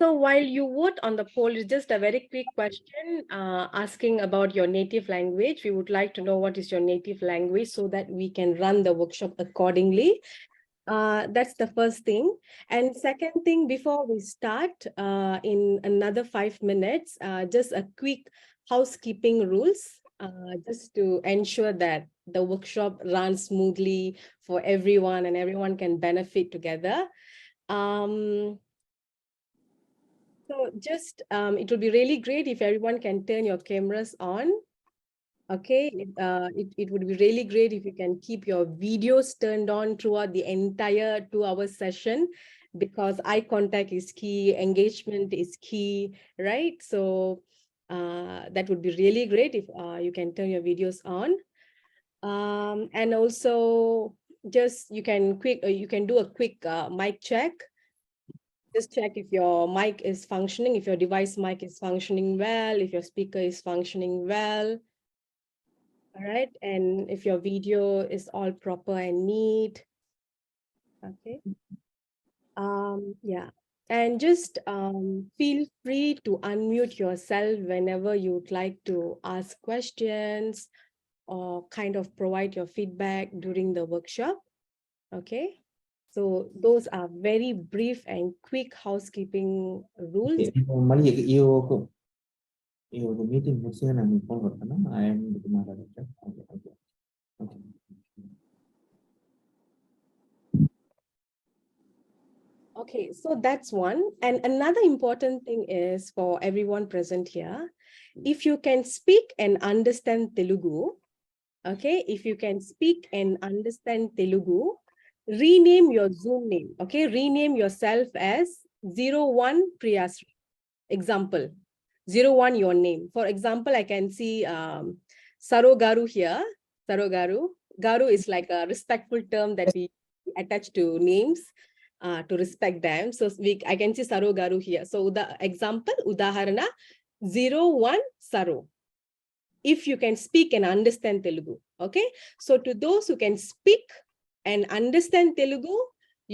So while you vote on the poll, it's just a very quick question asking about your native language. We would like to know what is your native language so that we can run the workshop accordingly. That's the first thing. And second thing, before we start in another 5 minutes, just a quick housekeeping rules, just to ensure that the workshop runs smoothly for everyone and everyone can benefit together. So just, it would be really great if everyone can turn your cameras on. Okay, it would be really great if you can keep your videos turned on throughout the entire 2-hour session, because eye contact is key, engagement is key, right? So that would be really great if you can turn your videos on. And also just you can do a quick mic check. Just check if your mic is functioning, if your device mic is functioning well, if your speaker is functioning well. All right, and if your video is all proper and neat. Okay. Yeah. And just feel free to unmute yourself whenever you'd like to ask questions or kind of provide your feedback during the workshop. Okay. So those are very brief and quick housekeeping rules. మళ్ళీ ఈ meeting ముగిసిన నేను phone కొడతాను ఆయన మాట్లాడచ్చు. Okay. Okay, so that's one. And another important thing is for everyone present here, if you can speak and understand Telugu, okay, if you can speak and understand Telugu, rename your Zoom name, okay, rename yourself as 01 Priyasri. Example, 01 your name. For example, I can see Saro Garu here. Saro Garu. Garu is like a respectful term that we attach to names. To respect them. So I can see Saro Garu here. So the example, Udaharana, 01 Saro. If you can speak and understand Telugu. Okay. So to those who can speak and understand Telugu,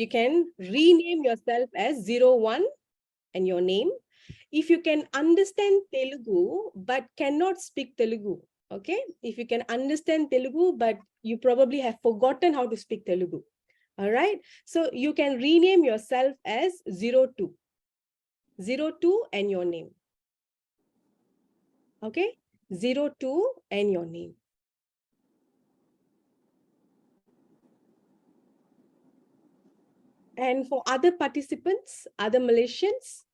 you can rename yourself as 01 and your name. If you can understand Telugu, but cannot speak Telugu. Okay. If you can understand Telugu, but you probably have forgotten how to speak Telugu. All right, so you can rename yourself as 02. 02 and your name. Okay, 02 and your name. And for other participants, other Malaysians,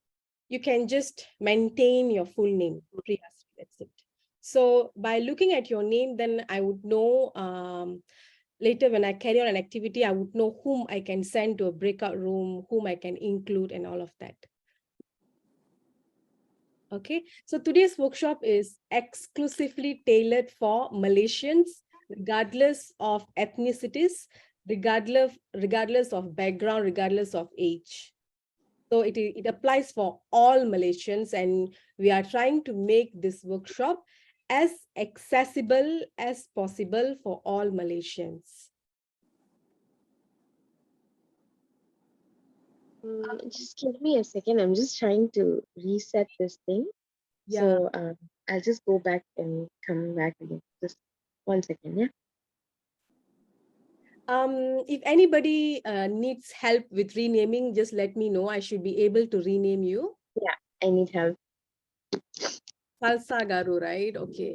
you can just maintain your full name. That's it. So by looking at your name, then I would know later when I carry on an activity, I would know whom I can send to a breakout room, whom I can include and all of that. Okay, so today's workshop is exclusively tailored for Malaysians, regardless of ethnicities, regardless of background, regardless of age. So it applies for all Malaysians, and we are trying to make this workshop as accessible as possible for all Malaysians. Just give me a second. I'm just trying to reset this thing. Yeah. So I'll just go back and come back again. Just 1 second, yeah. If anybody needs help with renaming, just let me know. I should be able to rename you. Yeah, I need help. Salsa Garu, right? Okay.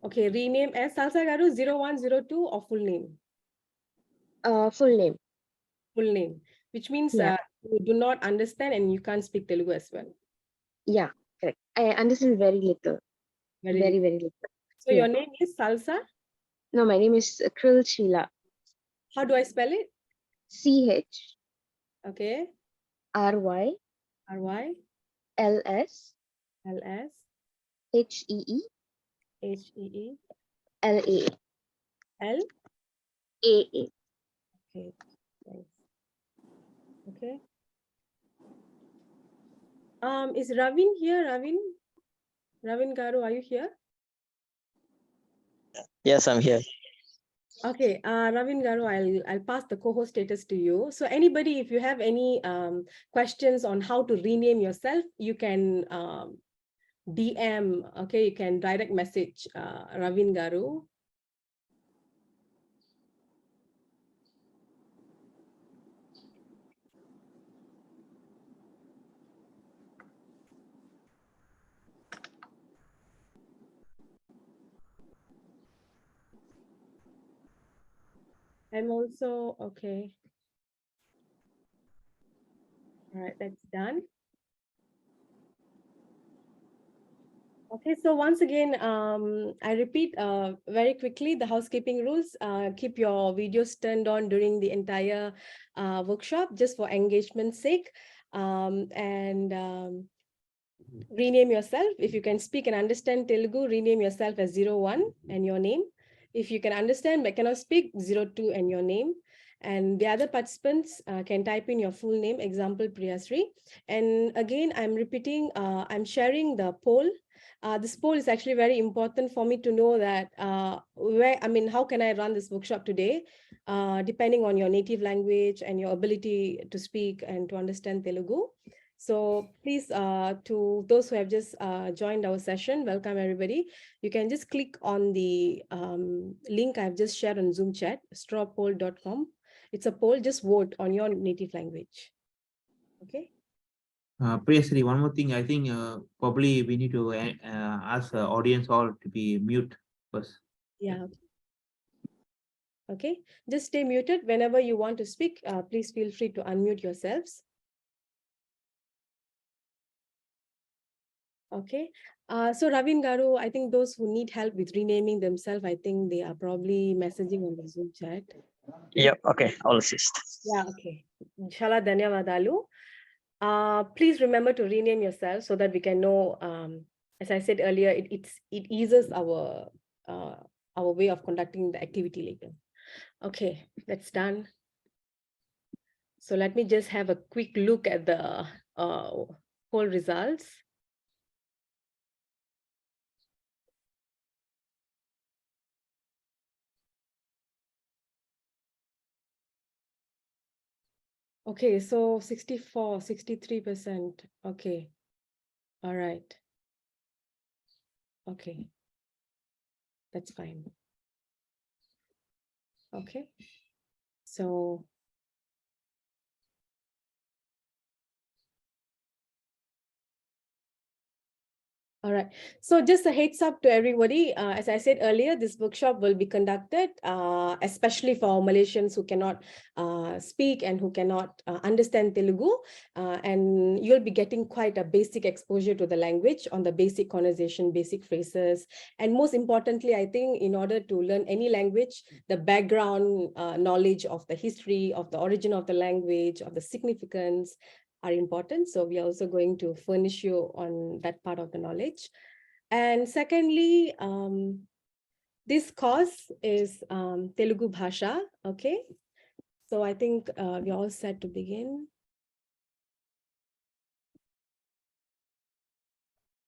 Okay, rename as Salsa Garu 0102 or full name? Full name. Full name, which means Yeah. you do not understand and you can't speak Telugu as well. Yeah, correct. I understand very little. Very little. So your name is Salsa? No, my name is Krill Sheila. How do I spell it? CH. Okay. RY. RY. LS. LS. HEE. HEE. LA. L. AA. Okay. Thanks. Okay. Is Ravin here? Ravin Garu, are you here? Yes, I'm here. Okay, Ravin Garu, I'll pass the co-host status to you. So anybody, if you have any questions on how to rename yourself, you can DM, okay, you can direct message Ravin Garu. I'm also, okay. All right, that's done. Okay, so once again, I repeat very quickly the housekeeping rules. Keep your videos turned on during the entire workshop, just for engagement's sake. Rename yourself. If you can speak and understand Telugu, rename yourself as 01 and your name. If you can understand but cannot speak, 02 and your name. And the other participants can type in your full name, example Priyasri. And again, I'm repeating, I'm sharing the poll. This poll is actually very important for me to know that how can I run this workshop today, depending on your native language and your ability to speak and to understand Telugu. So please, to those who have just joined our session, welcome everybody. You can just click on the link I've just shared on Zoom chat, strawpoll.com. It's a poll, just vote on your native language. Okay. Priyasri, one more thing. I think probably we need to ask the audience all to be mute first. Yeah. Okay. Just stay muted. Whenever you want to speak, please feel free to unmute yourselves. Okay. So Ravin Garu, I think those who need help with renaming themselves, I think they are probably messaging on the Zoom chat. Yep. Okay. I'll assist. Yeah, okay. Inshallah, dhanyavadalu. Please remember to rename yourself so that we can know, as I said earlier, it eases our way of conducting the activity later. Okay, that's done. So let me just have a quick look at the poll results. Okay, so 64, 63%. Okay. All right. Okay. That's fine. Okay. So all right. So just a heads up to everybody. As I said earlier, this workshop will be conducted, especially for Malaysians who cannot speak and who cannot understand Telugu. And you'll be getting quite a basic exposure to the language on the basic conversation, basic phrases. And most importantly, I think in order to learn any language, the background knowledge of the history, of the origin of the language, of the significance, are important. So we are also going to furnish you on that part of the knowledge. And secondly, this course is Telugu Baasha, okay? So I think we're all set to begin.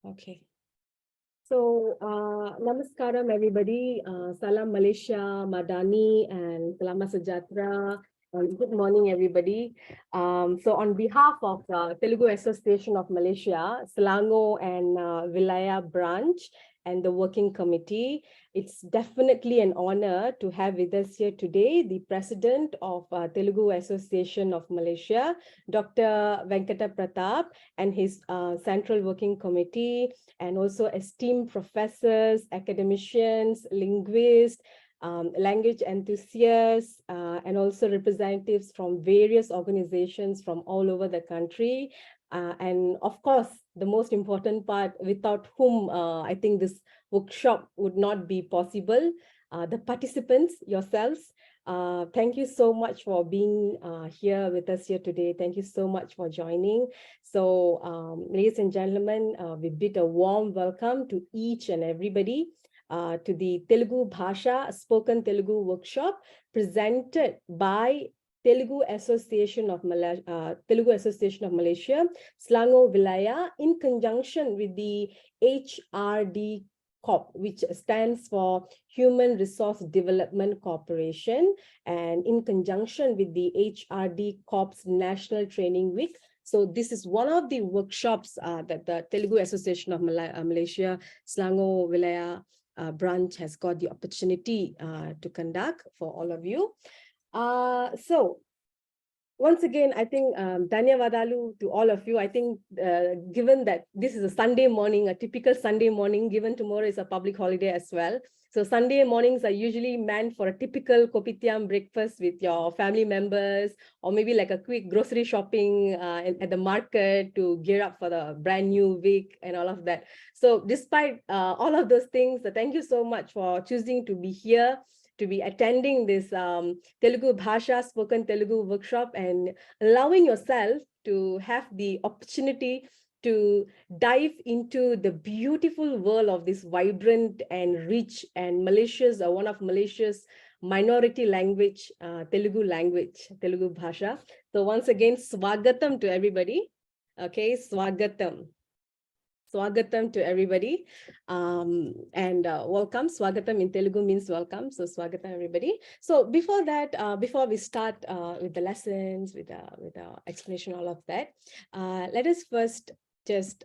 Okay. So, namaskaram everybody, salam Malaysia, Madani, and selamat sejahtera. Good morning, everybody. So on behalf of Telugu Association of Malaysia, Selangor and Wilayah branch and the working committee, it's definitely an honor to have with us here today the president of Telugu Association of Malaysia, Dr. Venkata Pratap, and his central working committee, and also esteemed professors, academicians, linguists, language enthusiasts, and also representatives from various organizations from all over the country. And of course, the most important part, without whom I think this workshop would not be possible, the participants yourselves. Thank you so much for being here with us here today. Thank you so much for joining. So, ladies and gentlemen, we bid a warm welcome to each and everybody to the Telugu Baasha Spoken Telugu workshop presented by Telugu Association of Malaysia, Selangor Wilayah, in conjunction with the HRD HRDCORP, which stands for Human Resource Development Corporation, and in conjunction with the HRDCORP's National Training Week. So this is one of the workshops that the Telugu Association of Malaysia, Selangor Wilayah branch has got the opportunity to conduct for all of you. So once again, I think Dhanyavadalu to all of you. I think given that this is a Sunday morning, a typical Sunday morning, given tomorrow is a public holiday as well. So Sunday mornings are usually meant for a typical kopitiam breakfast with your family members, or maybe like a quick grocery shopping at the market to gear up for the brand new week and all of that. So despite all of those things, thank you so much for choosing to be here, to be attending this Telugu Baasha spoken Telugu workshop, and allowing yourself to have the opportunity to dive into the beautiful world of this vibrant and rich and Malaysia's one of Malaysia's minority language, Telugu language, Telugu Baasha. So once again, swagatam to everybody. Okay, swagatam. Swagatam to everybody, and welcome. Swagatam in Telugu means welcome, so swagatam everybody. So before that, before we start with the lessons, with the explanation, all of that, let us first just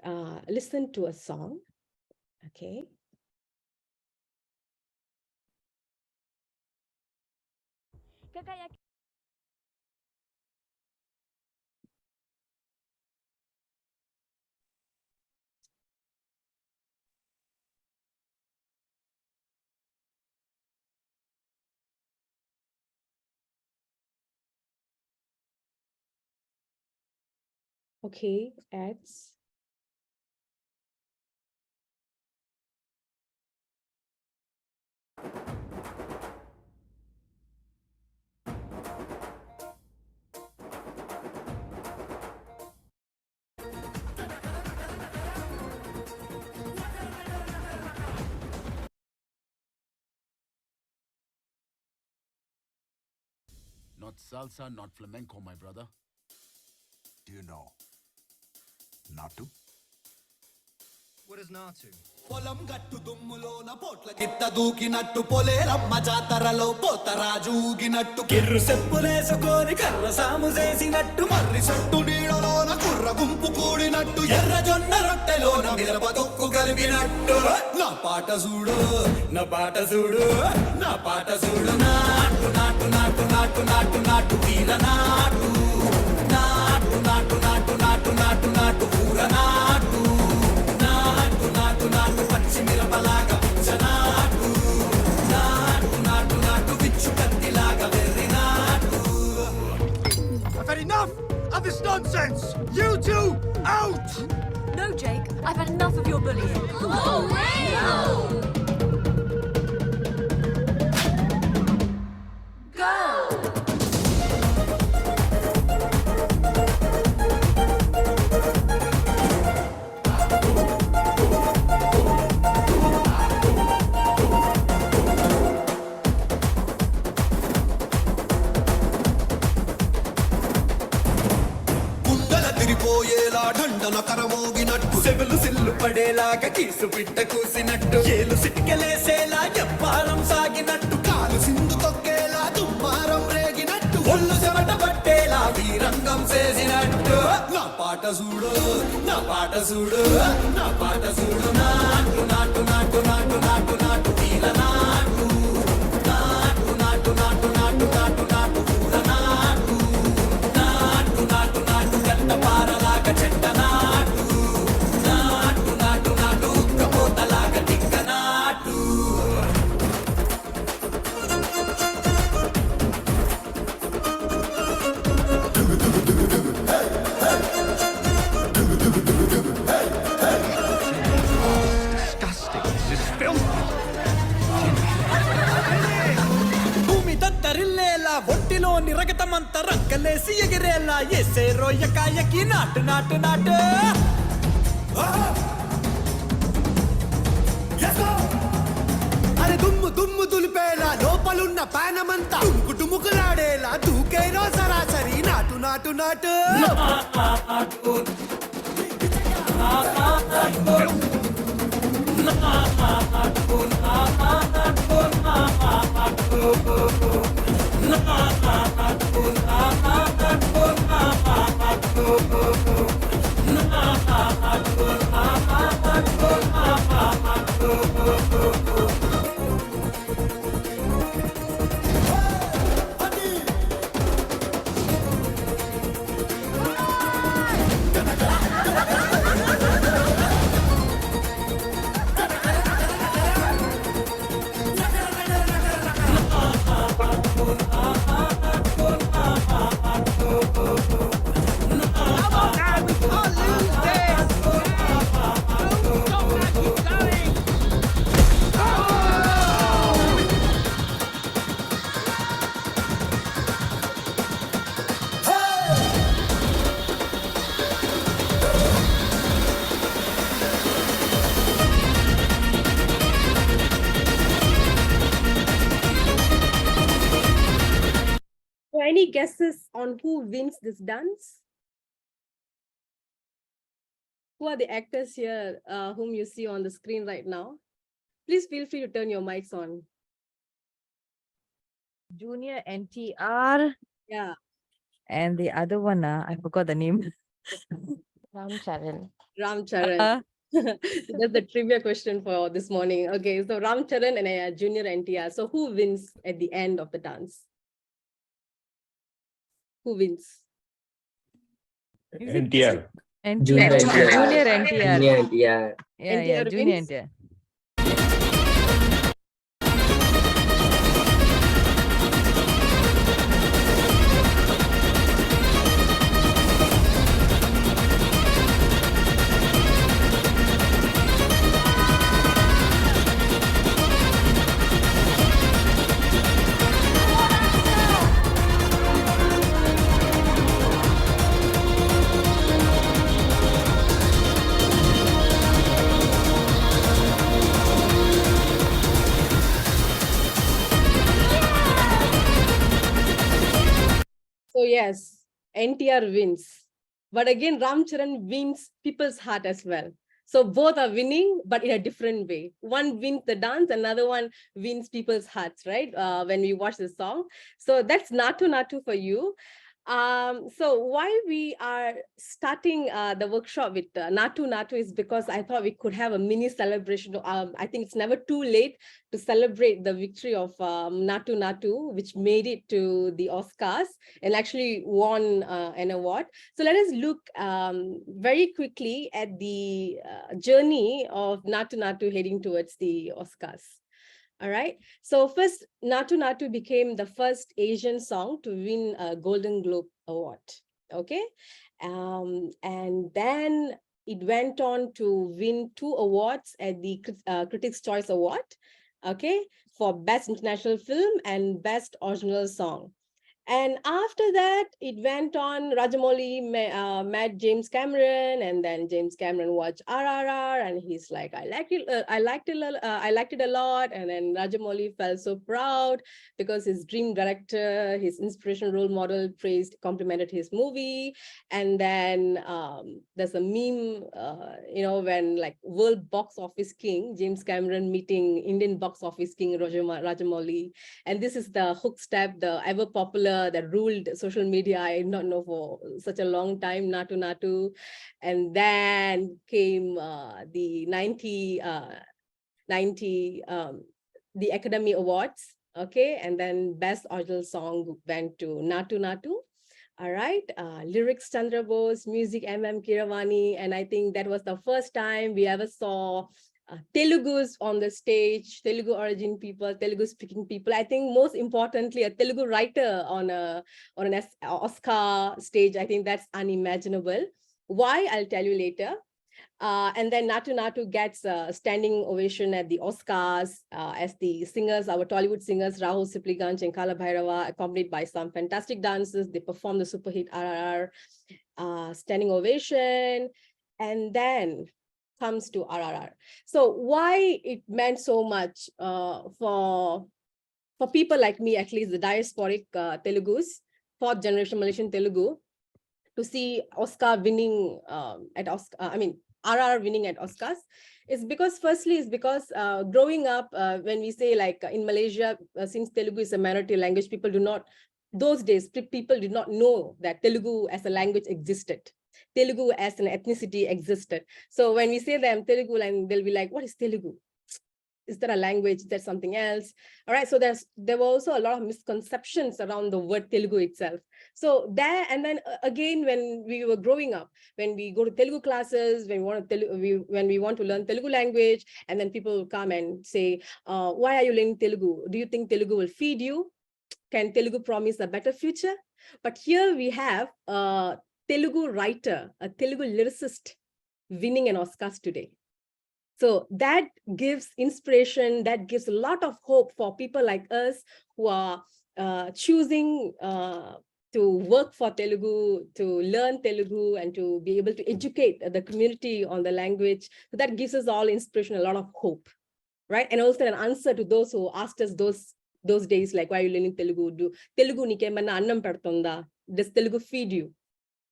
listen to a song. Okay. Okay, ads. Not salsa, not flamenco, my brother. Do you know Natu? What is Natu? పొలం గట్టు దుమ్ములోన పోట్ల గిట్ట దూకినట్టు పొలేరమ్మ జాతరలో పోతరాజు ఊగినట్టు కిర్రు సెప్పులేసుకొని కర్ర సాము చేసినట్టు మర్రి సొట్టు నీడలోన కుర్ర గుంపు కూడినట్టు ఎర్ర జొన్న రొట్టెలోన మిరప తొక్కు కలిపినట్టు నా పాట చూడు నా పాట చూడు నా పాట చూడు నాటు నాటు నాటు నాటు నాటు నాటు వీర నాటు నాటు నాటు నాటు నాటు నాటు నాటు ఊర నాటు నాటు నాటు నాటు పచ్చి మిరపలాగా నాటు నాటు నాటు నాటు విచ్చు కత్తిలాగా వెర్రి నాటు. I've had enough of this nonsense! You two, out! No, Jake, I've had enough of your bullying. Oh, no! Go! పోయేలా ఢండన కరమోగినట్టు సెవులు సిల్లు పడేలాగా కీసు పిట్ట కూసినట్టు ఏలు సిటికెలేసేలా ఎప్పారం సాగినట్టు కాలు సింధు తొక్కేలా దుమ్మారం రేగినట్టు ఒళ్ళు చెమట పట్టేలా వీరంగం చేసినట్టు నా పాట చూడు నా పాట చూడు నా పాట చూడు నాటు నాటు నాటు నాటు నాటు నాటు వీల నాటు నాటు నాటు నాటు నాటు నాటు నాటు ఊర నాటు నాటు నాటు నాటు గంట పారలాగా చెట్ట నాటు నాటు నాటు నాటు ఉక్కపోతలాగా టిక్క నాటు. Disgusting. This is filthy. భూమి దద్దరిల్లేలా ఒంటిలోని రగతమంత రక్కలేసి ఎగిరేలా ఎసే రొయ్యకాయకి నాటు నాటు నాటు. అరే దుమ్ము దుమ్ము దులిపేలా లోపలున్న పానమంతా టుముకు టుముకులాడేలా దూకేనో సరాసరి నాటు నాటు నాటు. నాటు Any guesses on who wins this dance? Who are the actors here whom you see on the screen right now? Please feel free to turn your mics on. Junior NTR Yeah. and the other one, I forgot the name. Ramcharan. Ram Charan. Uh, That's the trivia question for this morning. Okay, so Ram Charan and Junior NTR. So who wins at the end of the dance? Who wins? Is it NTR. NTR? Junior NTR. Junior NTR. Junior NTR. Yeah, yeah, NTR Junior wins? NTR. So yes, NTR wins. But again, Ram Charan wins people's heart as well. So both are winning, but in a different way. One wins the dance, another one wins people's hearts, right? When we watch the song. So that's Natu Natu for you. So why we are starting the workshop with Natu Natu is because I thought we could have a mini celebration. I think it's never too late to celebrate the victory of Natu Natu, which made it to the Oscars and actually won an award. So let us look very quickly at the journey of Natu Natu heading towards the Oscars. All right. So first, Natu Natu became the first Asian song to win a Golden Globe Award. Okay. And then it went on to win 2 awards at the Critics' Choice Award. Okay. For Best International Film and Best Original Song. And after that, it went on. Rajamouli met James Cameron, and then James Cameron watched RRR, and he's like, I liked it a lot. And then Rajamouli felt so proud because his dream director, his inspirational role model, complimented his movie. And then there's a meme, when like world box office king James Cameron meeting Indian box office king Rajamouli, and this is the hook step, the ever popular that ruled social media, I did not know for such a long time, Natu Natu. And then came the the Academy Awards, okay, and then Best Original Song went to Natu Natu. All right, lyrics Chandra Bose, music Kiravani, and I think that was the first time we ever saw Telugus on the stage, Telugu origin people, Telugu speaking people. I think most importantly, a Telugu writer on an Oscar stage. I think that's unimaginable. Why? I'll tell you later. And then Natu Natu gets a standing ovation at the Oscars as the singers, our Tollywood singers, Rahul Sipliganj and Kala Bhairava, accompanied by some fantastic dancers. They perform the super hit RRR, standing ovation. And then comes to RRR. So why it meant so much for people like me, at least the diasporic Telugus, 4th generation Malaysian Telugu, to see Oscar winning RRR winning at Oscars, is because growing up, when we say like in Malaysia, since Telugu is a minority language, people did not know that Telugu as a language existed. Telugu as an ethnicity existed. So when we say them Telugu, and they'll be like, what is Telugu? Is there a language? Is there something else? All right. So there were also a lot of misconceptions around the word Telugu itself. So there, and then again, when we were growing up, when we go to Telugu classes, when we want to learn Telugu language, and then people will come and say, why are you learning Telugu? Do you think Telugu will feed you? Can Telugu promise a better future? But here we have a Telugu writer, a Telugu lyricist winning an Oscars today. So that gives inspiration, that gives a lot of hope for people like us who are choosing to work for Telugu, to learn Telugu, and to be able to educate the community on the language. So that gives us all inspiration, a lot of hope, right? And also an answer to those who asked us those days, like, why are you learning Telugu? Do Telugu nikemanna annam pedtonda? Does Telugu feed you?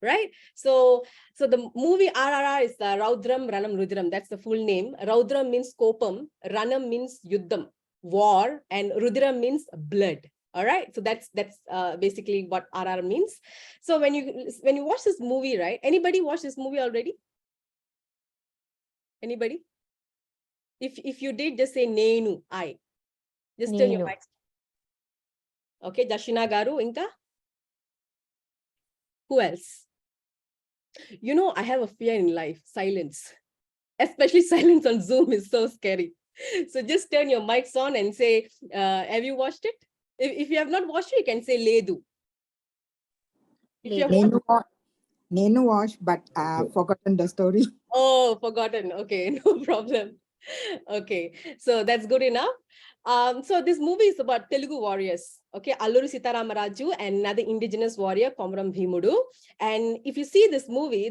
Right? So the movie RRR is the Raudram Ranam Rudram. That's the full name. Raudram means kopam, Ranam means yuddham, war, and Rudram means blood. All right, so that's basically what RR means. So when you watch this movie, right? Anybody watch this movie already? Anybody? If you did, just say Nenu, I. Just turn your Nenu. mic. Okay, Dashina Garu, Inka. Who else? You know, I have a fear in life, silence. Especially silence on Zoom is so scary. So just turn your mics on and say, have you watched it? If you have not watched it, you can say Ledu. If you have watched, Nenu watch, but forgotten the story. oh, forgotten. Okay, no problem. Okay, so that's good enough. So this movie is about Telugu warriors. Okay, Alluri Sitaramaraju and another indigenous warrior, Komaram Bhimudu. And if you see this movie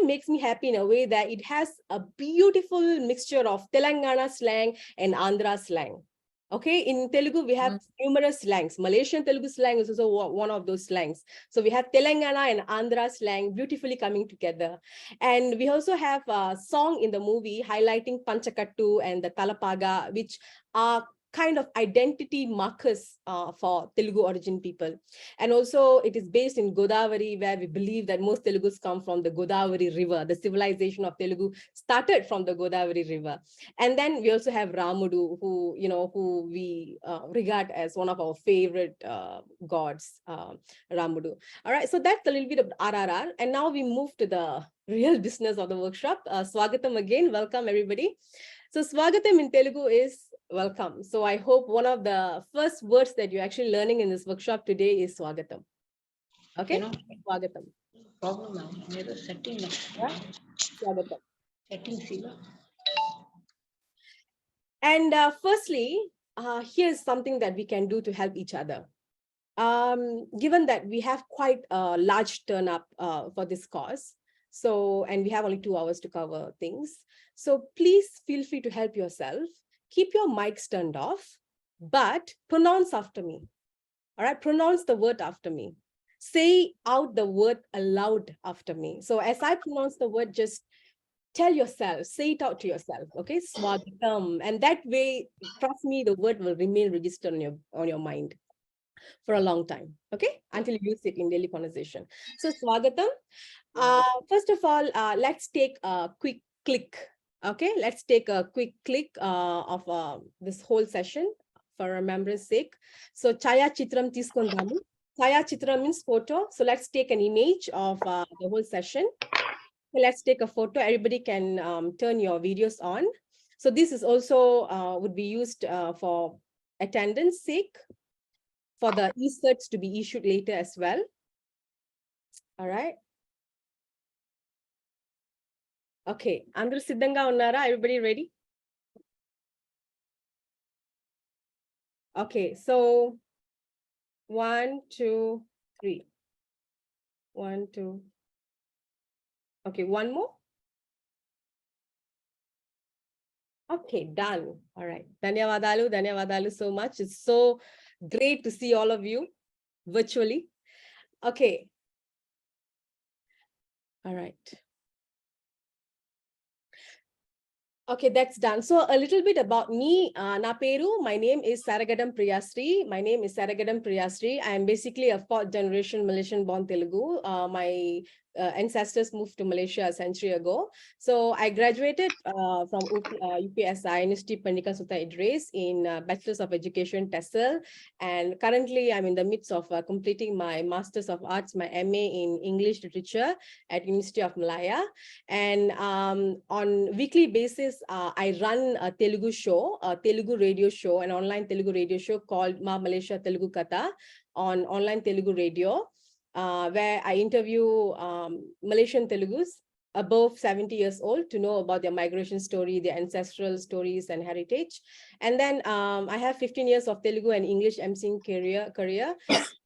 makes me happy in a way that it has a beautiful mixture of Telangana slang and Andhra slang. Okay, in Telugu, we have numerous slangs. Malaysian Telugu slang is also one of those slangs. So we have Telangana and Andhra slang beautifully coming together. And we also have a song in the movie highlighting Panchakattu and the Talapaga, which are kind of identity markers for Telugu origin people. And also it is based in Godavari, where we believe that most Telugus come from the Godavari River. The civilization of Telugu started from the Godavari River. And then we also have Ramudu, who we regard as one of our favorite gods, Ramudu. All right, so that's a little bit of RRR. And now we move to the real business of the workshop. Swagatam again, welcome everybody. So Swagatam in Telugu is welcome. So I hope one of the first words that you're actually learning in this workshop today is Swagatam. Okay, Swagatam. Problem, setting. Swagatam. Setting, and firstly, here's something that we can do to help each other. Given that we have quite a large turn up for this course, so, and we have only 2 hours to cover things. So please feel free to help yourself. Keep your mics turned off, but pronounce after me. All right, pronounce the word after me. Say out the word aloud after me. So as I pronounce the word, just tell yourself, say it out to yourself, okay? Swagatam. And that way, trust me, the word will remain registered on your mind for a long time, okay? Until you use it in daily conversation. So Swagatam. First of all, let's take a quick click. Okay, let's take a quick click of this whole session for remembrance sake. So Chaya Chitram Tiskondamu. Chaya Chitram means photo. So let's take an image of the whole session. So let's take a photo. Everybody can turn your videos on. So this is also would be used for attendance sake, for the e-certs to be issued later as well. All right. Okay, Andru Siddhanga unnara? Everybody ready? Okay, so 1, 2, 3. 1, 2. Okay, one more. Okay, done. All right. Dhanyavadalu so much. It's so great to see all of you virtually. Okay. All right. Okay, that's done. So a little bit about me. Na peru, my name is Saragadam Priyasri. My name is Saragadam Priyasri. I am basically a 4th generation Malaysian born Telugu. My ancestors moved to Malaysia a century ago. So I graduated from UPSI, University Pendidikan Sultan Idris, in Bachelor's of Education, TESOL. And currently I'm in the midst of completing my Masters of Arts, my MA in English Literature at University of Malaya. And on weekly basis, I run a Telugu show, a Telugu radio show, an online Telugu radio show called Ma Malaysia Telugu Katha on online Telugu radio, where I interview Malaysian Telugus above 70 years old to know about their migration story, their ancestral stories and heritage. And then I have 15 years of Telugu and English emceeing career.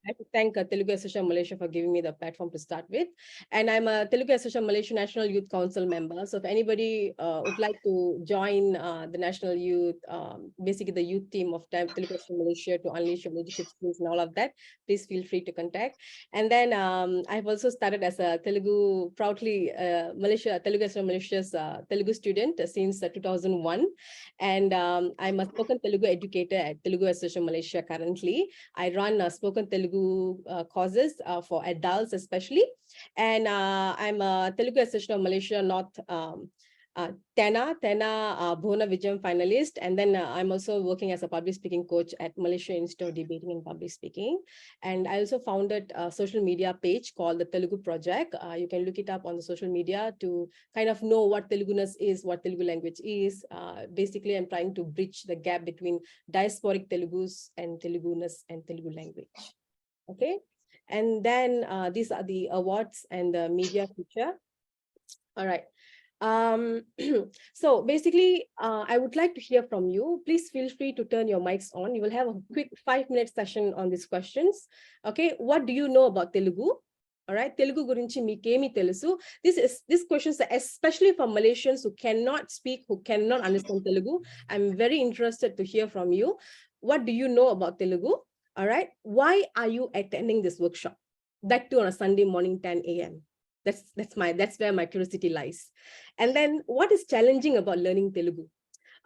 I have to thank Telugu Association Malaysia for giving me the platform to start with. And I'm a Telugu Association Malaysia National Youth Council member. So if anybody would like to join the National Youth, basically the youth team of Telugu Association Malaysia to unleash your leadership skills and all of that, please feel free to contact. And then I've also started as a Telugu, proudly Telugu Association Malaysia's Telugu student since 2001. And I'm a spoken Telugu educator at Telugu Association Malaysia currently. I run spoken Telugu courses for adults especially. And I'm a Telugu Association of Malaysia North Tena Bhona Vijayam finalist. And then I'm also working as a public speaking coach at Malaysia Institute of Debating and Public Speaking. And I also founded a social media page called the Telugu Project. You can look it up on the social media to kind of know what Teluguness is, what Telugu language is. Basically, I'm trying to bridge the gap between diasporic Telugus and Teluguness and Telugu language. Okay. And then these are the awards and the media feature. All right. So basically, I would like to hear from you. Please feel free to turn your mics on. You will have a quick 5-minute session on these questions. Okay, what do you know about Telugu? All right, Telugu gurinchi meekemi telusu. These questions are especially for Malaysians who cannot speak, who cannot understand Telugu. I'm very interested to hear from you. What do you know about Telugu? All right, why are you attending this workshop? That too on a Sunday morning, 10 a.m. That's where my curiosity lies. And then what is challenging about learning Telugu?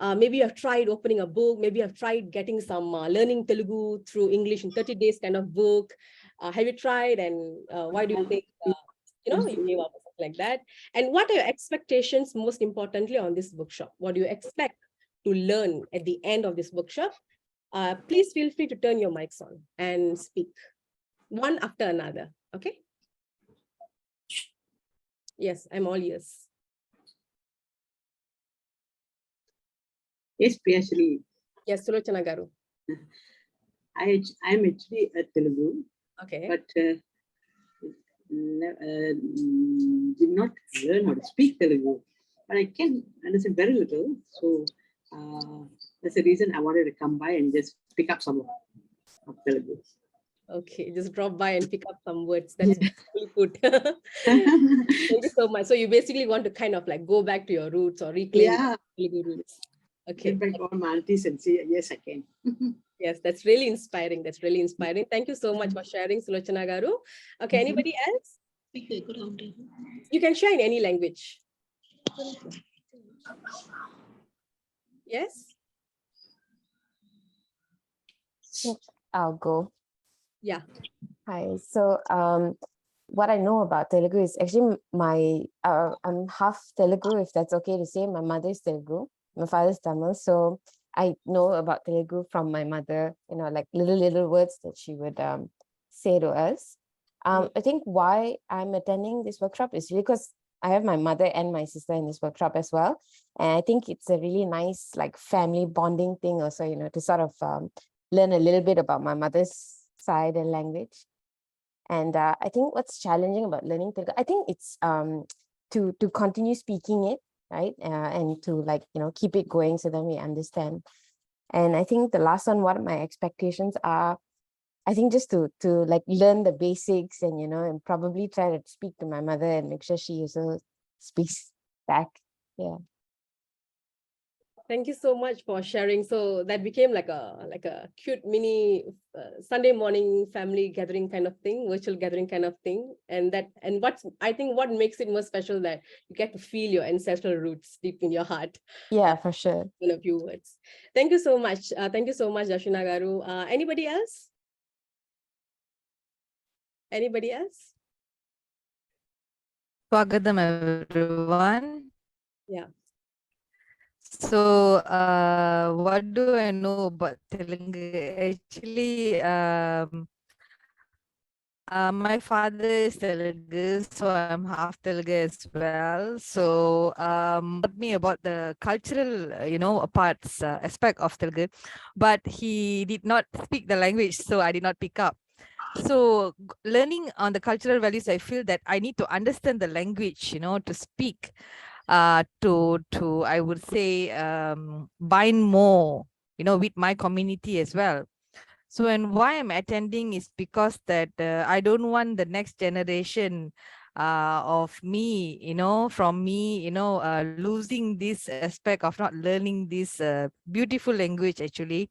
Maybe you have tried opening a book, maybe you have tried getting some learning Telugu through English in 30 days kind of book. Have you tried, and why do you think you gave up or something like that? And what are your expectations most importantly on this workshop? What do you expect to learn at the end of this workshop? Please feel free to turn your mics on and speak one after another, okay? Yes, I'm all ears. Yes, Priyashri. Yes, Sulochana Garu. I'm actually a Telugu. Okay. But did not learn how to speak Telugu. But I can understand very little. So that's the reason I wanted to come by and just pick up some of Telugu. Okay, just drop by and pick up some words. That's really good. Thank you so much. So you basically want to kind of like go back to your roots or reclaim Telugu roots. Okay. Get back all my aunties and say, yes, I can. Yes, that's really inspiring. That's really inspiring. Thank you so much for sharing, Sulochana Garu. Okay, anybody else? You can share in any language. Yes? I'll go. Yeah. Hi. So what I know about Telugu is actually I'm half Telugu, if that's okay to say. My mother is Telugu, my father's Tamil. So I know about Telugu from my mother, like little words that she would say to us. I think why I'm attending this workshop is because I have my mother and my sister in this workshop as well. And I think it's a really nice like family bonding thing also, to sort of learn a little bit about my mother's side and language. And I think what's challenging about learning Telugu, I think it's to continue speaking it, right? And to like, keep it going so that we understand. And I think the last one, what my expectations are, I think just to like learn the basics and, and probably try to speak to my mother and make sure she also speaks back. Yeah. Thank you so much for sharing. So that became like a cute mini Sunday morning family gathering kind of thing, virtual gathering kind of thing. And I think what makes it more special that you get to feel your ancestral roots deep in your heart. Yeah, for sure. In a few words. Thank you so much. Thank you so much, Darshana Garu. Anybody else? Anybody else? Swagatam, everyone. Yeah. So, what do I know about Telugu? Actually, my father is Telugu, so I'm half Telugu as well. So, taught me about the cultural, parts, aspect of Telugu, but he did not speak the language, so I did not pick up. So, learning on the cultural values, I feel that I need to understand the language, to speak. To I would say bind more, with my community as well. So, and why I'm attending is because that I don't want the next generation of me, from me, losing this aspect of not learning this beautiful language actually.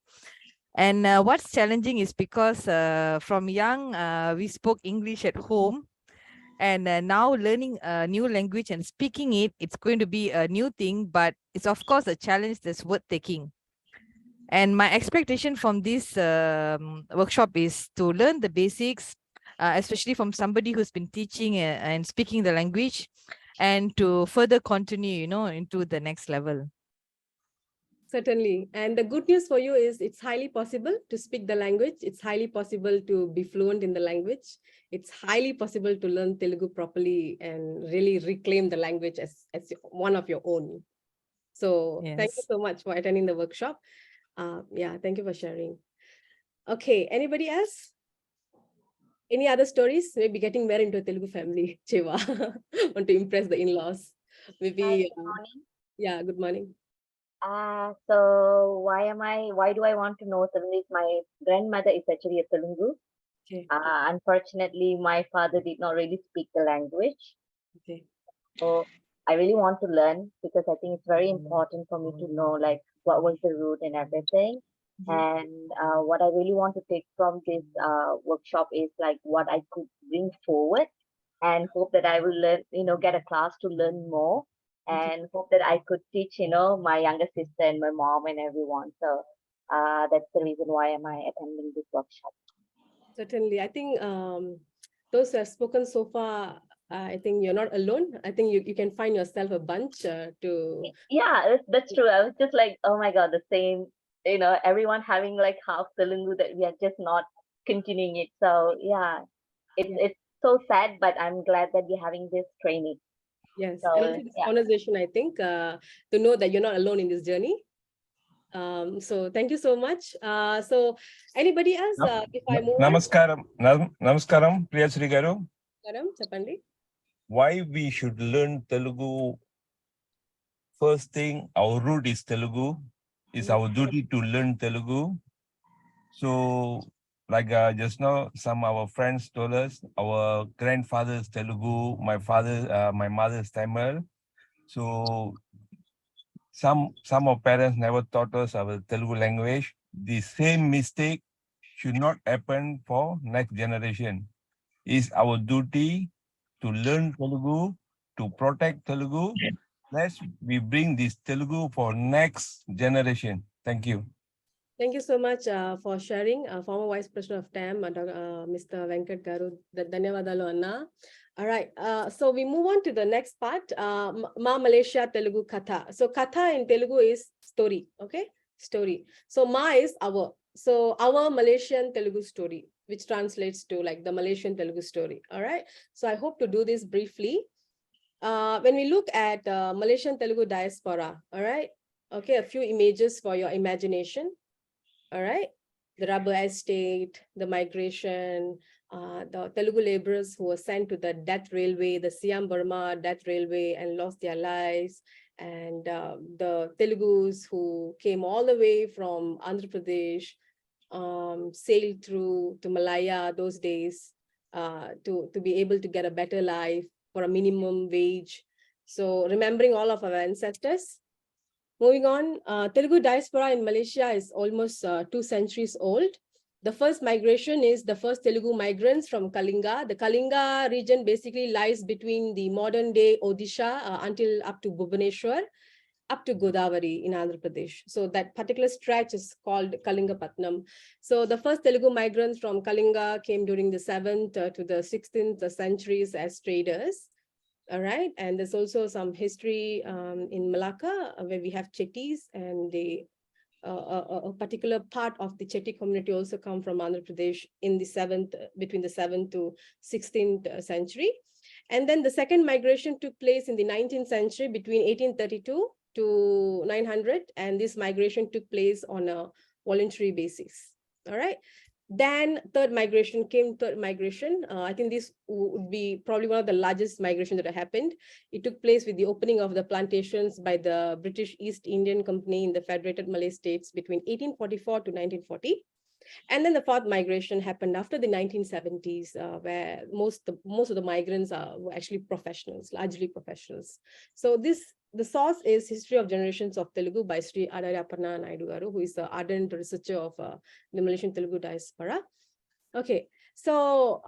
And what's challenging is because from young, we spoke English at home. And now learning a new language and speaking it, it's going to be a new thing, but it's of course a challenge that's worth taking. And my expectation from this workshop is to learn the basics, especially from somebody who's been teaching and speaking the language, and to further continue, into the next level. Certainly. And the good news for you is it's highly possible to speak the language. It's highly possible to be fluent in the language. It's highly possible to learn Telugu properly and really reclaim the language as one of your own. So thank you Yes. so much for attending the workshop. Yeah, thank you for sharing. Okay, anybody else? Any other stories? Maybe getting married into a Telugu family, Cheva. Want to impress the in-laws. Maybe, Hi, good morning. Yeah, good morning. So why do I want to know Telugu? My grandmother is actually a Telugu. Okay. Unfortunately, my father did not really speak the language. Okay. So I really want to learn because I think it's very important for me to know like what was the root and everything. And what I really want to take from this workshop is like what I could bring forward and hope that I will learn, get a class to learn more and hope that I could teach, my younger sister and my mom and everyone. So that's the reason why am I attending this workshop. Certainly. I think those who have spoken so far, I think you're not alone. I think you can find yourself a bunch to... Yeah, that's true. I was just like, oh my God, the same, everyone having like half Telugu that we are just not continuing it. So yeah, it's so sad, but I'm glad that we're having this training. Yes, So, and also this conversation, I think, to know that you're not alone in this journey. So thank you so much. So anybody else, if I move Namaskaram, Namaskaram, Priyasri garu. on, Chapandi. Why we should learn Telugu? First thing, our root is Telugu. It's our duty to learn Telugu. So, like just now, some of our friends told us, our grandfather is Telugu, my mother is Tamil. So, some of parents never taught us our Telugu language. The same mistake should not happen for next generation. It's our duty to learn Telugu, to protect Telugu. Let's we bring this Telugu for next generation. Thank you. Thank you so much for sharing, former Vice President of TAM, Mr. Venkat Garu. Dhanyavadalu Anna. All right, so we move on to the next part, Ma Malaysia Telugu Katha. So Katha in Telugu is story, okay? Story. So Ma is our. So our Malaysian Telugu story, which translates to like the Malaysian Telugu story, all right? So I hope to do this briefly. When we look at Malaysian Telugu diaspora, all right? Okay, a few images for your imagination. All right, the rubber estate, the migration, the Telugu laborers who were sent to the death railway, the Siam Burma death railway and lost their lives, and the Telugus who came all the way from Andhra Pradesh, sailed through to Malaya those days to be able to get a better life for a minimum wage. So remembering all of our ancestors. Moving on, Telugu diaspora in Malaysia is almost 2 centuries old. The first migration is the first Telugu migrants from Kalinga. The Kalinga region basically lies between the modern day Odisha until up to Bhubaneswar, up to Godavari in Andhra Pradesh. So that particular stretch is called Kalingapatnam. So the first Telugu migrants from Kalinga came during the 7th to the 16th centuries as traders. All right, and there's also some history in Malacca where we have Chettis, and a particular part of the Chetty community also come from Andhra Pradesh in the between the 7th to 16th century. And then the second migration took place in the 19th century between 1832 to 900, and this migration took place on a voluntary basis. All right. Then third migration. I think this would be probably one of the largest migration that happened. It took place with the opening of the plantations by the British East Indian Company in the Federated Malay States between 1844 to 1940. And then the fourth migration happened after the 1970s, where most of the migrants were actually professionals, largely professionals. So the source is History of Generations of Telugu by Sri Adaryaparna Naidu Garu, who is the ardent researcher of the Malaysian Telugu diaspora. Okay, so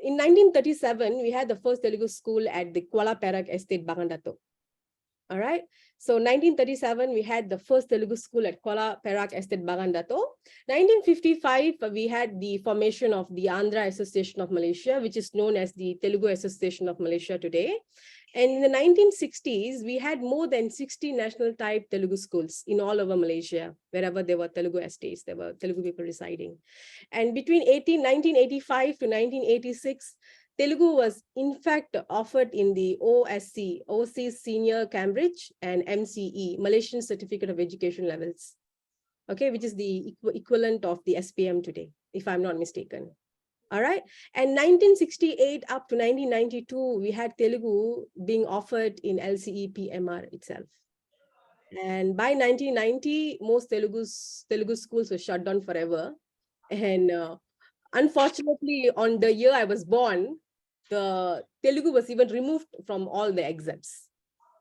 in 1937, we had the first Telugu school at the Kuala Perak Estate, Bagandato. All right. So 1937, we had the first Telugu school at Kuala Perak Estate, Bagandato. 1955, we had the formation of the Andhra Association of Malaysia, which is known as the Telugu Association of Malaysia today. And in the 1960s, we had more than 60 national type Telugu schools in all over Malaysia, wherever there were Telugu estates, there were Telugu people residing. And between 1985 to 1986, Telugu was in fact offered in the OSC Senior Cambridge and MCE, Malaysian Certificate of Education levels, okay, which is the equivalent of the SPM today, if I'm not mistaken. All right. And 1968 up to 1992, we had Telugu being offered in LCE PMR itself. And by 1990, most Telugu schools were shut down forever. And unfortunately, on the year I was born, the Telugu was even removed from all the exams.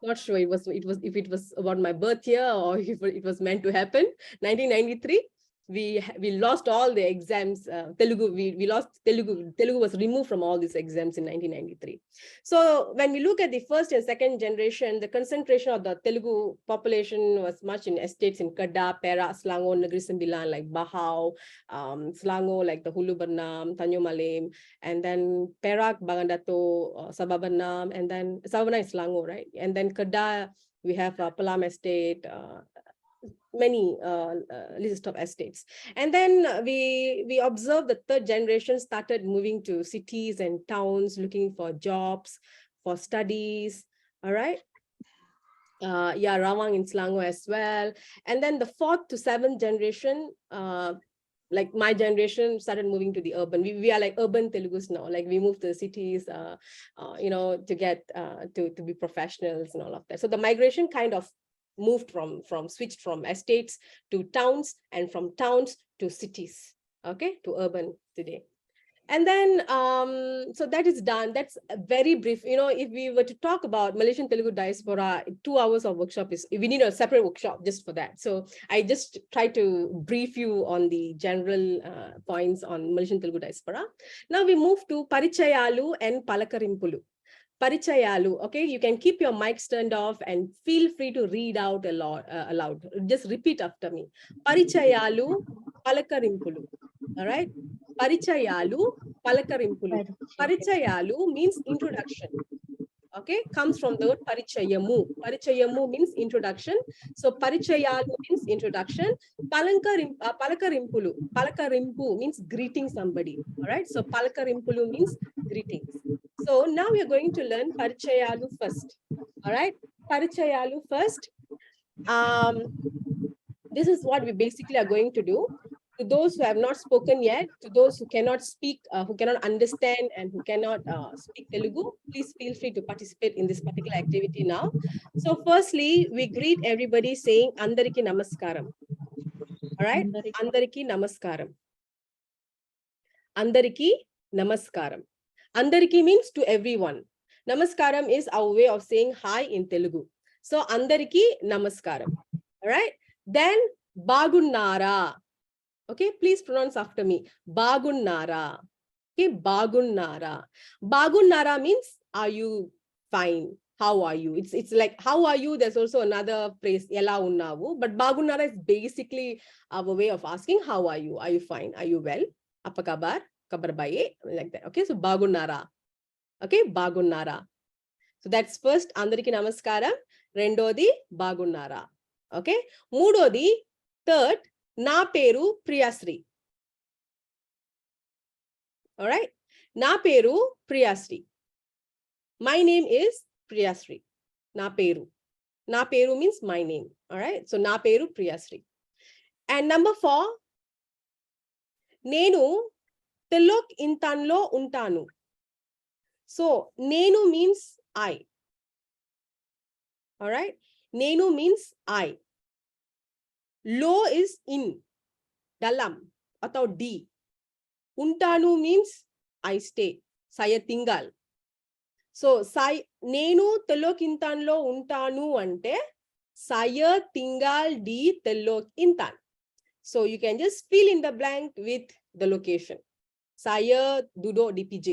Not sure if it was about my birth year or if it was meant to happen. 1993, we lost all the exams. Telugu, we lost Telugu. Telugu was removed from all these exams in 1993. So when we look at the first and second generation, the concentration of the Telugu population was much in estates in Kedah, Perak, Selangor, Negeri Sembilan, like Bahau, Selangor, like the Hulu Bernam, Tanjung Malim, and then Perak, Bagandato, Sabah Bernam, and then Sabah Bernam is Selangor, right? And then Kedah, we have Pelam Estate, many list of estates. And then we observed the third generation started moving to cities and towns, looking for jobs, for studies, all right? Yeah, Rawang in Selangor as well. And then the fourth to seventh generation, like my generation, started moving to the urban. We are like urban Telugus now. Like we moved to the cities, you know, to get to be professionals and all of that. So the migration kind of moved switched from estates to towns, and from towns to cities, okay, to urban today. And then, so that is done. That's a very brief, you know, if we were to talk about Malaysian Telugu diaspora, 2 hours of workshop we need a separate workshop just for that. So I just try to brief you on the general points on Malaysian Telugu diaspora. Now we move to Parichayalu and Palakarimpulu. Parichayalu, okay, you can keep your mics turned off and feel free to read out aloud. Just repeat after me. Parichayalu, Palakarimpulu. All right. Parichayalu, Palakarimpulu. Parichayalu means introduction. Okay, comes from the word parichayamu. Parichayamu means introduction. So parichayalu means introduction. Palakarimpulu. Palakarimpu means greeting somebody. All right. So palakarimpulu means greetings. So now we are going to learn parichayalu first. All right. Parichayalu first. This is what we basically are going to do. To those who have not spoken yet, to those who cannot speak, who cannot understand and who cannot speak Telugu, please feel free to participate in this particular activity now. So firstly, we greet everybody saying Andariki Namaskaram. All right, Andariki Namaskaram. Andariki Namaskaram. Andariki means to everyone. Namaskaram is our way of saying hi in Telugu. So Andariki Namaskaram. All right, then Bagunnara. Okay, please pronounce after me. Bagunnara. Okay, Bagunnara. Bagunnara means, are you fine? How are you? It's like, how are you? There's also another phrase, Ela unnavu. But Bagunnara is basically our way of asking, how are you? Are you fine? Are you well? Apa kabar? Kabar baik? Like that. Okay, so Bagunnara. Okay, Bagunnara. So that's first, Andariki Namaskaram. Rendodi, Bagunnara. Okay, Mudodi, third, Na peru Priyasri. All right. Na peru Priyasri. My name is Priyasri. Na peru. Na peru means my name. All right. So Na peru Priyasri. And number 4, Nenu Telok Intanlo Untanu. So Nenu means I. All right. Nenu means I. Lo is in, dalam. atau di. Untanu means I stay. Saya tinggal. So నేను Telok Intan లో ఉంటాను అంటే saya tinggal di Telok Intan. So you can just fill in the blank with the location. Saya duduk di PJ.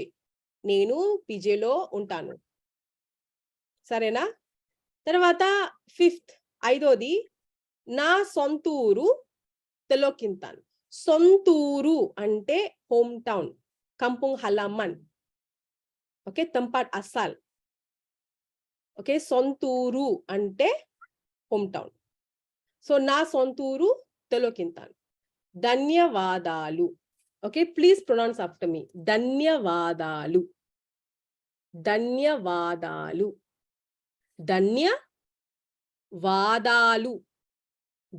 నేను PJ లో ఉంటాను. సరేనా? తర్వాత fifth ఐదోది నా సొంతూరు Telok Intan. సొంతూరు అంటే home town, kampung halaman. Okay, tempat asal. Okay, sonturu ante hometown. So na sonturu Telok Intan. Dhanyavadalu. Okay, please pronounce after me. Dhanyavadalu. Dhanyavadalu. Dhanyavadalu.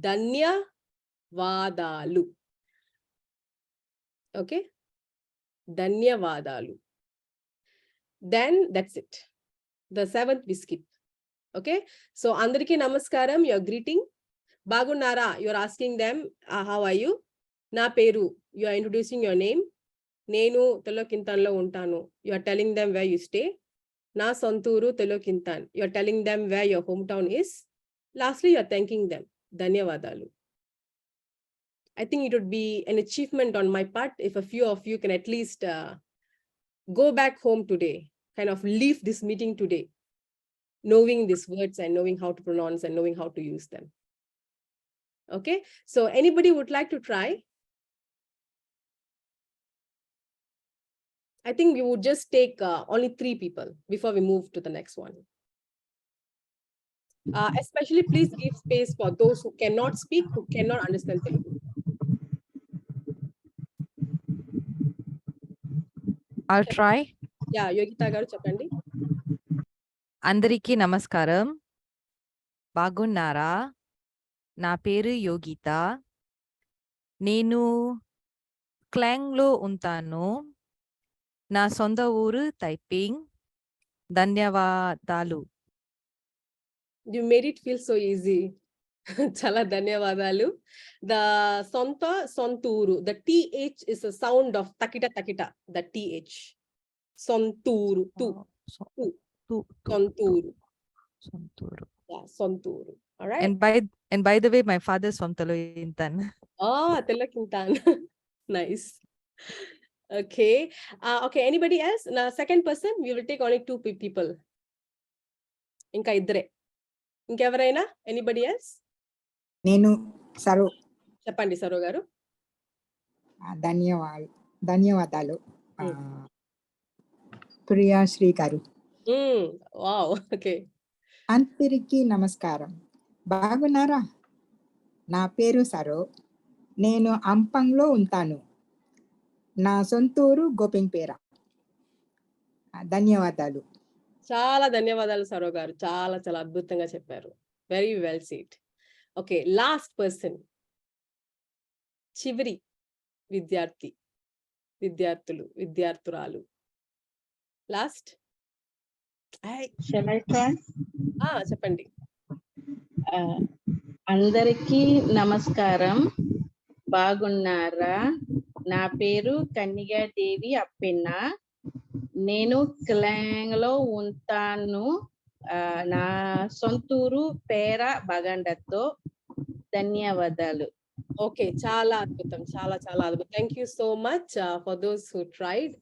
Dhanyavadalu. Okay, Dhanyavadalu. Then that's it. The seventh we skip. Okay, so Andariki Namaskaram, your greeting. Bagunara, you're asking them, how are you? Na peru, you are introducing your name. Nenu Telok Intan lo untanu, you are telling them where you stay. Na sonturu Telok Intan, you are telling them where your hometown is. Lastly, you are thanking them. Dhanyavadalu. I think it would be an achievement on my part if a few of you can at least go back home today, kind of leave this meeting today, knowing these words and knowing how to pronounce and knowing how to use them. Okay, so anybody would like to try? I think we would just take only 3 people before we move to the next one. Especially please give space for those who cannot speak, who cannot understand Telugu. I'll try. Yeah, Yogita garu cheppandi. Andariki Namaskaram. Bagunnara. Na peru Yogita. Nenu Klang lo untanu. Na sonda uru typing. Dhanyavadalu. You made it feel so easy. Chala dhanyavadalu. The sonta, sonturu. The TH is a sound of takita takita. The TH. Sonturu. Tu. Sonturu. Sonturu. Yeah, sonturu. All right. And by the way, my father's from Telok Intan. Ah, Telok Intan. Nice. Okay. Okay. Anybody else? Now, second person, we will take only 2 people. Inka iddre. Inkevaరైనా? Anybody else? నేను sir. చెప్పండి sir గారు. ధన్యవాదాలు. ప్రియా శ్రీ గారు. Wow. Okay. అందరికీ నమస్కారం. బాగున్నారా? నా పేరు సరు. నేను అంపంలో ఉంటాను. నా సొంతూరు గోపింపేర. ధన్యవాదాలు. చాలా ధన్యవాదాలు సరో గారు. చాలా చాలా అద్భుతంగా చెప్పారు. Very well seat. Okay, last person. చివరి విద్యార్థి, విద్యార్థులు, విద్యార్థురాలు. లాస్ట్. Shall I try? చెప్పండి. అందరికీ నమస్కారం. బాగున్నారా? నా పేరు కన్నిగాదేవి అప్పెన్న. నేను క్లాంగ్ లో ఉంటాను. నా సొంతూరు పేర బగండతో. ధన్యవాదాలు. Okay, చాలా అద్భుతం. చాలా చాలా అద్భుతం. Thank you so much for those who tried.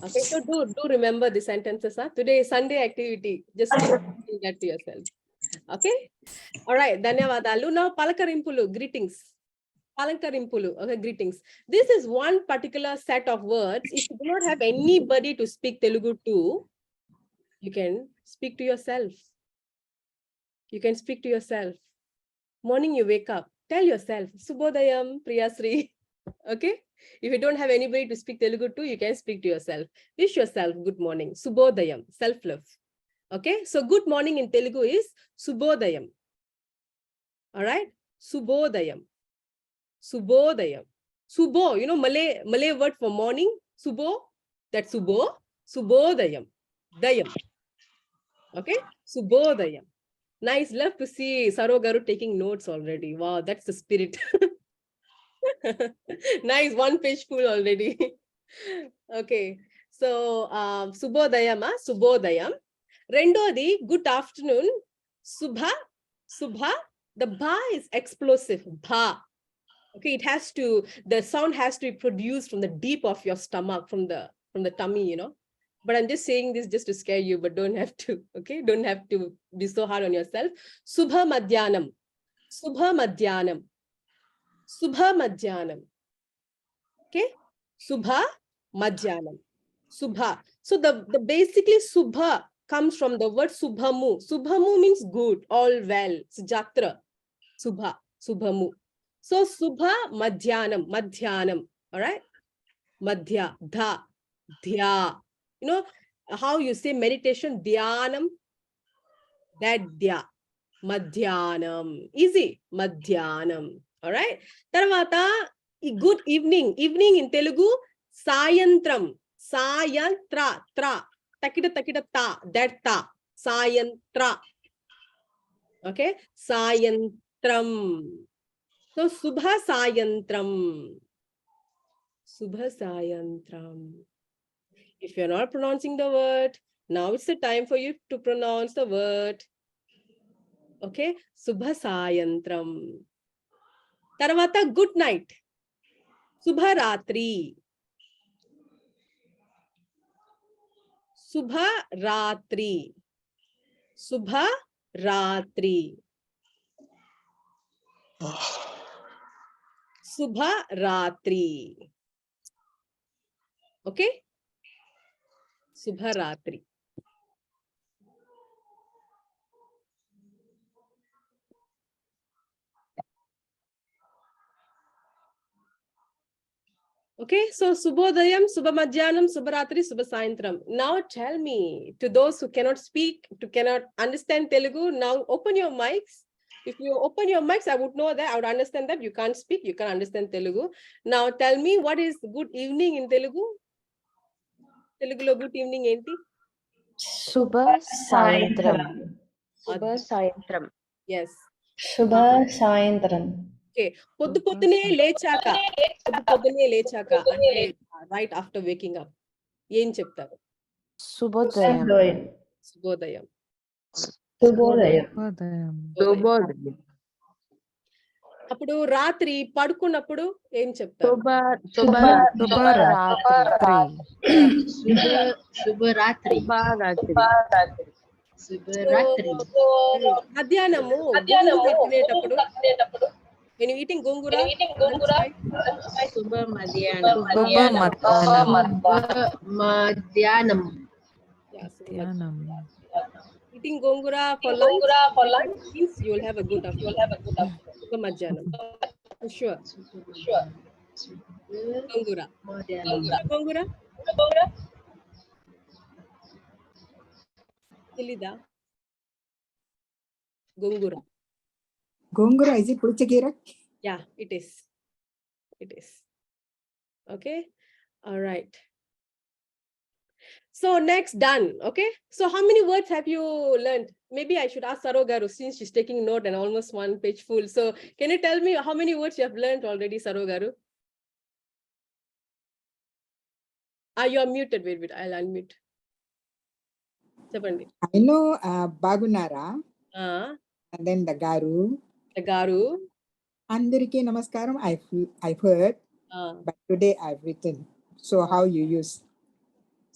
Okay, so do remember the sentences. Today is Sunday activity. Just keep that to yourself. Okay. All right. Dhanyavadalu. Now palakarimpulu, greetings. Palakarimpulu. Okay, greetings. This is one particular set of words. If you do not have anybody to speak Telugu to, you can speak to yourself. You can speak to yourself. Morning you wake up, tell yourself, Subodayam, Priyasri. Okay. If you don't have anybody to speak Telugu to, you can speak to yourself. Wish yourself good morning. Subodayam, self-love. Okay. So good morning in Telugu is Subodayam. All right. Subodayam. Subodayam. Subo, you know, Malay word for morning. Subo, that's Subo. Subodayam. Dayam. Okay. Subodayam. Nice. Love to see Saro Garu taking notes already. Wow, that's the spirit. Nice, one page full already. Okay, so Subodayam, Subodayam. Rendodi, good afternoon. Subha, Subha. The ba is explosive. Bha. Okay, it has to, the sound has to be produced from the deep of your stomach, from the tummy, you know. But I'm just saying this just to scare you, but don't have to, okay? Don't have to be so hard on yourself. Subha Madhyanam. Subha Madhyanam. Subha Madhyanam. Okay? Subha Madhyanam. Subha. So the basically Subha comes from the word Subhamu. Subhamu means good, all well. Sujatra. Subha. Subhamu. So Subha Madhyanam. Madhyanam. All right? Madhya. Dha. Dhya. You know how you say meditation? Dhyanam. That dhya. Madhyanam. Easy. Madhyanam. All right? Tarvata, good evening. Evening in Telugu, Sayantram. Sayantra. Tra. Takita ta. That ta. Sayantra. Okay? Sayantram. So, Subha Sayantram. Subha Sayantram. If you're not pronouncing the word, now it's the time for you to pronounce the word. Okay? Subha Sayantram. Tarvata, good night. Subha Ratri. Subha Ratri. Subha Ratri. Subha Ratri. Okay? Subha Ratri. Okay, so Subhodayam, Subhamadhyanam, Subharatri, Subhasayantram. Now tell me, to those who cannot speak, who cannot understand Telugu, now open your mics. If you open your mics, I would know that, I would understand that. You can't speak, you can't understand Telugu. Now tell me, what is good evening in Telugu? Telugulo good evening enti? Subha Sayantram. Subha Sayantram. Yes. Shubha Sayantram. Okay. పొద్దునే లేచాక అంటే right after waking up. ఏం చెప్తారు? Subhodayam. శుభోదయం. Subhodayam. శుభోదయం. అప్పుడు రాత్రి పడుకున్నప్పుడు ఏం చెప్తారు? శుభరాత్రి. మధ్యాహ్నము గోంగూర తినేటప్పుడు when you eating gongura శుభ మధ్యాహ్నం. Eating gongura for lunch means you will have a good afternoon. Shubha madhyanam. For sure. Gongura. Gongura. Telida. Gongura. Gongura, is it pulchagira? Yeah, it is. It is. Okay. All right. So next, done. Okay. So how many words have you learned? Maybe I should ask Sarogaru since she's taking note and almost one page full. So can you tell me how many words you have learned already, Sarogaru? You are muted. Wait. I'll unmute. Chapandi. I know Bagunara. And then the Garu. The Garu. Andariki Namaskaram, I've heard, but today I've written. So how you use?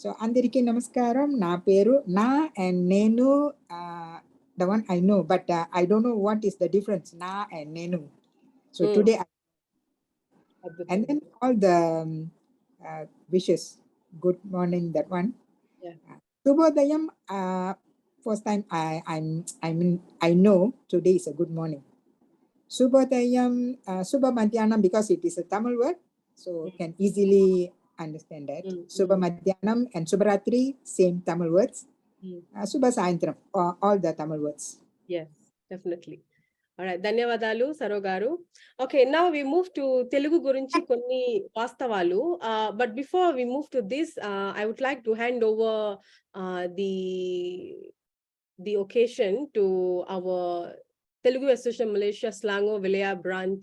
So Andariki Namaskaram, na peru, na and nenu, the one I know, but I don't know what is the difference, na and nenu. So today, and then all the wishes, good morning, that one. Yeah. Subhodayam, first time I know today is a good morning. Subhodayam, Subhamadhyanam, because it is a Tamil word, so can easily understand that. Subhamadhyanam and Subharatri, same Tamil words. Subhasayantram, all the Tamil words. Yes, definitely. All right, ధన్యవాదాలు సరో గారు. Okay, now we move to Telugu గురించి కొన్ని వాస్తవాలు. But before we move to this, I would like to hand over the occasion to our Telugu Association Malaysia Selangor Wilayah Branch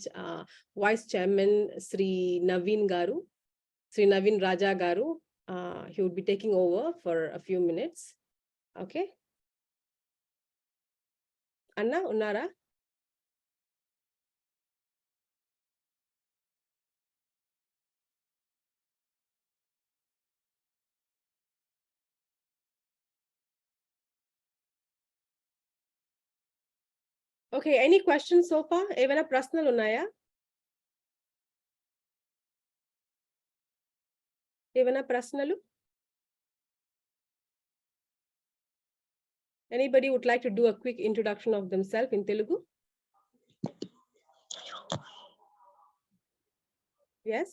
Vice Chairman Sri Naveen Garu, Sri Naveen Raja Garu. He would be taking over for a few minutes. Okay. Anna, Unara? Okay, any questions so far? Evana prasnalu unnaya? Evana prasnalu? Anybody would like to do a quick introduction of themselves in Telugu? Yes?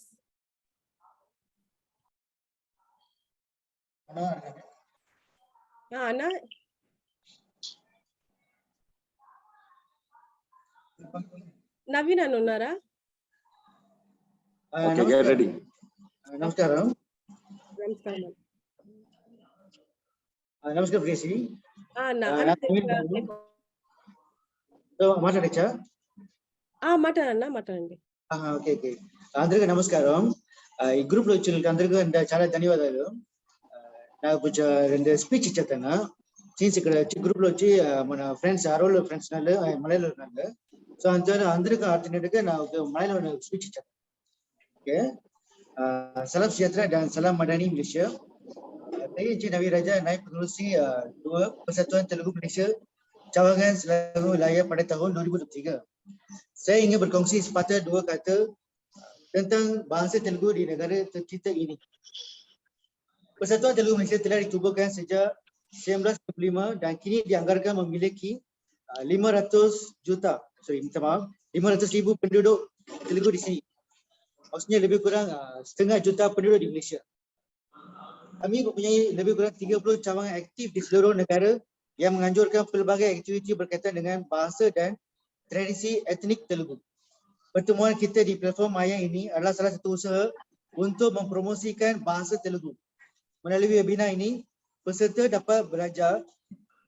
Anna? Naveen unnara? Okay, get ready. Namaskaram. Namaskaram. Namaskaram, Presi. మాట్లాడచ్చా మాట్లాడండి. Okay okay అందరికీ నమస్కారం. ఈ group లో వచ్చిన అందరికీ చాలా ధన్యవాదాలు. నాకు కొంచెం 2 స్పీచ్ ఇచ్చేస్తాను. సీన్స్ ఇక్కడ గ్రూప్ లో వచ్చి మన ఫ్రెండ్స్ అరవై ఫ్రెండ్స్ మలయాళం ఉన్నాங்க. సో అందరికీ ఆల్టర్నేట్ గా నాకు మలయాళం స్పీచ్ ఇచ్చాను. Okay, salam sejahtera dan salam madani Malaysia. Saya Encik Navi Raja, naib pengerusi 2 Persatuan Telugu Malaysia cawangan Selangor Wilayah pada tahun 2023. Saya ingin berkongsi sepatah 2 kata tentang bahasa Telugu di negara tercipta ini. Persatuan Telugu Malaysia telah ditubuhkan sejak 1995 dan kini dianggarkan memiliki 500,000 penduduk Telugu di sini. Maksudnya lebih kurang setengah juta penduduk di Malaysia. Kami mempunyai lebih kurang 30 cawangan aktif di seluruh negara yang menganjurkan pelbagai aktiviti berkaitan dengan bahasa dan tradisi etnik Telugu. Pertemuan kita di platform maya ini adalah salah satu usaha untuk mempromosikan bahasa Telugu. Melalui webinar ini, peserta dapat belajar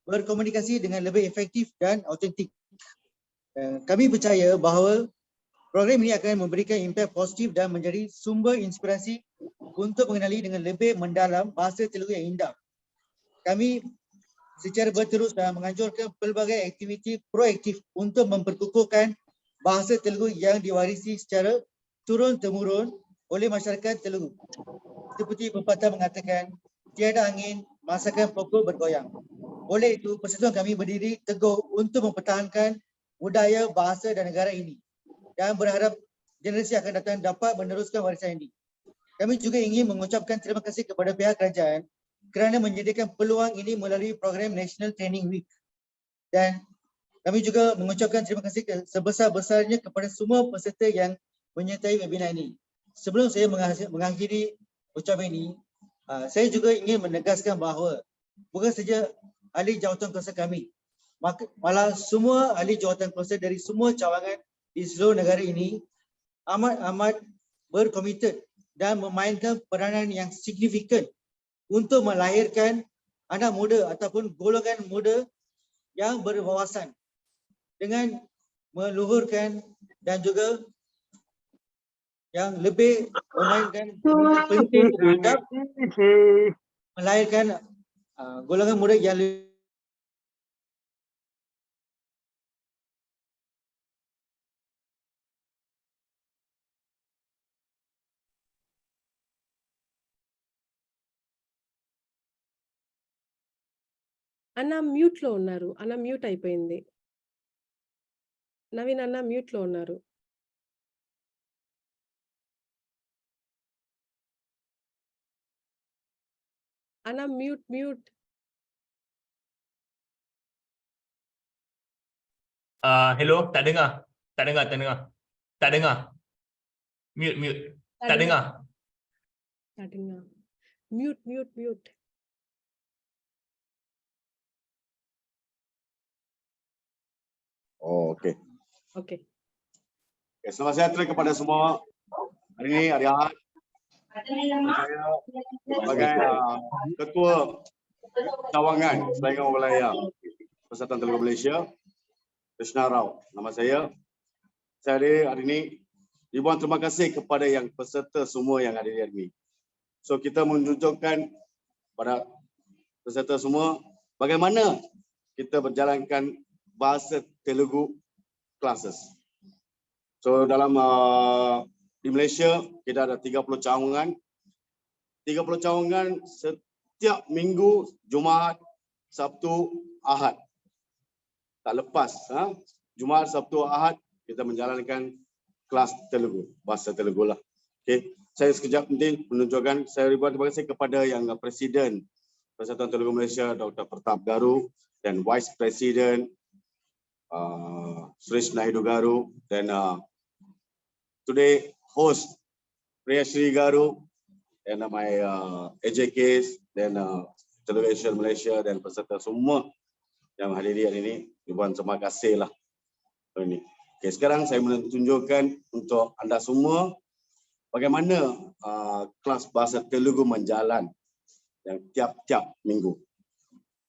berkomunikasi dengan lebih efektif dan autentik. Kami percaya bahawa program ini akan memberikan impak positif dan menjadi sumber inspirasi untuk mengenali dengan lebih mendalam bahasa Telugu yang indah. Kami secara berterus dan menganjurkan pelbagai aktiviti proaktif untuk memperkukuhkan bahasa Telugu yang diwarisi secara turun-temurun oleh masyarakat Telugu. Seperti pepatah mengatakan, tiada angin, masakan pokok bergoyang. Oleh itu, persatuan kami berdiri teguh untuk mempertahankan budaya, bahasa dan negara ini dan berharap generasi akan datang dapat meneruskan warisan ini. Kami juga ingin mengucapkan terima kasih kepada pihak kerajaan kerana menyediakan peluang ini melalui program National Training Week. Dan kami juga mengucapkan terima kasih sebesar-besarnya kepada semua peserta yang menyertai webinar ini. Sebelum saya mengakhiri ucapan ini, saya juga ingin menegaskan bahawa bukan saja ahli jawatan kuasa kami, malah semua ahli jawatan kuasa dari semua cawangan di seluruh negara ini amat berkomited dan memainkan peranan yang signifikan untuk melahirkan anak muda ataupun golongan muda yang berwawasan dengan meluhurkan dan juga yang lebih memainkan penting terhadap melahirkan golongan muda yang అన్న mute లో ఉన్నారు. అన్న mute అయిపోయింది. నవీన్ అన్న mute లో ఉన్నారు. అన్న mute. Hello, tak dengar. Mute. Tak dengar. Mute. Oh, okey. Okay. Selamat sejahtera kepada semua. Hari ini hari Ahad. Saya sebagai Ketua Cawangan Selangor Wilayah Persatuan Telugu Malaysia. Krishna Rao, nama saya. Saya hari ini ribuan terima kasih kepada yang peserta semua yang ada di hari ini. So kita menunjukkan pada peserta semua bagaimana kita berjalankan bahasa Telugu classes. So dalam di Malaysia kita ada 30 cawangan. 30 cawangan setiap minggu, Jumaat, Sabtu, Ahad. Tak lepas, Jumaat, Sabtu, Ahad kita menjalankan kelas Telugu, bahasa Telugu lah. Okay. Saya sekejap nanti menunjukkan, saya ribuan terima kasih kepada yang Presiden Persatuan Telugu Malaysia, Dr. Pertap Garu, dan Vice President Srish Naidu Garu, dan today host Priya Shri Garu, and my AJKs, dan Telugu Asian Malaysia, dan peserta semua yang hadiri hari ini, ribuan terima kasih lah. Ini. Okay, sekarang saya menunjukkan untuk anda semua bagaimana kelas bahasa Telugu menjalan yang tiap-tiap minggu.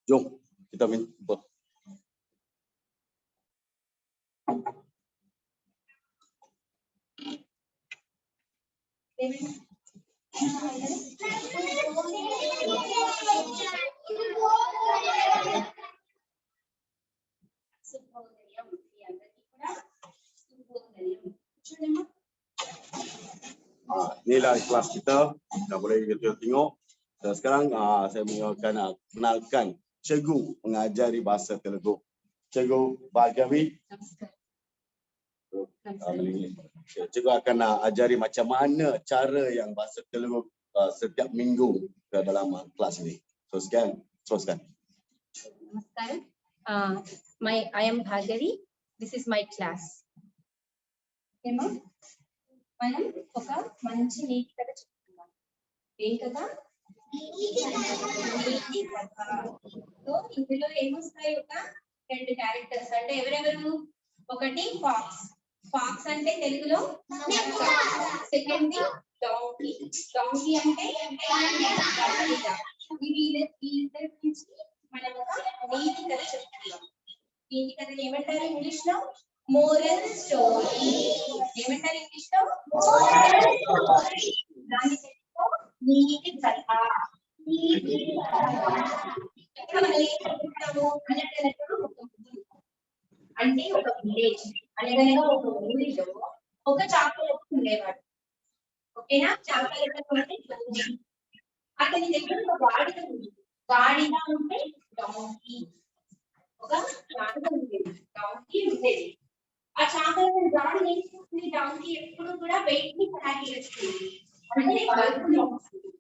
Jom kita minta. Inilah kelas kita, dah boleh kita tengok. Dan sekarang saya akan kenalkan cikgu mengajari bahasa Telugu. Cikgu Bhagavi. Cikgu akan ajari macam mana cara yang bahasa Telugu setiap minggu ke dalam kelas ini. So sekian, teruskan. Namaskaram. I am Bhagavi. This is my class. Okay, ma'am. మనం ఒక మంచి నీతి కథ చెప్తున్నాం. ఏం కదా? నీతి కథ. So ఇందులో ఏమొస్తాయి? ఒక 2 క్యారెక్టర్స్. అంటే ఎవరెవరు? ఒకటి ఫాక్స్. ఫాక్స్ అంటే తెలుగులో సెకండ్ డాంకీ. డాంకీ అంటే వీళ్ళిద్దరి నుంచి మనం ఒక నీతి కథ చెప్తున్నాం. నీతి కథని ఏమంటారు ఇంగ్లీష్ లో? Moral story. ఏమంటారు ఇంగ్లీష్ లో? దాని తెలుగులో నీతి కథ. అంటే ఒక విలేజ్ అనగా ఒక ఊరిలో ఒక చాకలి ఉండేవాడు. ఓకేనా? చాకలి అంటే అతని దగ్గర ఒక గాడిద ఉంది. గాడిద ఉంటే డాంకీ. ఒక గాడిద ఉండేది, డాంకీ ఉండేది. ఆ చాకలి గాడిద ఏం చేస్తుంది? డాంకీ ఎప్పుడు కూడా వెయిట్ ని క్యారీ చేస్తుంది, అంటే బరువుని వస్తుంది.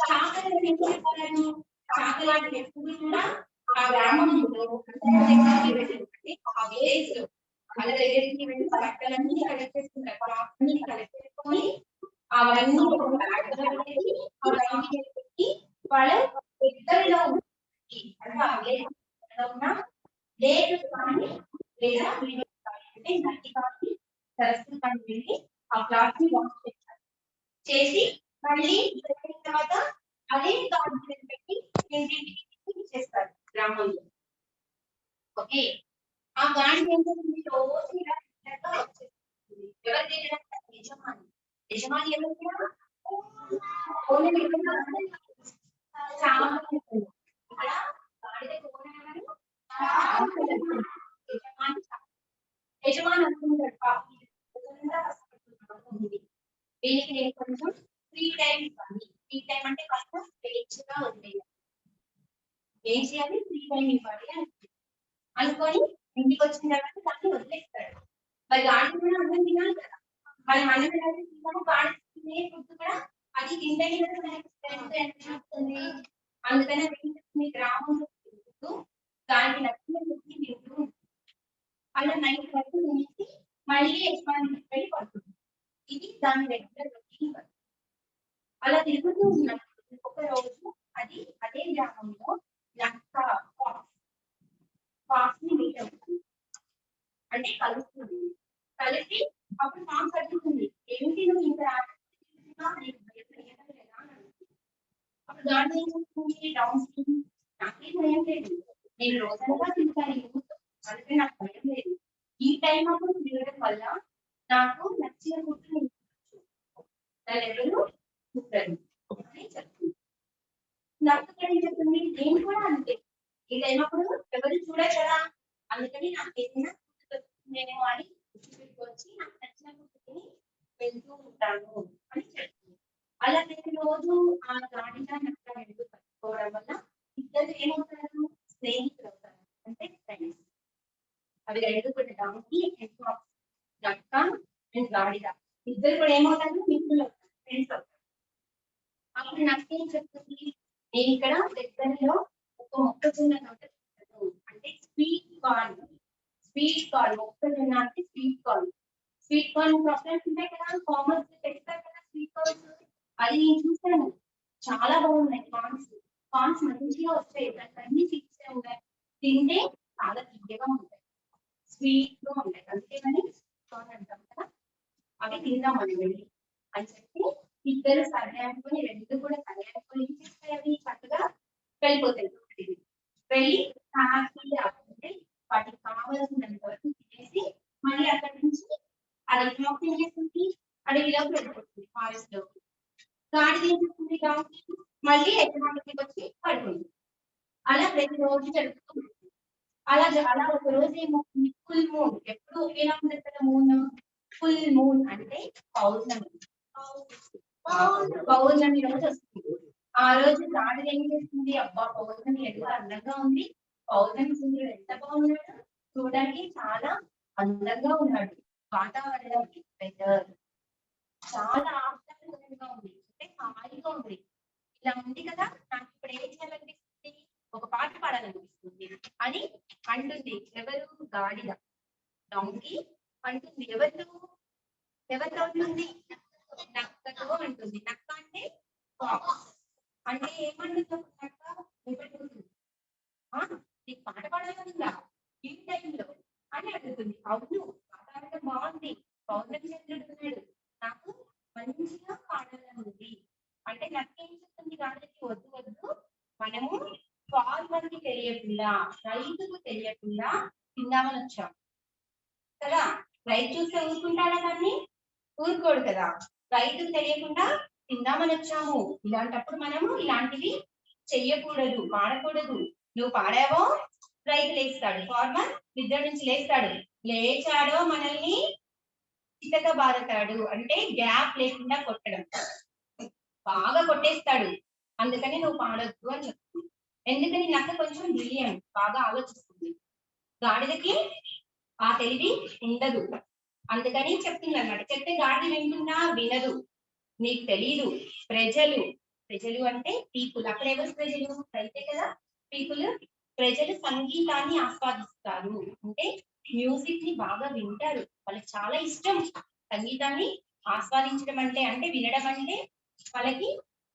చాకలి ఏం చెప్పారు? చాకలి ఎప్పుడు కూడా ఆ గ్రామంలో ఆ విలేజ్ లో వాళ్ళ దగ్గరికి వెళ్ళి బట్టలన్నీ కలెక్ట్ చేసుకుంటారు. అన్ని కలెక్ట్ చేసుకొని అవన్నీ ఒక బ్యాగ్ లో పెట్టి ఆ డాంకీ పెట్టి వాళ్ళ ఇద్దరిలో అంటే ఆ విలేజ్ లో ఉన్న లేట్ కానీ లేదా అంటే నటి కానీ సరస్సు కానీ వెళ్ళి ఆ క్లాస్ ని వాష్ చేస్తారు. చేసి మళ్ళీ తర్వాత అదే డాంకీ పెట్టి ఇంటింటికి చేస్తారు గ్రామంలో. ఓకే, ఆ గాడి ఏం చేస్తుంది? రోజు ఇలా వచ్చేస్తుంది. ఎవరు తినడానికి? యజమాని. యజమాని ఎవరు? చాలా ఇక్కడ గాడిద ఎవరు? యజమాని. యజమాని అనుకుంటాడు దీనికి నేను కొంచెం ఫ్రీ టైం ఇవ్వాలి. ఫ్రీ టైం అంటే కాస్త స్వేచ్ఛగా వదిలేయాలి. ఏం చేయాలి? ఫ్రీ టైం ఇవ్వాలి అనుకొని ఇంటికి వచ్చిన తర్వాత దాన్ని వదిలేస్తాడు. మరి గాడి కూడా అన్నం తినాలి కదా. మరి మనం తిన్నాము గాడి తినే ఫుడ్ కూడా అది తింటే అనిపిస్తుంది. అందుకనే మీ గ్రామంలో తింటూ దానికి నచ్చిన ఫుడ్ తింటూ అలా నైట్ వరకు తినేసి మళ్ళీ యజమాని వెళ్ళి పడుతుంది. ఇది దాని రెగ్యులర్ రొటీన్. అలా తిరుగుతూ ఉన్నప్పుడు ఒక రోజు అది అదే గ్రామంలో నక్క ఫాక్స్ ని మీట్ అవుతుంది, అంటే కలుస్తుంది. కలిసి అప్పుడు ఫాక్స్ అడుగుతుంది, ఏమిటి నువ్వు ఇంత అప్పుడు గాడి ఏం చేస్తుంది? డాంకీ నాకేం భయం లేదు, నేను రోజంతా తింటాను, అందుకని నాకు భయం లేదు. ఈ టైం అప్పుడు తిరగడం వల్ల నాకు నచ్చిన ఫుడ్ దాని ఎవరు కుట్టరు అని చెప్తుంది. నాకు చెప్తుంది నేను కూడా అంతే. ఈ టైం అప్పుడు ఎవరు చూడరు కదా, అందుకని నాకు ఏదైనా నేను అని వచ్చి నాకు నచ్చిన ఫుడ్ని వెళ్తూ ఉంటాను అని చెప్తుంది. అలా నేను రోజు ఆ గాడిగా నక్క వెళ్తూ కట్టుకోవడం వల్ల ఇద్దరు ఏమవుతారు, స్నేహితులు అవుతారు, అంటే ఫ్రెండ్స్. అవి రెండు కూడా డాంకీ నక్క అండ్ గాడిద ఇద్దరు కూడా ఏమవుతారు, మిత్రులు అవుతారు, ఫ్రెండ్స్ అవుతారు. అప్పుడు నక్క ఏం చెప్తుంది, నేను ఇక్కడ దగ్గరలో ఒక మొక్కజొన్న తోట అంటే స్వీట్ కార్న్ మొక్కజొన్న అంటే స్వీట్ కార్న్ ప్రాసెస్ ఉంటాయి కదా, కామర్స్ పెడతారు కదా స్వీట్ కార్న్స్. అది నేను చూసాను, చాలా బాగున్నాయి కార్న్స్ మంచిగా వస్తాయి, దానికి అన్ని సీడ్స్ ఉంటాయి, తింటే చాలా తీయగా ఉంటాయి, స్వీట్ గా ఉంటాయి, అందుకేమని కార్న్ అంటాం కదా. అవి తిందాం అని వెళ్ళి అని చెప్పి ఇద్దరు సరే అనుకుని రెండు కూడా సరే అనుకుని ఏం చేస్తాయి, అవి చక్కగా వెళ్ళిపోతాయి. వెళ్ళి హ్యాపీగా అంటే వాటికి కావాల్సినంత వరకు తినేసి మళ్ళీ అక్కడి నుంచి అది ఏం చేస్తుంది, అడవిలోకి వెళ్ళిపోతుంది, ఫారెస్ట్ లోకి. గాడిద ఏం చేస్తుంది, డాంకీ మళ్ళీ ఎక్కడికి వచ్చి పడుతుంది. అలా ప్రతిరోజు జరుగుతుంది. అలా ఒక రోజు ఏమవుతుంది, ఫుల్ మూన్. ఎప్పుడు ఒకేలా ఉంటుంది కదా మూన్. ఫుల్ మూన్ అంటే పౌర్ణమి రోజు వస్తుంది. ఆ రోజు గాడిద ఏం చేస్తుంది, అబ్బా పౌర్ణమి ఎంత అందంగా ఉంది, పౌర్ణమి సూర్యుడు ఎంత బాగున్నాడు, చూడడానికి చాలా అందంగా ఉన్నాడు, వాతావరణం వెదర్ చాలా ఆహ్లాదకరంగా ఉంది, అంటే హాయిగా ఉంది. ఇలా ఉంది కదా, నాకు ఇప్పుడు ఏం చేయాలనిపిస్తుంది, ఒక పాట పాడాలనిపిస్తుంది అని అంటుంది. ఎవరు, గాడిద, డాంకీ అంటుంది. ఎవరితో ఉంటుంది, నక్కతో అంటుంది. నక్క అంటే ఫాక్స్. అంటే ఏమంటుంది నక్క, నీకు పాట పాడాలనుందా ఈ టైంలో అని అడుగుతుంది. అవును, వాతావరణం బాగుంది, పౌర్ణమి చంద్రుడు ఉన్నాడు, నాకు మంచిగా పాడాలనుంది అంటే నక్క ఏం చెప్తుంది, గాడిదకి వద్దు మనము ఫార్మర్ కి తెలియకుండా, రైతుకు తెలియకుండా తిందామని వచ్చాం కదా. రైతు చూస్తే ఊరుకుంటాడా, దాన్ని ఊరుకోడు కదా. రైతుకు తెలియకుండా తిందామని వచ్చాము, ఇలాంటప్పుడు మనము ఇలాంటివి చెయ్యకూడదు, పాడకూడదు. నువ్వు పాడావో రైతు లేస్తాడు, ఫార్మర్ నిద్ర నుంచి లేస్తాడు, లేచాడో మనల్ని చితక బారతాడు, అంటే గ్యాప్ లేకుండా కొట్టడం, బాగా కొట్టేస్తాడు. అందుకని నువ్వు పాడొద్దు అని చెప్తుంది. ఎందుకని నక్క కొంచెం బ్రిలియంట్, బాగా ఆలోచిస్తుంది, గాడిదకి ఆ తెలివి ఉండదు, అందుకని చెప్తుంది అన్నమాట. చెప్తే గాడిద వింటున్నా వినదు. నీకు తెలీదు, ప్రజలు అంటే పీపుల్. అక్కడ ఎవరు ప్రజలు, రైతే కదా పీపుల్. ప్రజలు సంగీతాన్ని ఆస్వాదిస్తారు, అంటే మ్యూజిక్ ని బాగా వింటారు, వాళ్ళకి చాలా ఇష్టం సంగీతాన్ని ఆస్వాదించడం అంటే వినడం అంటే వాళ్ళకి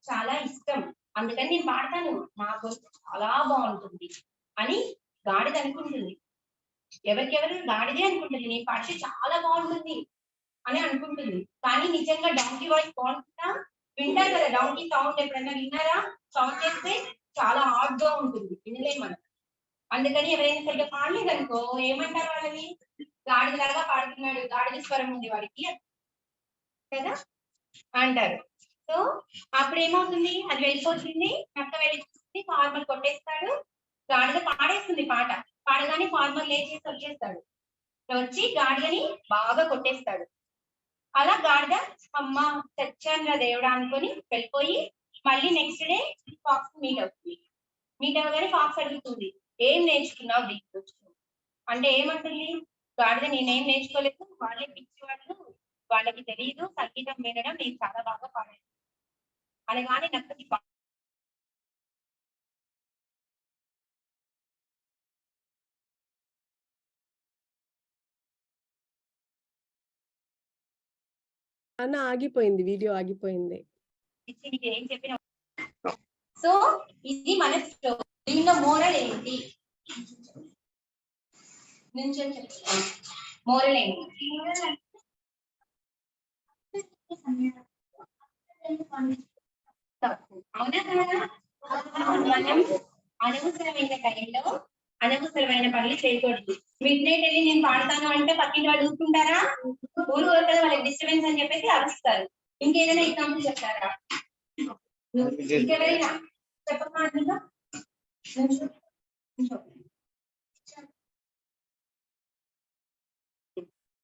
చాలా ఇష్టం. అందుకని నేను పాడతాను, నా గొంతు చాలా బాగుంటుంది అని గాడిద అనుకుంటుంది. ఎవరికెవరు, గాడిదే అనుకుంటుంది నేను పాడితే చాలా బాగుంటుంది అని అనుకుంటుంది. కానీ నిజంగా డాంకీ వాయిస్ బాగుంటుందా, వింటారు కదా డాంకీ సౌండ్, ఎప్పుడైనా విన్నారా, సౌండ్ చేస్తే చాలా హార్డ్ గా ఉంటుంది, వినలేం మనం. అందుకని ఎవరైనా సరిగ్గా పాడలేదు అనుకో ఏమంటారు, వాళ్ళని గాడిదలాగా పాడుతున్నాడు, గాడిద స్వరం ఉంది వాడికి కదా అంటారు. సో అప్పుడు ఏమవుతుంది, అది వెళ్ళిపోతుంది, నక్క వెళ్ళి చూస్తుంది, ఫార్మర్ కొట్టేస్తాడు, గాడిద పాడేస్తుంది పాట. పాడగానే ఫార్మర్ లేచేసి వచ్చేస్తాడు, వచ్చి గాడిదని బాగా కొట్టేస్తాడు. అలా గాడిద అమ్మ చచ్చాను దేవుడా అనుకొని వెళ్ళిపోయి మళ్ళీ నెక్స్ట్ డే ఫాక్స్ మీట్ అవుతుంది. మీట్ అవ్వగానే ఫాక్స్ అడుగుతుంది, ఏం నేర్చుకున్నావు దీంట్లో అంటే ఏమంటుంది, గాడిద నేనేం నేర్చుకోలేదు, వాళ్ళే పిచ్చి వాళ్ళు, వాళ్ళకి తెలియదు సంగీతం వినడం, నేను చాలా బాగా పాడాను అనగానే నక్కకి అన్న ఆగిపోయింది, వీడియో ఆగిపోయింది. ఏం చెప్పిన. సో ఇది మన దీనిలో మోరల్ ఏంటి, నుంచి మోరల్ ఏంటి, అవునా కదా. మనం అనవసరమైన టైంలో అనవసరమైన పనులు చేయకూడదు. మిడ్ నైట్ వెళ్ళి నేను పాడతాను అంటే పక్కింటి వాళ్ళు ఊరుకుంటారా? ఊరు కదా, వాళ్ళకి డిస్టర్బెన్స్ అని చెప్పేసి అరుస్తారు. ఇంకేదైనా ఎగ్జాంపుల్ చెప్తారా? ఇంకెవరైనా చెప్పకుండా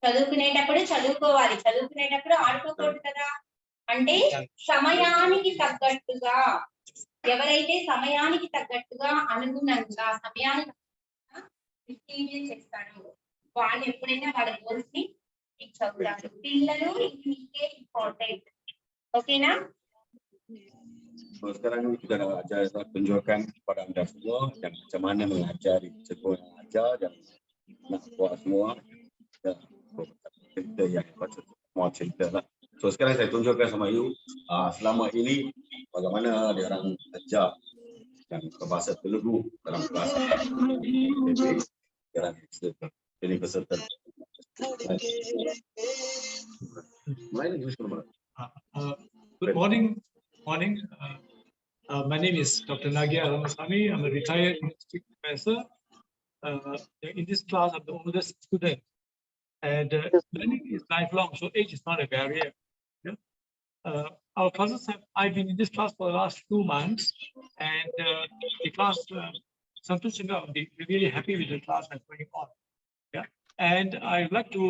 చదువుకునేటప్పుడు చదువుకోవాలి, చదువుకునేటప్పుడు ఆడుకోకూడదు కదా. అంటే సమయానికి తగ్గట్టుగా, ఎవరైతే సమయానికి తగ్గట్టుగా అనుగుణంగా సమయానికి చేస్తారో వాళ్ళు ఎప్పుడైనా వాళ్ళ గోల్స్ ని చదువుతారు. పిల్లలు ఇంకే ఇంపార్టెంట్. ఓకేనా? Sekarang kita dah ajar tunjukkan kepada anda semua dan macam mana mengajari sekolah yang ajar dan nak buat semua cerita yang patut mau cerita lah. So sekarang saya tunjukkan sama you selama ini bagaimana dia orang ajar dan berbahasa Telugu dalam kelas. Sekarang ini peserta. Good morning. My name is Dr. Nagia Ramasamy. I'm a retired university professor. In this class, I'm the oldest student. And learning is lifelong, so age is not a barrier. Yeah? Our classes I've been in this class for the last 2 months, and the class, we're really happy with the class that's going on. Yeah, and I'd like to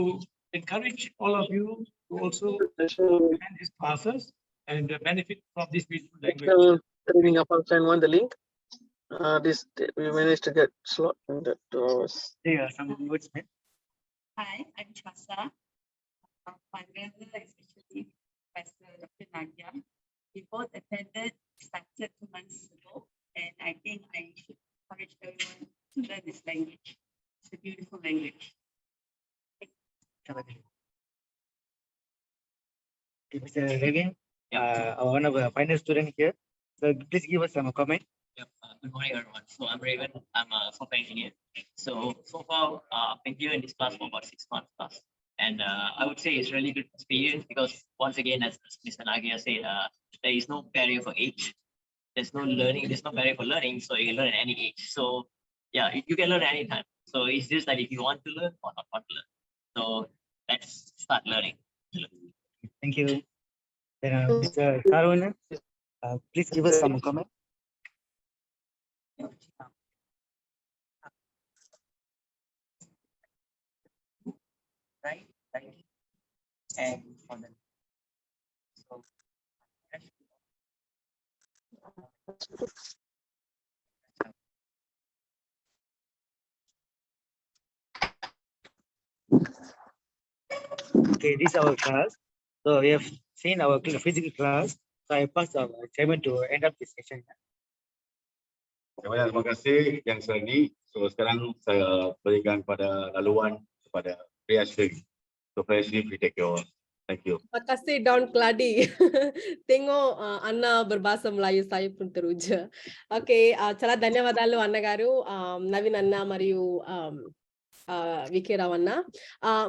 encourage all of you to also attend these classes and benefit from this beautiful language. Training up and want the link. We managed to get slot in that was. Yeah, some words. Hi, I'm Bhasha. My brother, especially Pastor Dr. Nadia, we both attended, started 2 months ago, and I think I should encourage everyone to learn this language. It's a beautiful language. Mr. Levin, one of the finest students here. So please give us some comment. Yep. Good morning, everyone. So I'm Raven. I'm a software engineer. So far, I've been here in this class for about 6 months plus. And I would say it's really good experience because once again, as Mr. Nagia said, there is no barrier for age. There's no barrier for learning. So you can learn at any age. So yeah, you can learn anytime. So it's just that if you want to learn or not want to learn. So let's start learning. Thank you. Then Mr. Karuna, please give us some comment. Right, and on the Okay, this is our class. So we have seen our physical class. So I pass our chairman to end up this session. Terima kasih yang selagi. So sekarang saya berikan pada laluan kepada Priyashri. So Priyashri, please take your. Thank you. Terima kasih Don Clady. Tengok Anna berbahasa Melayu saya pun teruja. Okay, చాలా ధన్యవాదాలు అన్నగారు, నవీన్ అన్న మరియు వికేరావు అన్న.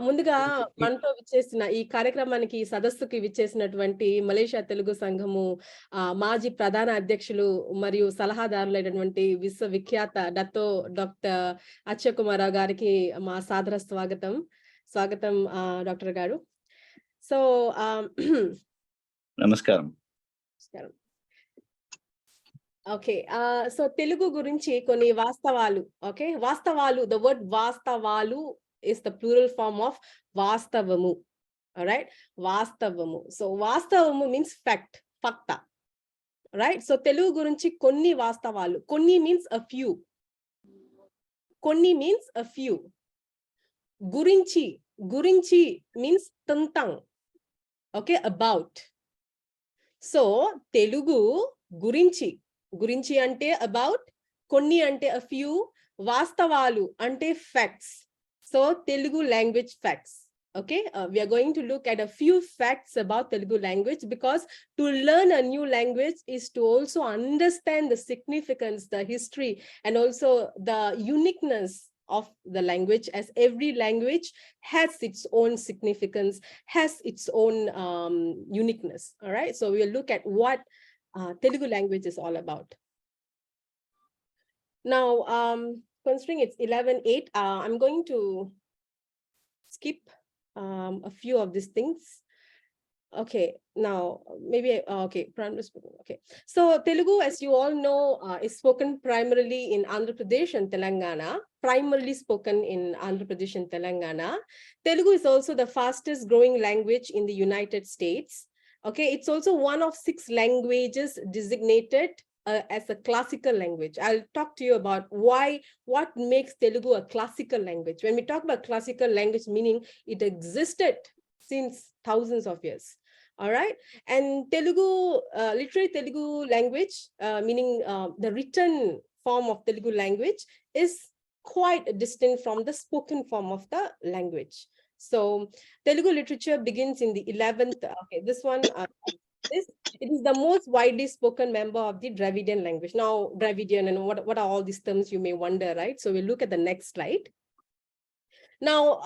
ముందుగా మనతో విచ్చేసిన ఈ కార్యక్రమానికి, ఈ సదస్సుకి విచ్చేసినటువంటి మలేషియా తెలుగు సంఘము మాజీ ప్రధాన అధ్యక్షులు మరియు సలహాదారులైనటువంటి విశ్వవిఖ్యాత డాక్టర్ అక్షయ్ కుమార్ గారికి మా సాదర స్వాగతం. డాక్టర్ గారు. సో నమస్కారం. ఓకే, సో తెలుగు గురించి కొన్ని వాస్తవాలు. ఓకే, వాస్తవాలు, ద వర్డ్ వాస్తవాలు is the plural form of వాస్తవము. రైట్, వాస్తవము. సో వాస్తవము మీన్స్ ఫ్యాక్ట్, ఫక్త. రైట్, సో తెలుగు గురించి కొన్ని వాస్తవాలు. కొన్ని మీన్స్ అ ఫ్యూ. కొన్ని మీన్స్ అ ఫ్యూ. గురించి మీన్స్ తంతం. Okay, about. సో తెలుగు గురించి అంటే అబౌట్, కొన్ని అంటే a few, వాస్తవాలు అంటే facts. So Telugu language facts. Okay, we are going to look at a few facts about Telugu language, because to learn a new language is to also understand the significance, the history, and also the uniqueness of the language, as every language has its own significance, has its own uniqueness. All right, so we'll look at what Telugu language is all about. Now, considering it's 11:08, I'm going to skip a few of these things. Okay, now maybe okay, okay. So Telugu, as you all know, is spoken primarily in Andhra Pradesh and Telangana. Primarily spoken in Andhra Pradesh and Telangana. Telugu is also the fastest growing language in the United States. Okay, it's also one of 6 languages designated as a classical language. I'll talk to you about what makes Telugu a classical language. When we talk about classical language, meaning it existed since thousands of years. All right. And Telugu, literary Telugu language, meaning the written form of Telugu language, is quite distinct from the spoken form of the language. So Telugu literature begins in the 11th. Okay, this one, it is the most widely spoken member of the Dravidian language. Now, Dravidian and what are all these terms, you may wonder, right? So we'll look at the next slide. Now,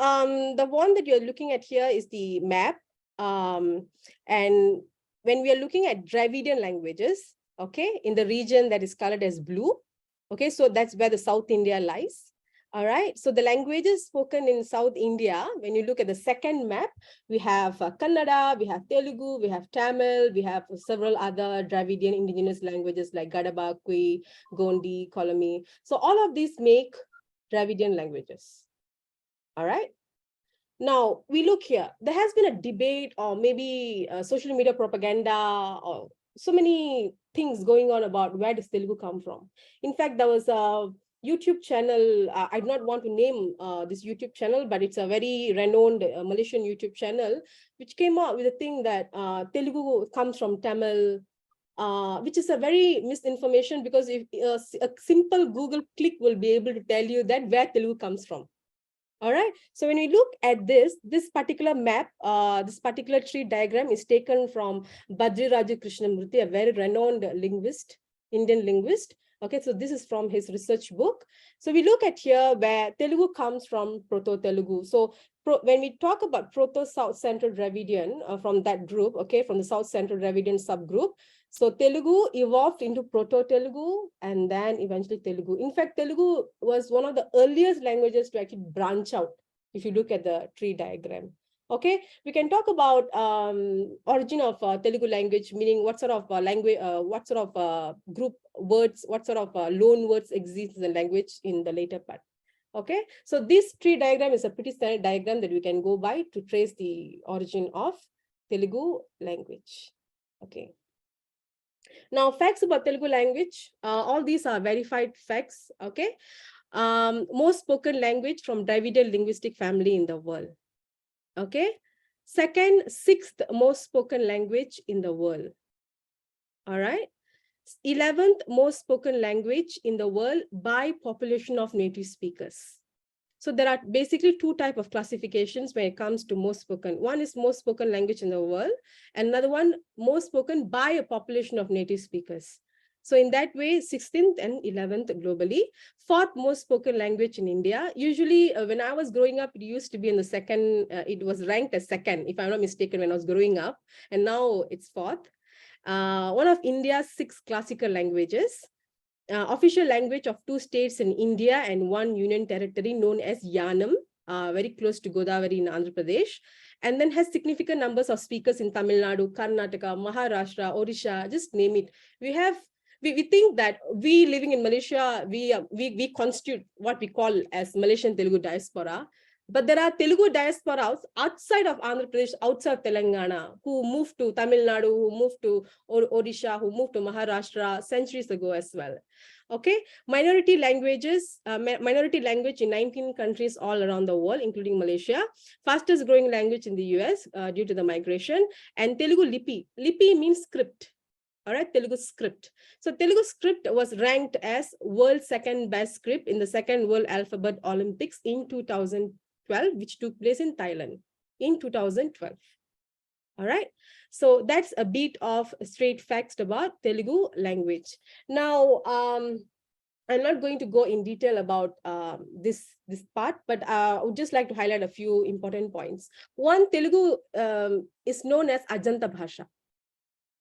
the one that you're looking at here is the map. And when we are looking at Dravidian languages, okay, in the region that is colored as blue, okay, so that's where the South India lies. All right, so the languages spoken in South India, when you look at the second map, we have Kannada, we have Telugu, we have Tamil, we have several other Dravidian indigenous languages like Gadaba, Kui, Gondi, Kolami. So all of these make Dravidian languages. All right. Now we look here, there has been a debate or maybe social media propaganda or so many things going on about where does Telugu come from. In fact, there was a YouTube channel, I do not want to name this YouTube channel, but it's a very renowned Malaysian YouTube channel, which came out with a thing that Telugu comes from Tamil, which is a very misinformation, because if a simple Google click will be able to tell you that where Telugu comes from. All right. So when we look at this particular map, this particular tree diagram is taken from Badri Raju Krishnamurthy, a very renowned linguist, Indian linguist. Okay, so this is from his research book. So we look at here where Telugu comes from Proto-Telugu. So when we talk about Proto-South Central Dravidian from that group, okay, from the South Central Dravidian subgroup, so Telugu evolved into Proto-Telugu and then eventually Telugu. In fact, Telugu was one of the earliest languages to actually branch out, if you look at the tree diagram. Okay, we can talk about origin of Telugu language, meaning what sort of language, what sort of group words, what sort of loan words exist in the language in the later part. Okay, so this tree diagram is a pretty standard diagram that we can go by to trace the origin of Telugu language. Okay. Now, facts about Telugu language, all these are verified facts, okay? Most spoken language from Dravidian linguistic family in the world, okay? Second, 6th most spoken language in the world, all right? 11th most spoken language in the world by population of native speakers. So there are basically 2 types of classifications when it comes to most spoken. One is most spoken language in the world, and another one most spoken by a population of native speakers. So in that way, 16th and 11th globally. 4th most spoken language in India. Usually when I was growing up, it used to be in the second, it was ranked as second, if I'm not mistaken, when I was growing up, and now it's 4th. One of India's 6 classical languages. Official language of 2 states in India and 1 union territory known as Yanam, very close to Godavari in Andhra Pradesh, and then has significant numbers of speakers in Tamil Nadu, Karnataka, Maharashtra, Odisha, just name it. We think that we living in Malaysia, we constitute what we call as Malaysian Telugu diaspora. But there are Telugu diasporas outside of Andhra Pradesh, outside Telangana, who moved to Tamil Nadu, who moved to Odisha, who moved to Maharashtra centuries ago as well. Okay, minority languages, minority language in 19 countries all around the world, including Malaysia. Fastest growing language in the US due to the migration. And Telugu Lipi. Lipi means script. All right, Telugu script. So Telugu script was ranked as world's 2nd best script in the 2nd World Alphabet Olympics in 2012, which took place in Thailand in 2012. All right, so that's a bit of straight facts about Telugu language. Now, I'm not going to go in detail about this part, but I would just like to highlight a few important points. One, Telugu is known as Ajanta Bhasha.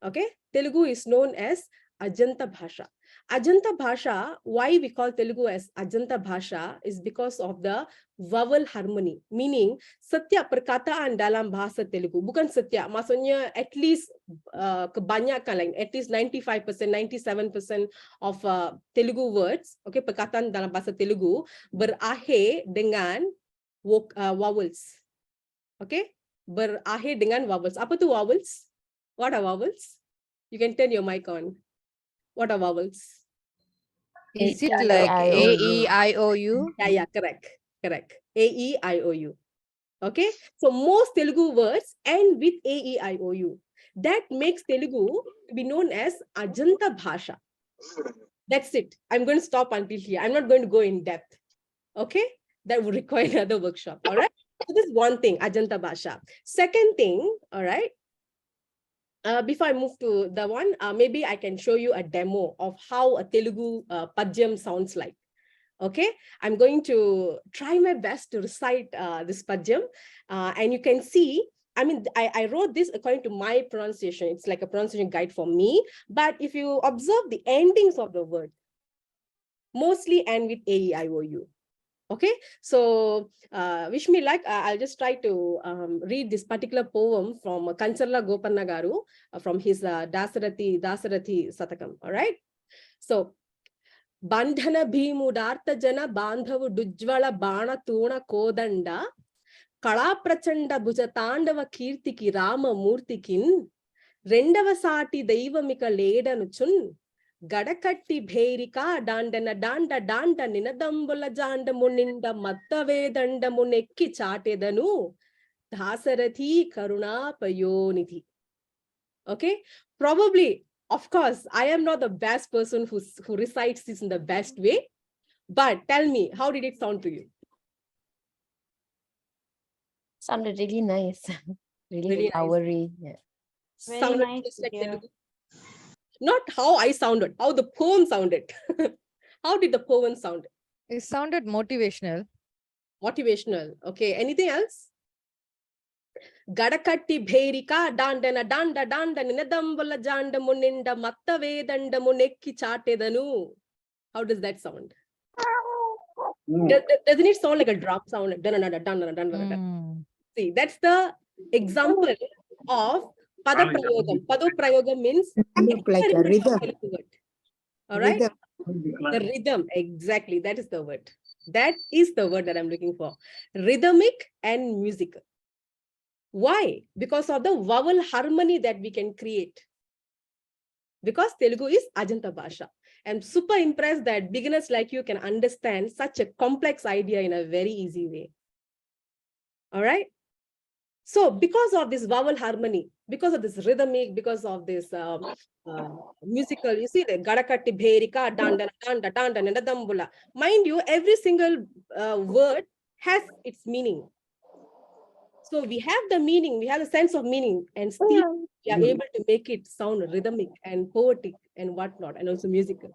Okay, Telugu is known as Ajanta Bhasha. Ajanta Bhasha, why we call Telugu as Ajanta Bhasha is because of the vowel harmony. Meaning, setiap perkataan dalam bahasa Telugu, bukan setiap, maksudnya at least kebanyakan, like at least 95%, 97% of Telugu words, okay, perkataan dalam bahasa Telugu berakhir dengan vowels. Okay, berakhir dengan vowels. Apa tu vowels? What are vowels? You can turn your mic on. What are vowels? Is it like A-E-I-O-U? Yeah, correct. A-E-I-O-U. Okay, so most Telugu words end with A-E-I-O-U. That makes Telugu to be known as Ajanta Bhasha. That's it. I'm going to stop until here. I'm not going to go in depth. Okay, that would require another workshop. All right, so this is one thing, Ajanta Bhasha. Second thing, all right, before I move to the one, maybe I can show you a demo of how a Telugu padyam sounds like. Okay, I'm going to try my best to recite this padyam, and you can see, I mean, I wrote this according to my pronunciation. It's like a pronunciation guide for me, but if you observe the endings of the word, mostly end with A-E-I-O-U. Okay, so wish me luck. I'll just try to read this particular poem from Kancharla Gopanna Garu from his Dasarathi Satakam. All right, so Bandhana Bhimudartha Jana Bandhavu Dujvala Bana Tuna Kodanda Kala Prachanda Bhujatandava Kirtiki Rama Murtikin Rendava Sati Deivamika Ledanuchun Gadakatti Bherika Dandana Danda Danda Ninadambula Janda Muninda Mattavedanda Munekki Chatedanu Dhasarathi Karuna Payonidhi. Okay, probably, of course, I am not the best person who recites this in the best way, but tell me, how did it sound to you? Sounded really nice. Really Really nice. flowery. Yeah. Sounded just like Telugu. Not how I sounded, how the poem sounded. How did the poem sound? It sounded motivational. Motivational. Okay, anything else? Gadakatti Bherika Dandana Danda Danda Ninadambula Janda Muninda Mattavedanda Munekki Chatedanu. How does that sound? Doesn't it sound like a drop sound? See, that's the example of Padaprayogam. Padaprayogam means look like a rhythm. All right? Rhythm. The rhythm, exactly. That is the word. That is the word that I'm looking for. Rhythmic and musical. Why? Because of the vowel harmony that we can create. Because Telugu is Ajanta Bhasha. I'm super impressed that beginners like you can understand such a complex idea in a very easy way. All right? So because of this vowel harmony, because of this rhythmic, because of this musical, you see the Gadakatti Bherika, Danda, Danda, Danda, Nadambula. Mind you, every single word has its meaning. So we have the meaning, we have a sense of meaning, and still we are able to make it sound rhythmic and poetic and whatnot, and also musical.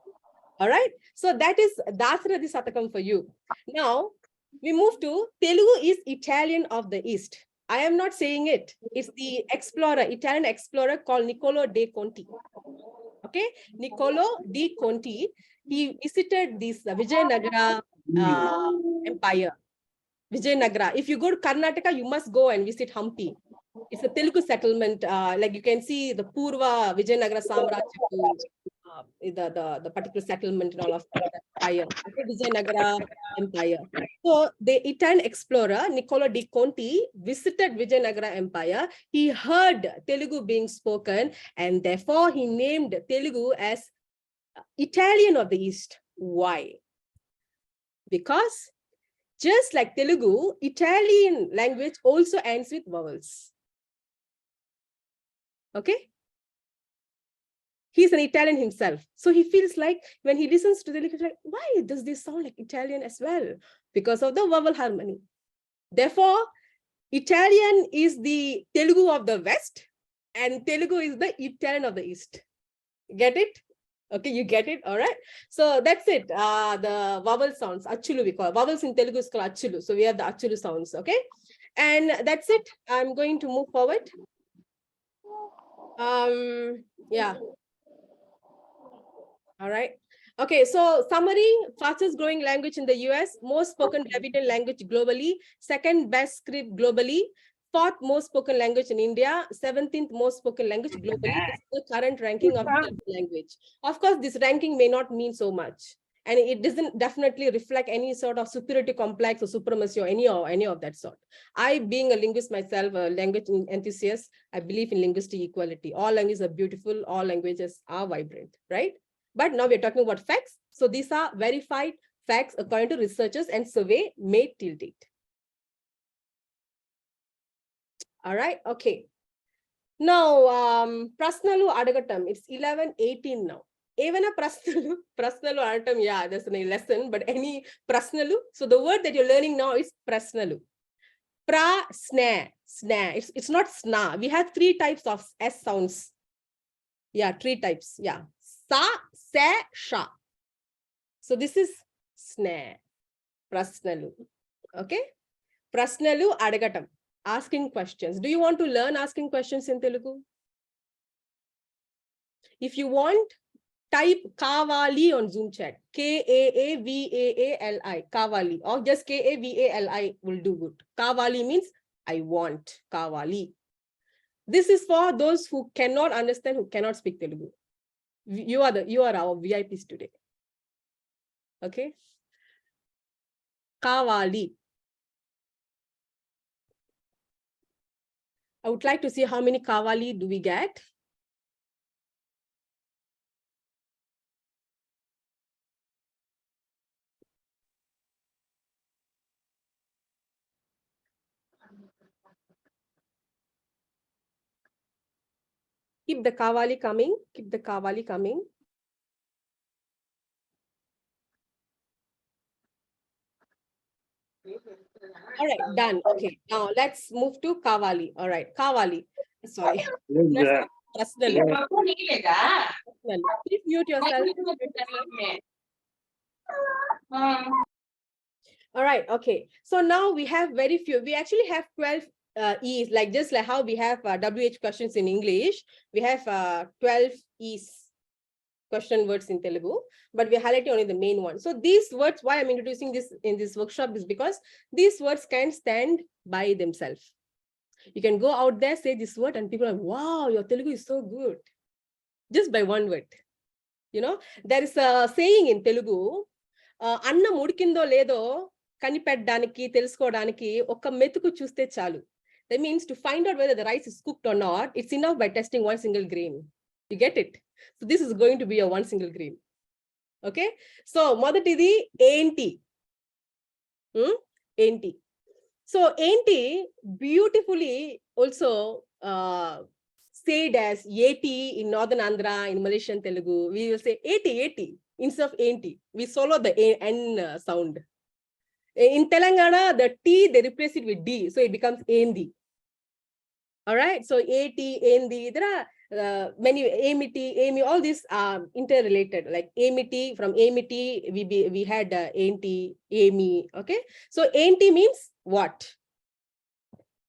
All right. So that is Dasarathi Satakam for you. Now we move to Telugu is Italian of the East. I am not saying it. It's the explorer, Italian explorer called Niccolo de Conti. Okay, Niccolo de Conti. He visited this Vijayanagara empire. Vijayanagara. If you go to Karnataka, you must go and visit Hampi. It's a Telugu settlement. Like you can see the Purva Vijayanagara Samrajya, the particular settlement and all of that empire. Okay, Vijayanagara empire. So the Italian explorer Niccolo de Conti visited Vijayanagara empire. He heard Telugu being spoken, and therefore he named Telugu as Italian of the East. Why? Because just like Telugu, Italian language also ends with vowels. Okay? He's an Italian himself. So he feels like when he listens to Telugu, he's like, why does this sound like Italian as well? Because of the vowel harmony. Therefore, Italian is the Telugu of the West, and Telugu is the Italian of the East. Get it? Okay, you get it? All right. So that's it. The vowel sounds, Achulu we call. Vowels in Telugu is called Achulu. So we have the Achulu sounds, okay? And that's it. I'm going to move forward. Yeah. All right. Okay, so summary, fastest growing language in the US, most spoken Dravidian language globally, second best script globally, fourth most spoken language in India, 17th most spoken language globally. This is the current ranking of the language. Of course, this ranking may not mean so much. And it doesn't definitely reflect any sort of superiority complex or supremacy or any of that sort. I, being a linguist myself, a language enthusiast, I believe in linguistic equality. All languages are beautiful, all languages are vibrant, right? But now we're talking about facts. So these are verified facts according to researchers and survey made till date. All right, okay. Now, Prasnalu Adagatam, it's 11:18 now. Even a Prasnalu Adagatam, yeah, there's a lesson, but any Prasnalu. So the word that you're learning now is Prasnalu. Pra-sna, sna. It's not sna. We have 3 types of S sounds. Yeah, 3 types. Yeah. Sa, sa, sha. So this is snare, Prasnalu. Okay? Prasnalu Adagatam, asking questions. Do you want to learn asking questions in Telugu? If you want, type Kavali on Zoom chat. K-A-A-V-A-A-L-I, Kavali. Or just K-A-V-A-L-I will do good. Kavali means I want, Kavali. This is for those who cannot understand, who cannot speak Telugu. You are our VIPs today. Okay? Kavali. I would like to see how many Kavali do we get. Keep the Kavali coming. Keep the Kavali coming. All right, done. Okay, now let's move to Kavali. All right, Kavali. Sorry. Prasnalu. Please mute yourself. All right, okay. So now we have very few. We actually have 12 E's, like just like how we have WH questions in English. We have 12 E's question words in Telugu, but we're highlighting only the main one. So these words, why I'm introducing this in this workshop is because these words can stand by themselves. You can go out there, say this word, and people are like, wow, your Telugu is so good. Just by one word. You know, there is a saying in Telugu, Anna mudikindo ledo kanipedaniki teluskodaniki oka metuku chuste chalu. That means to find out whether the rice is cooked or not, it's enough by testing one single grain. You get it? So this is going to be a one single grain. Okay. So modatidi enti. Enti. So enti beautifully also said as yeti in Northern Andhra, in Malaysian Telugu. We will say 80 instead of enti. We swallow the N sound. In Telangana, the T, they replace it with D. So it becomes endi. All right. So 80, endi. There are many amity, amy, all these are interrelated. Like amity, from amity, we had enti, amy. Okay. So enti means what?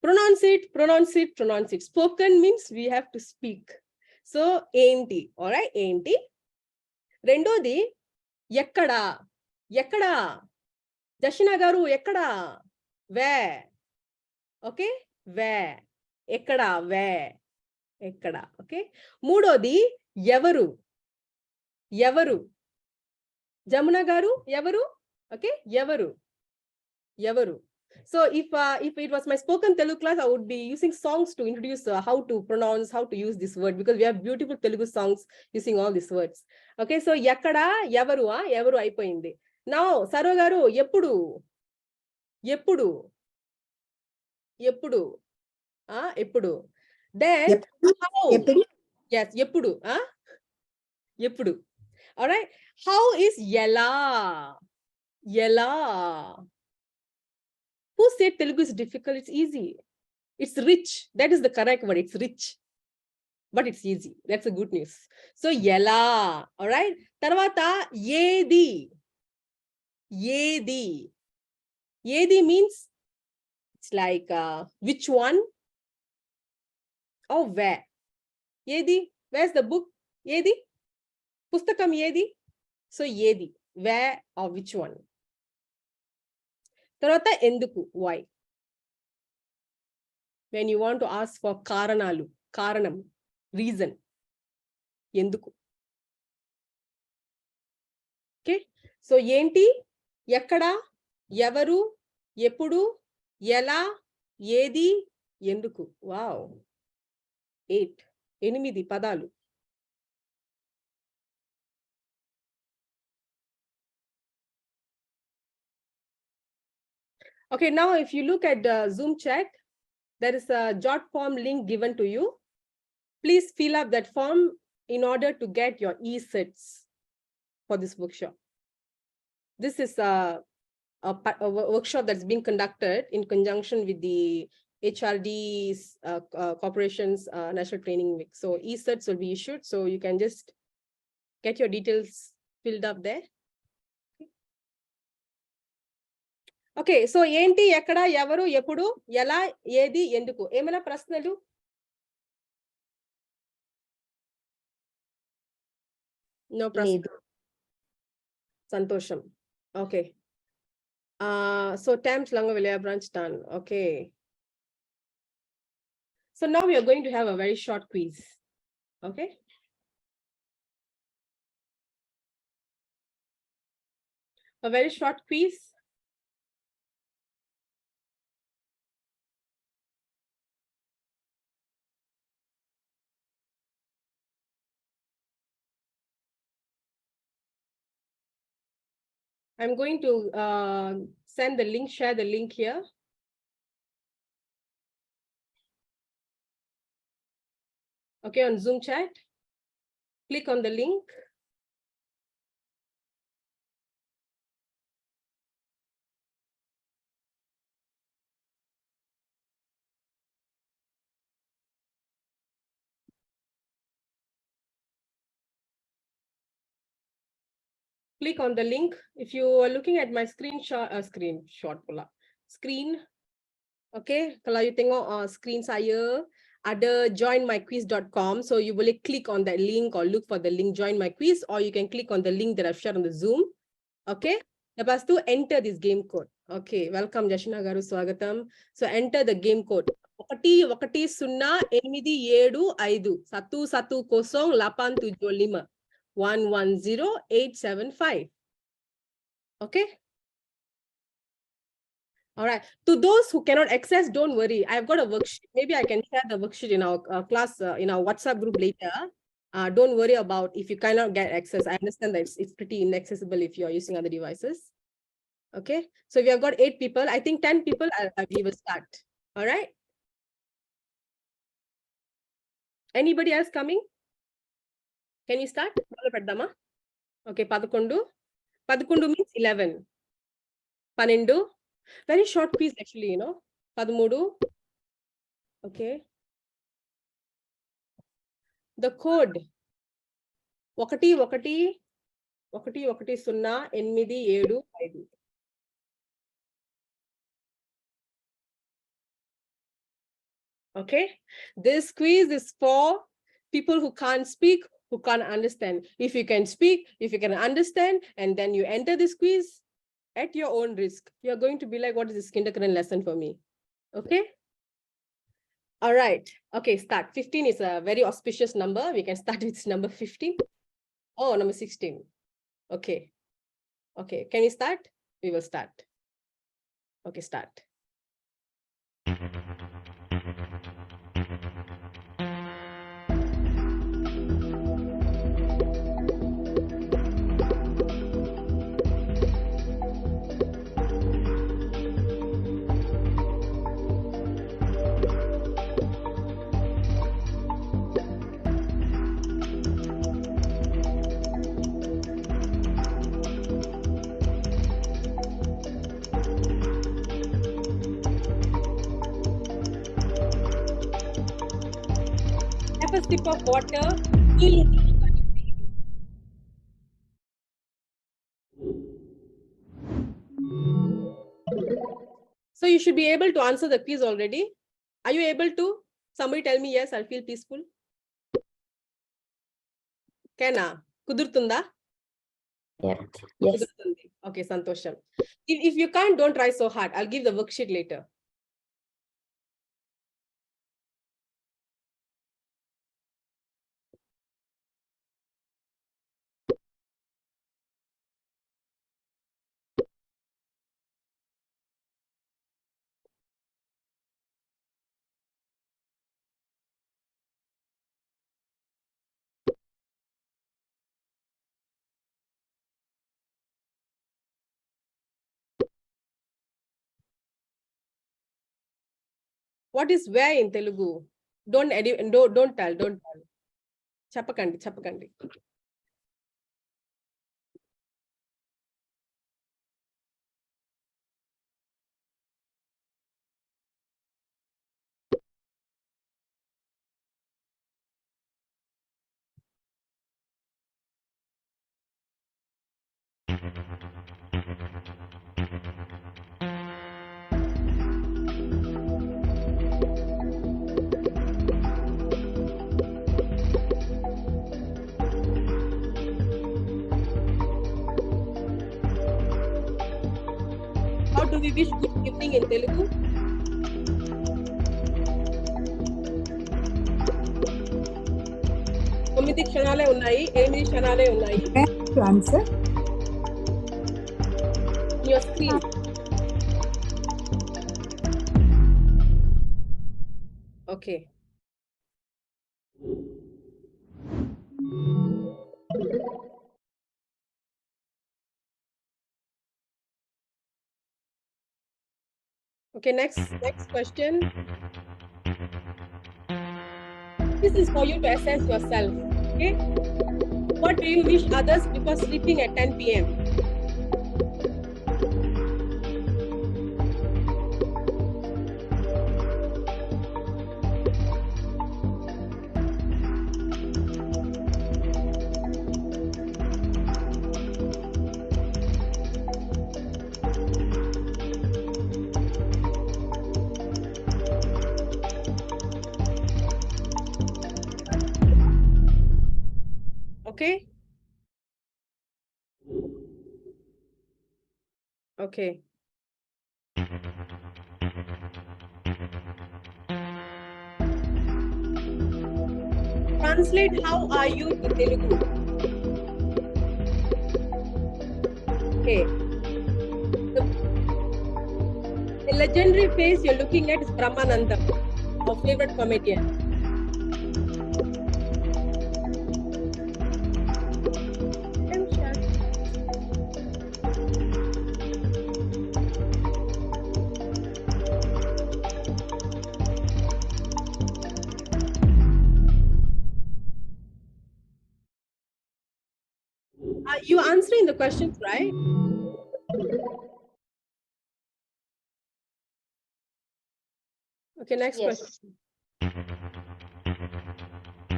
Pronounce it, pronounce it, pronounce it. Spoken means we have to speak. So enti. All right. Enti. Rendodi, yakkada. Yakkada. Dashina garu, yakkada. Where? Okay. Where? Ekkada, where? Ekkada. Okay. Moododi, yavaru. Yavaru. Jamuna garu, yavaru. Okay. Yavaru. Yavaru. So if it was my spoken Telugu class, I would be using songs to introduce how to pronounce, how to use this word, because we have beautiful Telugu songs using all these words. Okay. So yakkada, yavaru, yavaru aipoyindi. Now, Saro garu, eppudu. Eppudu. Eppudu. Eppudu. Then how? Yes, eppudu. Eppudu. All right. How is yella? Yella. Who said Telugu is difficult? It's easy. It's rich. That is the correct word. It's rich. But it's easy. That's a good news. So yella. All right. Tarvata yedi. Yedi. Yedi means it's like which one? Oh, where? Yedi. Where's the book? Yedi. Pustakam yedi. So ఏది, where or which one. తర్వాత ఎందుకు, why. When you want to ask for కారణాలు, కారణం, reason, ఎందుకు. Okay, so ఏంటి, ఎక్కడ, ఎవరు, ఎప్పుడు, ఎలా, ఏది, ఎందుకు. వావ్, 8 పదాలు. Okay, now if you look at the Zoom chat, there is a jot form link given to you. Please fill up that form in order to get your e-certs for this workshop. This is a workshop that's being conducted in conjunction with the HRD's Corporation's National Training Week. So e-certs will be issued, so you can just get your details filled up there. Okay, so ఏంటి, ఎక్కడ, ఎవరు, ఎప్పుడు, ఎలా, ఏది, ఎందుకు. ఏమైనా ప్రశ్నలు? No ప్రశ్న. సంతోషం. Okay, so Thames Langavilaya branch done. Okay, so now we are going to have a very short quiz. Okay, a very short quiz. I'm going to send the link, share the link here. Okay, on Zoom chat, click on the link. Click on the link. If you are looking at my screen, okay, kalau you tengok screen saya ada joinmyquiz.com, so you boleh click on that link or look for the link join my quiz, or you can click on the link that I've shared on the Zoom. Okay, lepas tu enter this game code. Okay, welcome Jashina garu, swagatam. So enter the game code 11085110875 110875. Okay. All right. To those who cannot access, don't worry. I've got a worksheet. Maybe I can share the worksheet in our class, in our WhatsApp group later. Don't worry about if you cannot get access. I understand that it's pretty inaccessible if you're using other devices. Okay. So we have got 8 people. I think 10 people, we will start. All right. Anybody else coming? Can you start? Okay. 11. 11 means 11. 12. Very short quiz actually, you know. 13. Okay. The code 111085. Okay. This quiz is for people who can't speak, who can't understand. If you can speak, if you can understand, and then you enter this quiz at your own risk, you're going to be like, what is this kindergarten lesson for me? Okay. All right. Okay, start. 15 is a very auspicious number. We can start with number 15. Oh, number 16. Okay. Okay. Can we start? We will start. Okay, start. Have a sip of water. So you should be able to answer the quiz already. Are you able to? Somebody tell me yes, I'll feel peaceful. Kena? Kudurtunda? Yeah. Yes. Okay, Santosham. If you can't, don't try so hard. I'll give the worksheet later. What is where in Telugu? Don't tell. Chapakandi. How do we wish good evening in Telugu? తొమ్మిది క్షణాలే ఉన్నాయి, 8 క్షణాలే ఉన్నాయి. To answer? Your screen. Okay. Okay, next question. This is for you to assess yourself. Okay. What do you wish others before sleeping at 10 p.m.? Okay. Okay. Translate how are you to Telugu. Okay. The legendary face you're looking at is Brahmanandam, our favorite comedian. You answering the questions, right? Okay, next question.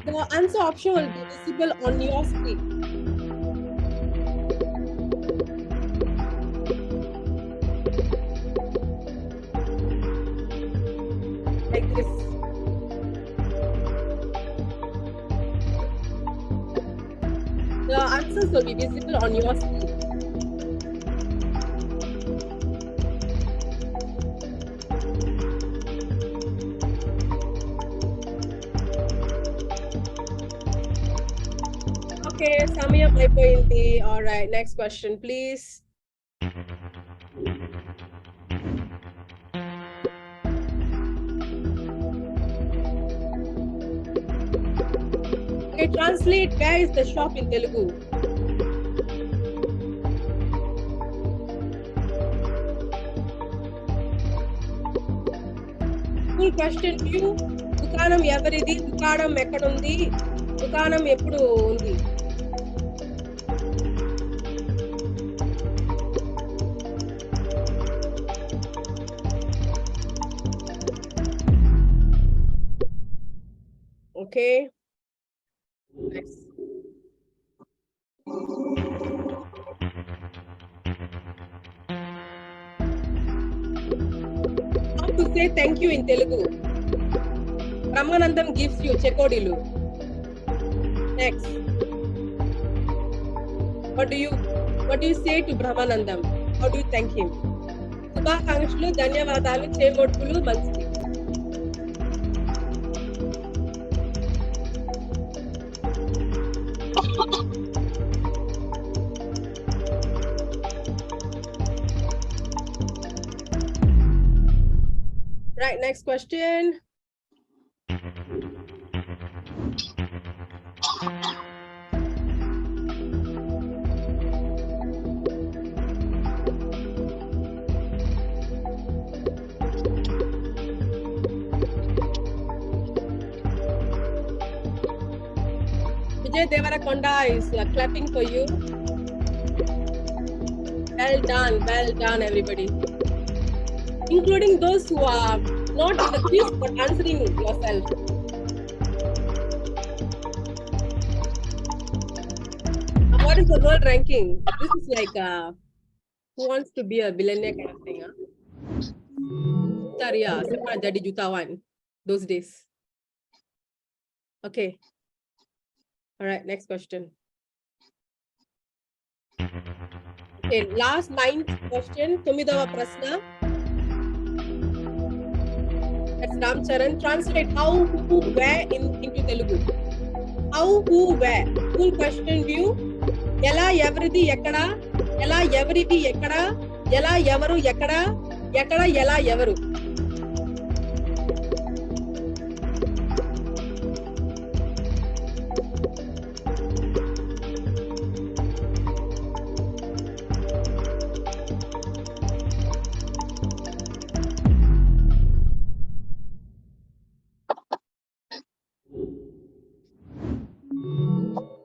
The answer option will be visible on your screen. Like this. The answers will be visible on your screen. Okay, Samyam Aipoindi. All right, next question, please. Okay, translate where is the shop in Telugu? Full question view. దుకాణం ఎవరిది? దుకాణం ఎక్కడుంది? దుకాణం ఎప్పుడు ఉంది? Okay. Next. How to say thank you in Telugu? Brahmanandam gives you chekodilu. Next. What do you What do you say to Brahmanandam? How do you thank him? శుభాకాంక్షలు, ధన్యవాదాలు, చేమొట్టులు, మంచిది. Right, next question. Vijay Devarakonda is clapping for you. Well done, everybody. Including those who are not in the quiz but answering yourself. What is the world ranking? This is like who wants to be a billionaire kind of thing, huh? Sorry, Simpan jadi jutawan those days. Okay. All right, next question. Okay, last 9th question, Tumidava Prasna. That's Ram Charan. Translate how, who, where into Telugu. How, who, where. Full question view. Ela evridi ekkada, ela evridi ekkada, ela evaru ekkada, ekkada ela evaru.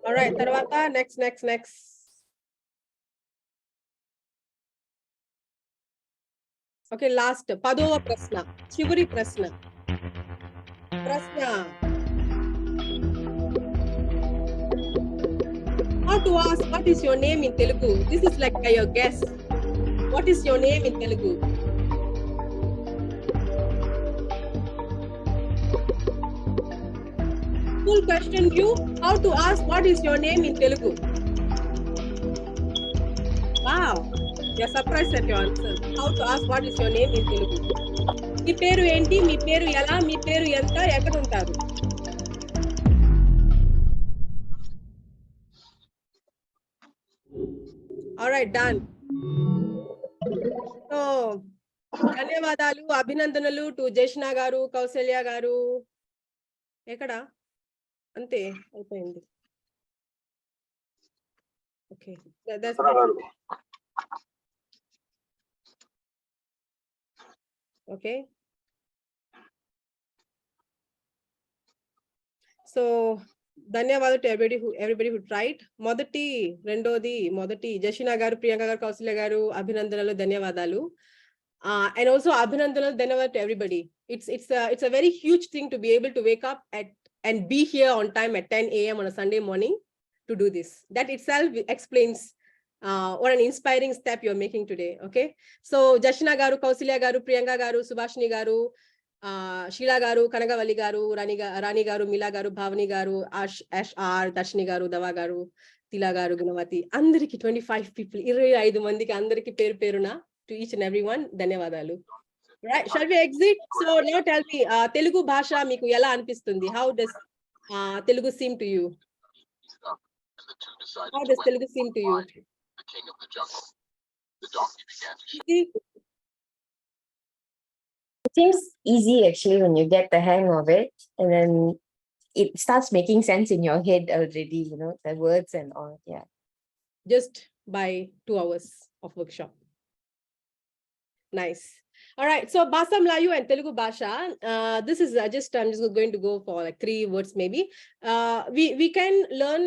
All right, Tarvata, next. Okay, last, Padova Prasna, Chivari Prasna. How to ask, what is your name in Telugu? This is like your guess. What is your name in Telugu? Full question view, how to ask, what is your name in Telugu? Wow, you're surprised at your answer. How to ask, what is your name in Telugu? మీ పేరు ఏంటి, మీ పేరు ఎలా, మీ పేరు ఎంత, ఎక్కడ ఉంటారు? All right, done. So, ధన్యవాదాలు, అభినందనలు టు జేష్నా గారు, కౌసల్య గారు. ఎక్కడ అంతే అయిపోయింది. Okay, okay. సో ధన్యవాదాలు టు everybody who tried. మొదటి జషినా గారు, ప్రియాంక గారు, కౌసల్య గారు, అభినందనలు, ధన్యవాదాలు. And also అభినందనలు, ధన్యవాదాలు to everybody. It's a very huge thing to be able to wake up and be here on time at 10 a.m. on a Sunday morning to do this. That itself explains what an inspiring step you're making today. Okay, so Jashina garu, Kausalya garu, Priyanka garu, Subhashini garu, Sheila garu, Kanagavalli garu, Rani garu, Mila garu, Bhavani garu, Ash R, Dashni garu, Dava garu, Tila garu, Gunavati, andariki 25 people, 25 mandiki andariki peruna to each and everyone. Dhanyavadalu. Right, shall we exit? So now tell me, Telugu Baasha meeku ela anipistundi? How does Telugu seem to you? How does Telugu seem to you? It seems easy actually when you get the hang of it, and then it starts making sense in your head already, you know, the words and all. Yeah. Just by 2 hours of workshop. Nice. All right, so Bhasa Melayu and Telugu Baasha. This is I'm just going to go for like 3 words maybe. We can learn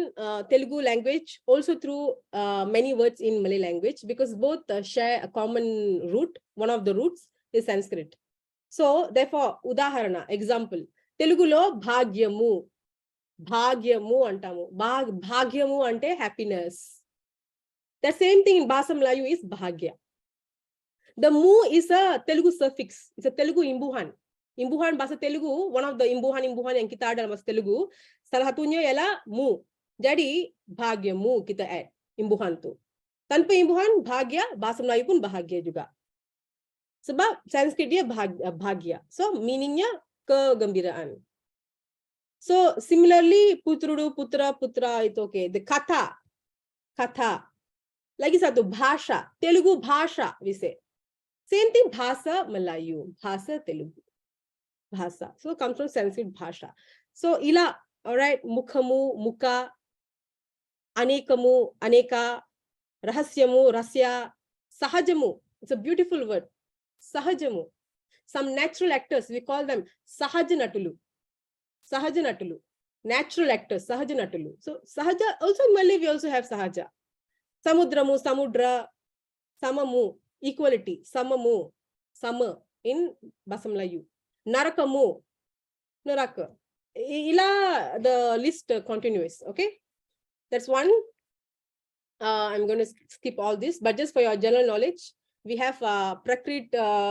Telugu language also through many words in Malay language, because both share a common root. One of the roots is Sanskrit. So therefore, udaharana, example, Telugulo bhagyamu antamu. Bhagyamu ante happiness. The same thing in Bhasa Melayu is bhagya. The mu is a Telugu suffix. It's a Telugu imbuhan. Imbuhan bahasa Telugu, one of the imbuhan yang kita ada dalam bahasa Telugu, salah satunya ialah mu. Jadi bhagyamu kita add imbuhan tu. Tanpa imbuhan bhagya, bahasa Melayu pun bahagia juga. Sebab Sanskrit dia bhagya. So meaningnya kegembiraan. So similarly putrudu, putra, putra itu okay. The kata. Lagi satu bhasha, Telugu bhasha we say. Same thing bhasa Melayu, bhasa Telugu. Bhasa. So it comes from Sanskrit bhasha. So ila, all right, mukhamu, muka, anekamu, aneka, rahasyamu, rasya, sahajamu. It's a beautiful word. Sahajamu. Some natural actors, we call them sahajanatulu. Sahajanatulu. Natural actors, sahajanatulu. So sahaja, also in Malay we also have sahaja. Samudramu, samudra, samamu, equality, samamu, sama in Bahasa Melayu. Narakamu, neraka. Ila the list continues, okay? That's one. I'm going to skip all this, but just for your general knowledge, we have Prakrit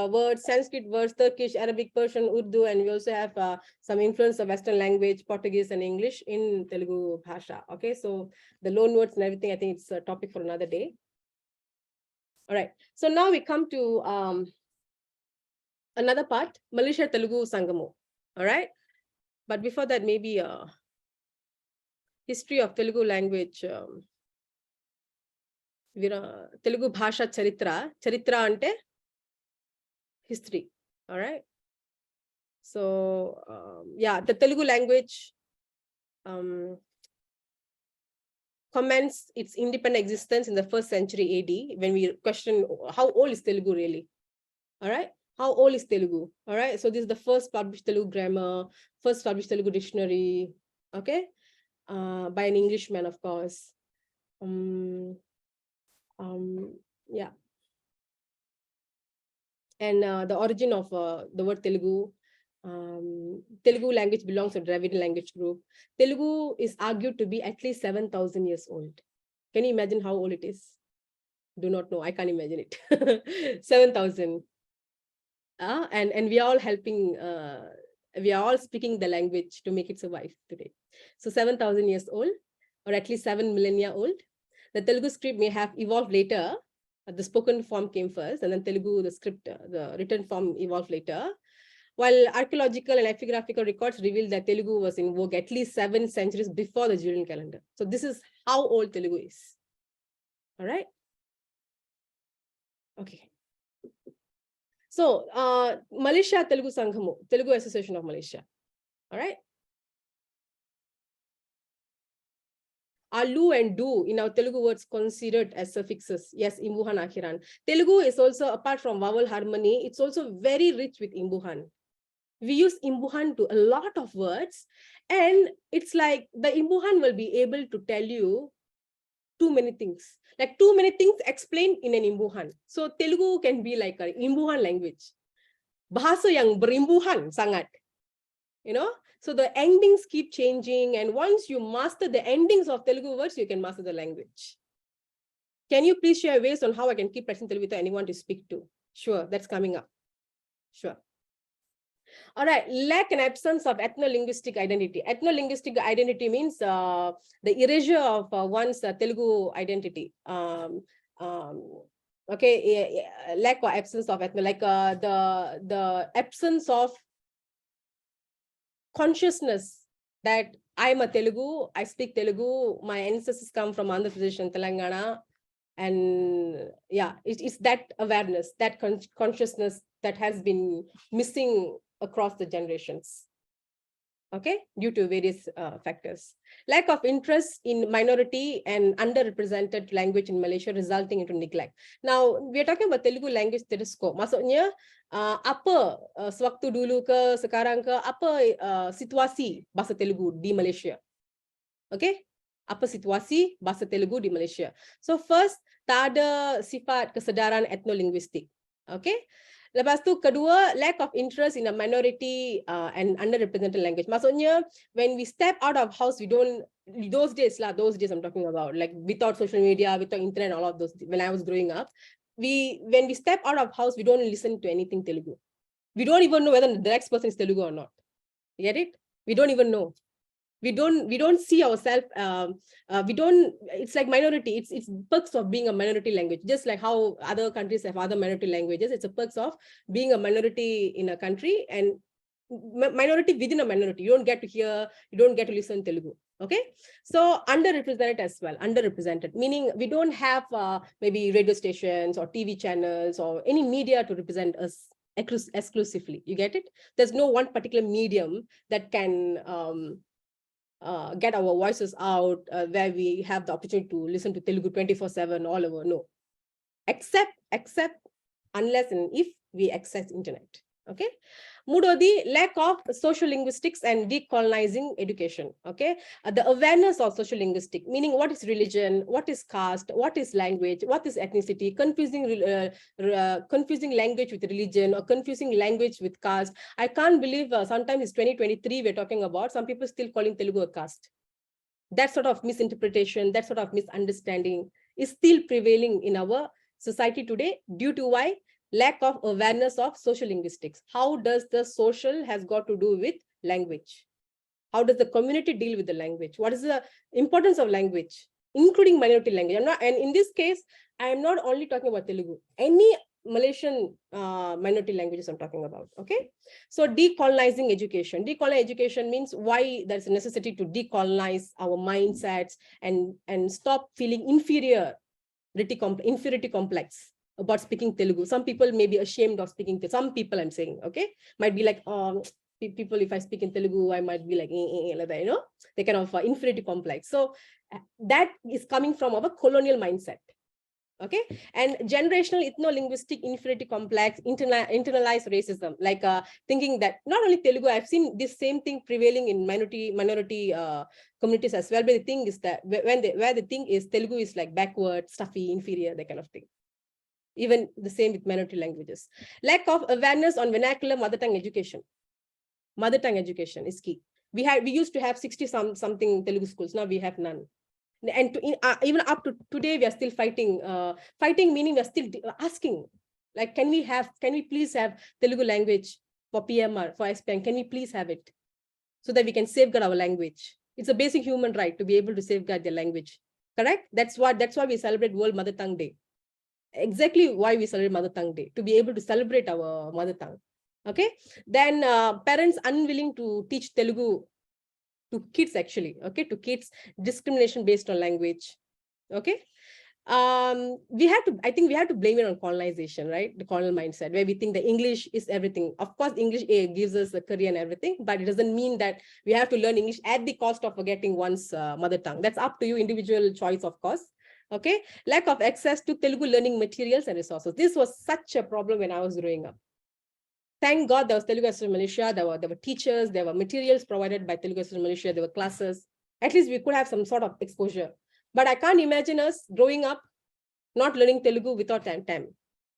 words, Sanskrit words, Turkish, Arabic, Persian, Urdu, and we also have some influence of Western language, Portuguese and English in Telugu Bhasha. Okay, so the loan words and everything, I think it's a topic for another day. All right, so now we come to another part, Malaysia Telugu Sangamu. All right, but before that, maybe history of Telugu language. Telugu Bhasha Charitra. Charitra ante history. All right. So yeah, the Telugu language commenced its independent existence in the 1st century AD when we question how old is Telugu really. All right. How old is Telugu? All right. So this is the first published Telugu grammar, first published Telugu dictionary. Okay. By an Englishman, of course. Yeah. And the origin of the word Telugu. Telugu language belongs to Dravidian language group. Telugu is argued to be at least 7,000 years old. Can you imagine how old it is? Do not know. I can't imagine it. 7,000. And we are all helping. We are all speaking the language to make it survive today. So 7,000 years old, or at least 7 millennia old. The Telugu script may have evolved later. The spoken form came first, and then Telugu, the script, the written form evolved later. While archaeological and epigraphical records reveal that Telugu was in vogue at least 7 centuries before the Julian calendar. So this is how old Telugu is. All right. Okay. So Malaysia Telugu Sanghamu, Telugu Association of Malaysia. All right. Are lu and do in our Telugu words considered as suffixes? Yes, imbuhan akhiran. Telugu is also, apart from vowel harmony, it's also very rich with imbuhan. We use imbuhan to a lot of words, and it's like the imbuhan will be able to tell you too many things. Like too many things explained in an imbuhan. So Telugu can be like an imbuhan language. Bahasa yang berimbuhan sangat. You know, so the endings keep changing, and once you master the endings of Telugu words, you can master the language. Can you please share ways on how I can keep practicing Telugu with anyone to speak to? Sure, that's coming up. Sure. All right, lack and absence of ethno-linguistic identity. Ethno-linguistic identity means the erasure of one's Telugu identity. Okay, lack or absence of ethno, like the absence of consciousness that I'm a Telugu, I speak Telugu, my ancestors come from Andhra Pradesh and Telangana. And yeah, it's that awareness, that consciousness that has been missing across the generations. Okay, due to various factors. Lack of interest in minority and underrepresented language in Malaysia resulting into neglect. Now, we are talking about Telugu language telescope. Maksudnya, apa sewaktu dulu ke, sekarang ke, apa situasi bahasa Telugu di Malaysia? Okay, apa situasi bahasa Telugu di Malaysia? So first, tak ada sifat kesedaran etnolinguistik. Okay. Lepas tu kedua, lack of interest in a minority and underrepresented language. Maksudnya, when we step out of house, we don't, those days I'm talking about, like without social media, without internet, all of those, when I was growing up, when we step out of house, we don't listen to anything Telugu. We don't even know whether the next person is Telugu or not. You get it? We don't even know. We don't see ourselves, it's like minority. It's perks of being a minority language, just like how other countries have other minority languages. It's a perks of being a minority in a country, and minority within a minority. You don't get to hear, you don't get to listen Telugu. Okay, so underrepresented as well. Underrepresented meaning we don't have maybe radio stations or TV channels or any media to represent us exclusively. You get it? There's no one particular medium that can get our voices out, where we have the opportunity to listen to Telugu 24/7 all over. No, except unless and if we access internet. Okay. Mudodi, lack of social linguistics and decolonizing education. Okay. The awareness of social linguistics, meaning what is religion, what is caste, what is language, what is ethnicity, confusing language with religion or confusing language with caste. I can't believe sometimes it's 2023 we're talking about, some people still calling Telugu a caste. That sort of misinterpretation, that sort of misunderstanding is still prevailing in our society today due to why? Lack of awareness of social linguistics. How does the social has got to do with language? How does the community deal with the language? What is the importance of language, including minority language? And in this case, I am not only talking about Telugu, any Malaysian minority languages I'm talking about. Okay, so decolonizing education. Decolonizing education means why there's a necessity to decolonize our mindsets and stop feeling inferiority complex about speaking Telugu. Some people may be ashamed of speaking to some people, I'm saying, okay, might be like, people, if I speak in Telugu, I might be like that, you know, they kind of inferiority complex. So that is coming from our colonial mindset. Okay, and generational ethno-linguistic inferiority complex, internalized racism, like thinking that not only Telugu, I've seen this same thing prevailing in minority communities as well. But the thing is that where the thing is Telugu is like backward, stuffy, inferior, that kind of thing. Even the same with minority languages. Lack of awareness on vernacular mother tongue education. Mother tongue education is key. We used to have 60 something Telugu schools. Now we have none. And even up to today, we are still fighting. Fighting meaning we are still asking, like, can we please have Telugu language for PMR, for SPM? Can we please have it so that we can safeguard our language? It's a basic human right to be able to safeguard their language. Correct? That's why we celebrate World Mother Tongue Day. Exactly why we celebrate Mother Tongue Day, to be able to celebrate our mother tongue. Okay. Then parents unwilling to teach Telugu to kids, actually. Okay, to kids, discrimination based on language. Okay. I think we have to blame it on colonization, right? The colonial mindset, where we think that English is everything. Of course, English gives us a career and everything, but it doesn't mean that we have to learn English at the cost of forgetting one's mother tongue. That's up to you, individual choice, of course. Okay, lack of access to Telugu learning materials and resources. This was such a problem when I was growing up. Thank God there was Telugu Association Malaysia. There were teachers, there were materials provided by Telugu Association Malaysia, there were classes. At least we could have some sort of exposure. But I can't imagine us growing up not learning Telugu without time.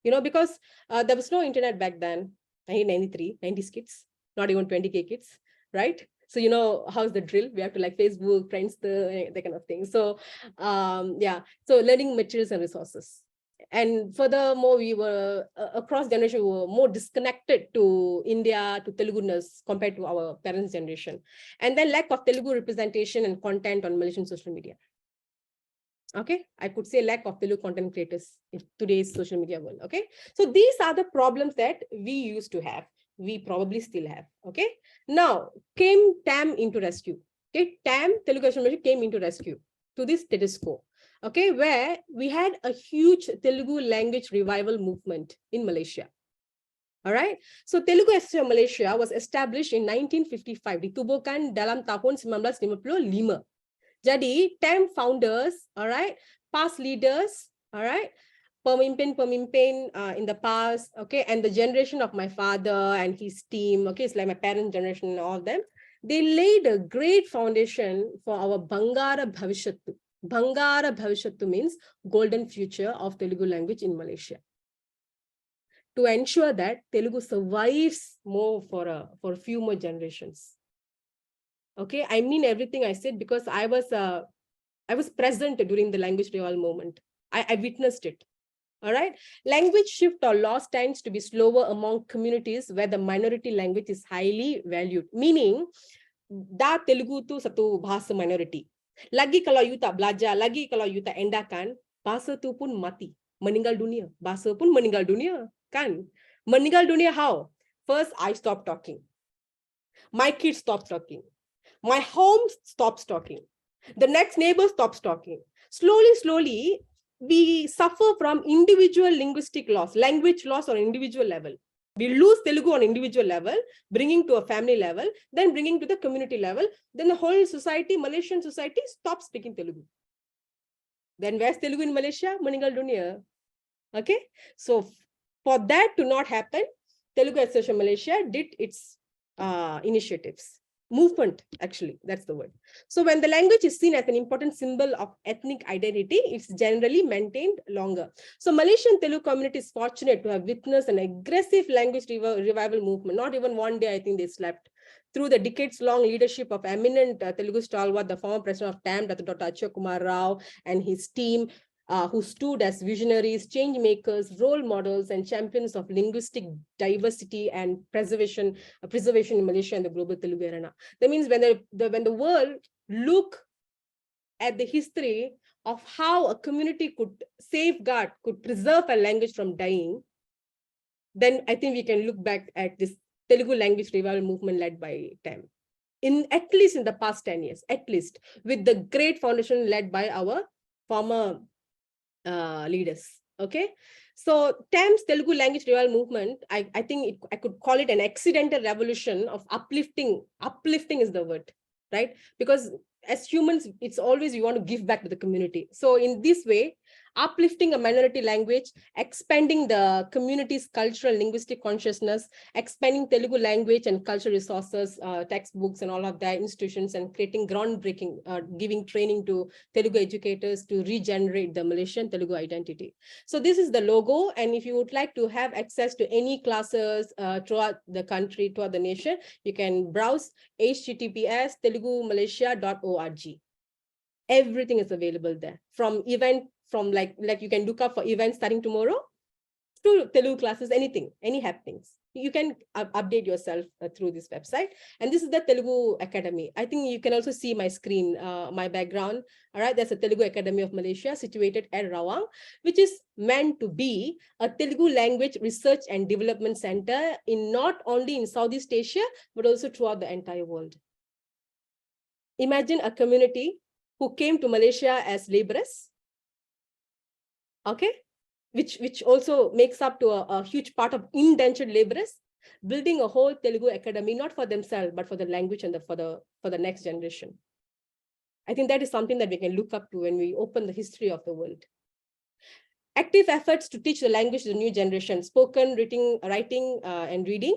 You know, because there was no internet back then, 1993, 90s kids, not even 20K kids, right? So, you know, how's the drill? We have to like Facebook, Friendster, that kind of thing. So, yeah, so learning materials and resources. And furthermore, we were across generation, we were more disconnected to India, to Telugu-ness compared to our parents' generation. And then lack of Telugu representation and content on Malaysian social media. Okay, I could say lack of Telugu content creators in today's social media world. Okay, so these are the problems that we used to have. We probably still have. Okay, now came TAM into rescue. Okay, TAM, Telugu Association came into rescue to this status quo. Okay, where we had a huge Telugu language revival movement in Malaysia. All right, so Telugu Association Malaysia was established in 1955. Ditubuhkan dalam tahun 1955. Jadi, 10 founders, all right, past leaders, all right, pemimpin in the past, okay, and the generation of my father and his team, okay, it's like my parents' generation and all of them, they laid a great foundation for our Bangara Bhavishyattu. Bangara Bhavishyattu means golden future of Telugu language in Malaysia. To ensure that Telugu survives more for a few more generations. Okay, I mean everything I said because I was present during the language revival moment. I witnessed it. All right, language shift or loss tends to be slower among communities where the minority language is highly valued. Meaning, dah Telugu tu satu bahasa minority. Lagi kalau you tak belajar, lagi kalau you tak endahkan, bahasa tu pun mati, meninggal dunia. Bahasa pun meninggal dunia, kan? Meninggal dunia how? First, I stop talking. My kids stop talking. My home stops talking. The next neighbor stops talking. Slowly, we suffer from individual linguistic loss, language loss on individual level. We lose Telugu on individual level, bringing to a family level, then bringing to the community level. Then the whole society, Malaysian society, stops speaking Telugu. Then where's Telugu in Malaysia? Meninggal dunia. Okay. So for that to not happen, Telugu Association Malaysia did its initiatives. Movement, actually, that's the word. So when the language is seen as an important symbol of ethnic identity, it's generally maintained longer. So Malaysian Telugu community is fortunate to have witnessed an aggressive language revival movement. Not even one day, I think they slept. Through the decades-long leadership of eminent Telugu stalwart, the former president of TAM, Dr. Achal Kumar Rao, and his team, who stood as visionaries, change makers, role models, and champions of linguistic diversity and preservation in Malaysia and the global Telugu arena. That means when the world look at the history of how a community could safeguard, could preserve a language from dying, then I think we can look back at this Telugu language revival movement led by TAM. At least in the past 10 years, at least, with the great foundation led by our former leaders. Okay, so TAM's Telugu language revival movement, I think I could call it an accidental revolution of uplifting. Uplifting is the word, right? Because as humans, it's always we want to give back to the community. So in this way, uplifting a minority language, expanding the community's cultural linguistic consciousness, expanding Telugu language and cultural resources, textbooks and all of that, institutions, and creating groundbreaking, giving training to Telugu educators to regenerate the Malaysian Telugu identity. So this is the logo, and if you would like to have access to any classes throughout the country, throughout the nation, you can browse https://telugumalaysia.org. Everything is available there, from like you can look up for events starting tomorrow to Telugu classes, anything, any happenings. You can update yourself through this website. And this is the Telugu Academy. I think you can also see my screen, my background. All right, there's a Telugu Academy of Malaysia situated at Rawang, which is meant to be a Telugu language research and development center in not only in Southeast Asia, but also throughout the entire world. Imagine a community who came to Malaysia as laborers, okay, which also makes up to a huge part of indentured laborers, building a whole Telugu academy, not for themselves, but for the language and for the next generation. I think that is something that we can look up to when we open the history of the world. Active efforts to teach the language to the new generation, spoken, writing, and reading.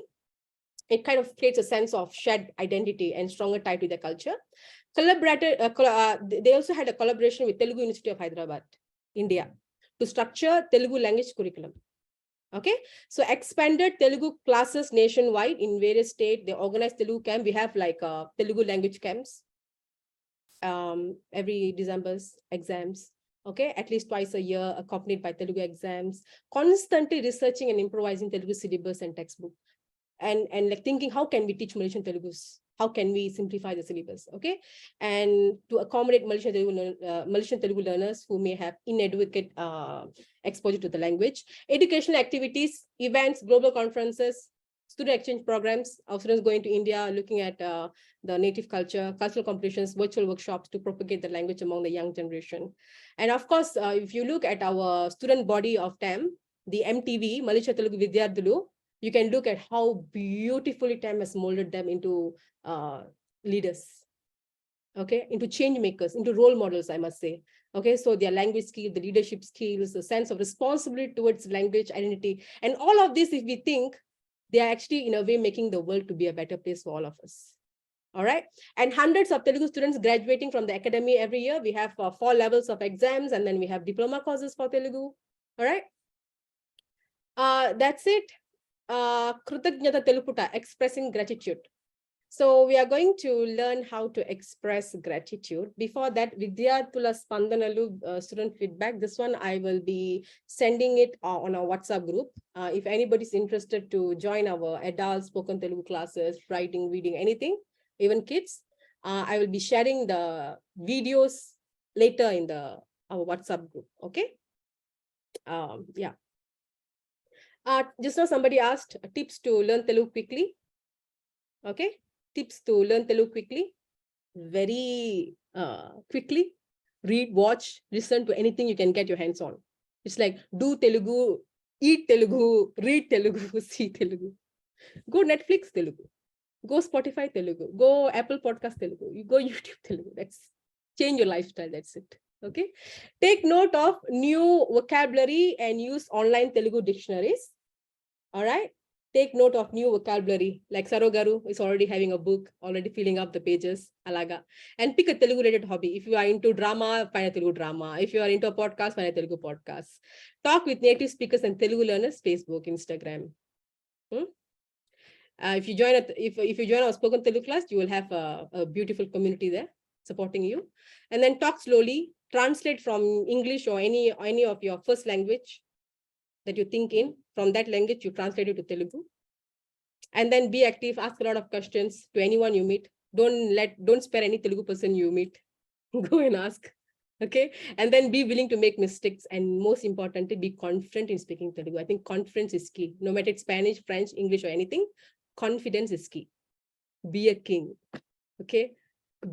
It kind of creates a sense of shared identity and stronger tie to their culture. They also had a collaboration with Telugu University of Hyderabad, India, to structure Telugu language curriculum. Okay, so expanded Telugu classes nationwide in various states. They organized Telugu camp. We have like Telugu language camps every December's exams. Okay, at least twice a year, accompanied by Telugu exams, constantly researching and improvising Telugu syllabus and textbook. And like thinking, how can we teach Malaysian Telugus? How can we simplify the syllabus? Okay, and to accommodate Malaysian Telugu learners who may have inadequate exposure to the language, educational activities, events, global conferences, student exchange programs, our students going to India, looking at the native culture, cultural competitions, virtual workshops to propagate the language among the young generation. And of course, if you look at our student body of TAM, the MTV, Malaysia Telugu Vidyarthulu, you can look at how beautifully TAM has molded them into leaders, okay, into change makers, into role models, I must say. Okay, so their language skills, the leadership skills, the sense of responsibility towards language identity, and all of this, if we think, they are actually in a way making the world to be a better place for all of us. All right, and hundreds of Telugu students graduating from the academy every year. We have 4 levels of exams, and then we have diploma courses for Telugu. All right, that's it. Krutajnata Teluputa, expressing gratitude. So we are going to learn how to express gratitude. Before that, Vidyarthula Spandanalu student feedback. This one I will be sending it on our WhatsApp group. If anybody's interested to join our adult spoken Telugu classes, writing, reading, anything, even kids, I will be sharing the videos later in our WhatsApp group. Okay. Yeah. Just now somebody asked tips to learn Telugu quickly. Okay. Tips to learn Telugu quickly. Very quickly. Read, watch, listen to anything you can get your hands on. It's like do Telugu, eat Telugu, read Telugu, see Telugu. Go Netflix Telugu. Go Spotify Telugu. Go Apple Podcast Telugu. You go YouTube Telugu. That's change your lifestyle. That's it. Okay. Take note of new vocabulary and use online Telugu dictionaries. All right. Take note of new vocabulary. Like Sarogaru is already having a book, already filling up the pages. Alaga. And pick a Telugu related hobby. If you are into drama, find a Telugu drama. If you are into a podcast, find a Telugu podcast. Talk with native speakers and Telugu learners, Facebook, Instagram. If you join our spoken Telugu class, you will have a beautiful community there supporting you. And then talk slowly, translate from English or any of your first language that you think in. From that language, you translate it to Telugu. And then be active, ask a lot of questions to anyone you meet. Don't spare any Telugu person you meet. Go and ask. Okay. And then be willing to make mistakes. And most importantly, be confident in speaking Telugu. I think confidence is key. No matter it's Spanish, French, English, or anything, confidence is key. Be a king. Okay.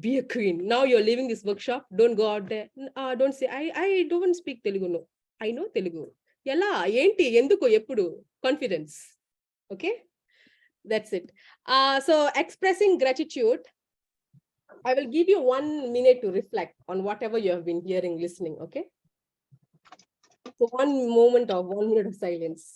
Be a queen. Now you're leaving this workshop. Don't go out there. Don't say, I don't speak Telugu. No, I know Telugu. Yalla, enti, enduko, eppudu. Confidence. Okay. That's it. So expressing gratitude, I will give you 1 minute to reflect on whatever you have been hearing, listening. Okay. So 1 moment of 1 minute of silence.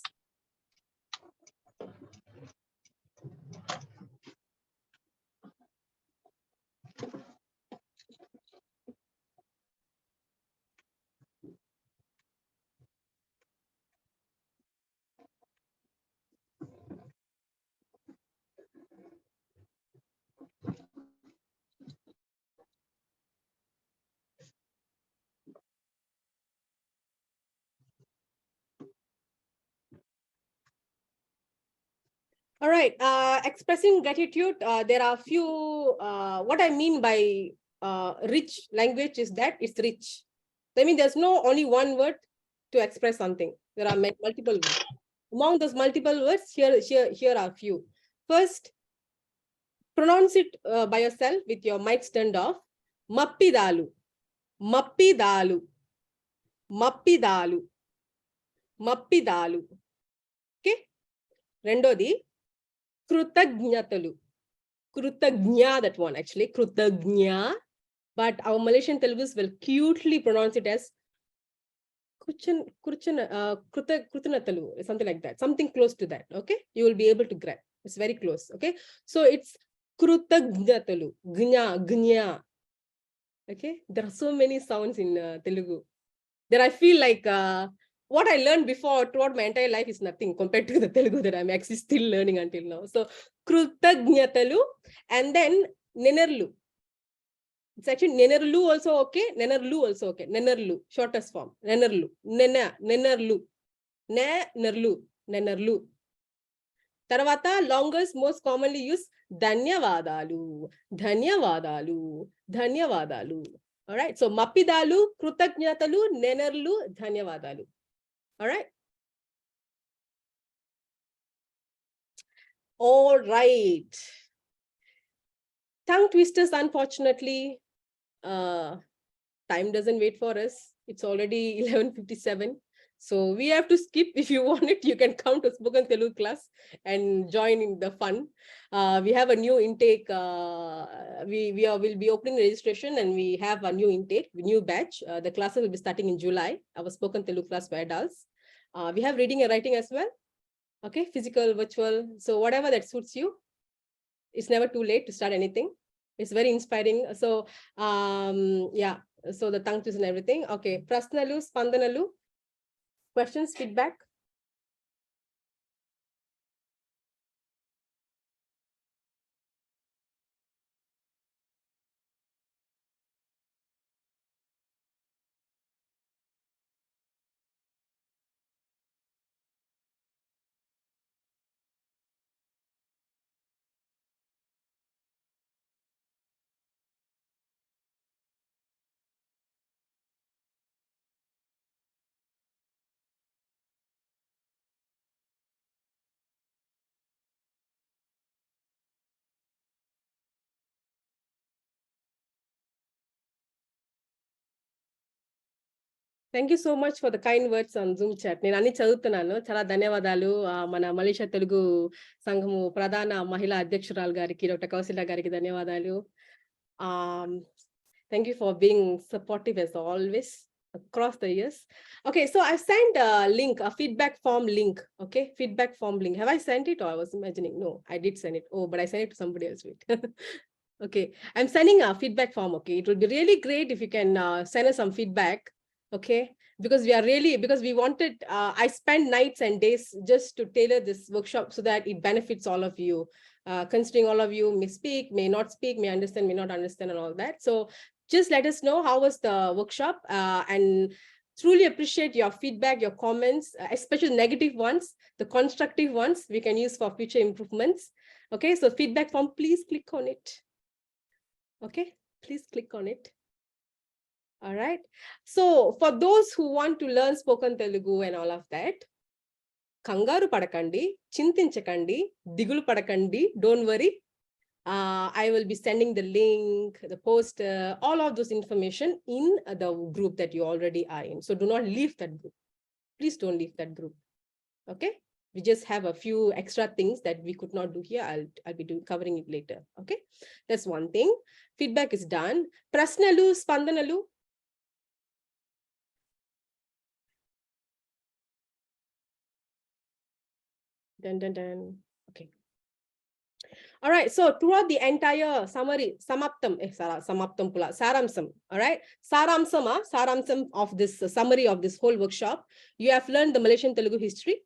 All right. Expressing gratitude. There are a few. What I mean by rich language is that it's rich. I mean, there's no only one word to express something. There are multiple words. Among those multiple words, here are a few. First, pronounce it by yourself with your mics turned off. Mappidalu. Mappidalu. Mappidalu. Mappidalu. Okay. Rendodi. Krutagnyatalu. Krutagnya, that one actually. Krutagnya. But our Malaysian Telugus will cutely pronounce it as Krutanatalu, something like that. Something close to that. Okay. You will be able to grab. It's very close. Okay. So it's Krutagnyatalu. Gnya, gnya. Okay. There are so many sounds in Telugu. That I feel like what I learned before throughout my entire life is nothing compared to the Telugu that I'm actually still learning until now. So Krutagnyatalu and then Nenerlu. It's actually Nenerlu also okay. Nenerlu also okay. Nenerlu, shortest form. Nenerlu. Nenerlu. Nenerlu. Nenerlu. Tarvata, longest, most commonly used Dhanyavadalu. Dhanyavadalu. Dhanyavadalu. All right. So Mappidalu, Krutagnyatalu, Nenerlu, Dhanyavadalu. All right. All right. Tongue twisters, unfortunately, time doesn't wait for us. It's already 11:57. So we have to skip. If you want it, you can come to Spoken Telugu class and join in the fun. We have a new intake. Will be opening registration and we have a new intake, new batch. The classes will be starting in July. Our Spoken Telugu class for adults. We have reading and writing as well. Okay, physical, virtual. So whatever that suits you. It's never too late to start anything. It's very inspiring. So yeah. So the tongue twist and everything. Okay. Prasnalu, Spandanalu. Questions, feedback? Thank you so much for the kind words on Zoom chat. నేను అన్ని చదువుతున్నాను. చాలా ధన్యవాదాలు. మన Malaysia Telugu సంఘము ప్రధాన మహిళా అధ్యక్షురాలు గారికి డాక్టర్ కౌశల్య గారికి ధన్యవాదాలు. Thank you for being supportive as always across the years. Okay, so I've sent a link, a feedback form link. Okay, feedback form link. Have I sent it or I was imagining? No, I did send it. Oh, but I sent it to somebody else. Wait. Okay, I'm sending a feedback form. Okay, it would be really great if you can send us some feedback. Okay, because we wanted, I spent nights and days just to tailor this workshop so that it benefits all of you, considering all of you may speak, may not speak, may understand, may not understand, and all that. So just let us know how was the workshop, and truly appreciate your feedback, your comments, especially negative ones. The constructive ones we can use for future improvements. Okay, so feedback form, please click on it. Okay, please click on it. All right. So for those who want to learn spoken Telugu and all of that, Kangaru padakandi, chintinchakandi, digulu padakandi, don't worry. I will be sending the link, the poster, all of those information in the group that you already are in. So do not leave that group. Please don't leave that group. Okay. We just have a few extra things that we could not do here. I'll be covering it later. Okay. That's one thing. Feedback is done. Prasnalu, spandanalu. Dun, dun, dun. Okay. All right. So throughout the entire summary, samaptam pula, saramsam. All right. Saramsam of this summary of this whole workshop. You have learned the Malaysian Telugu history.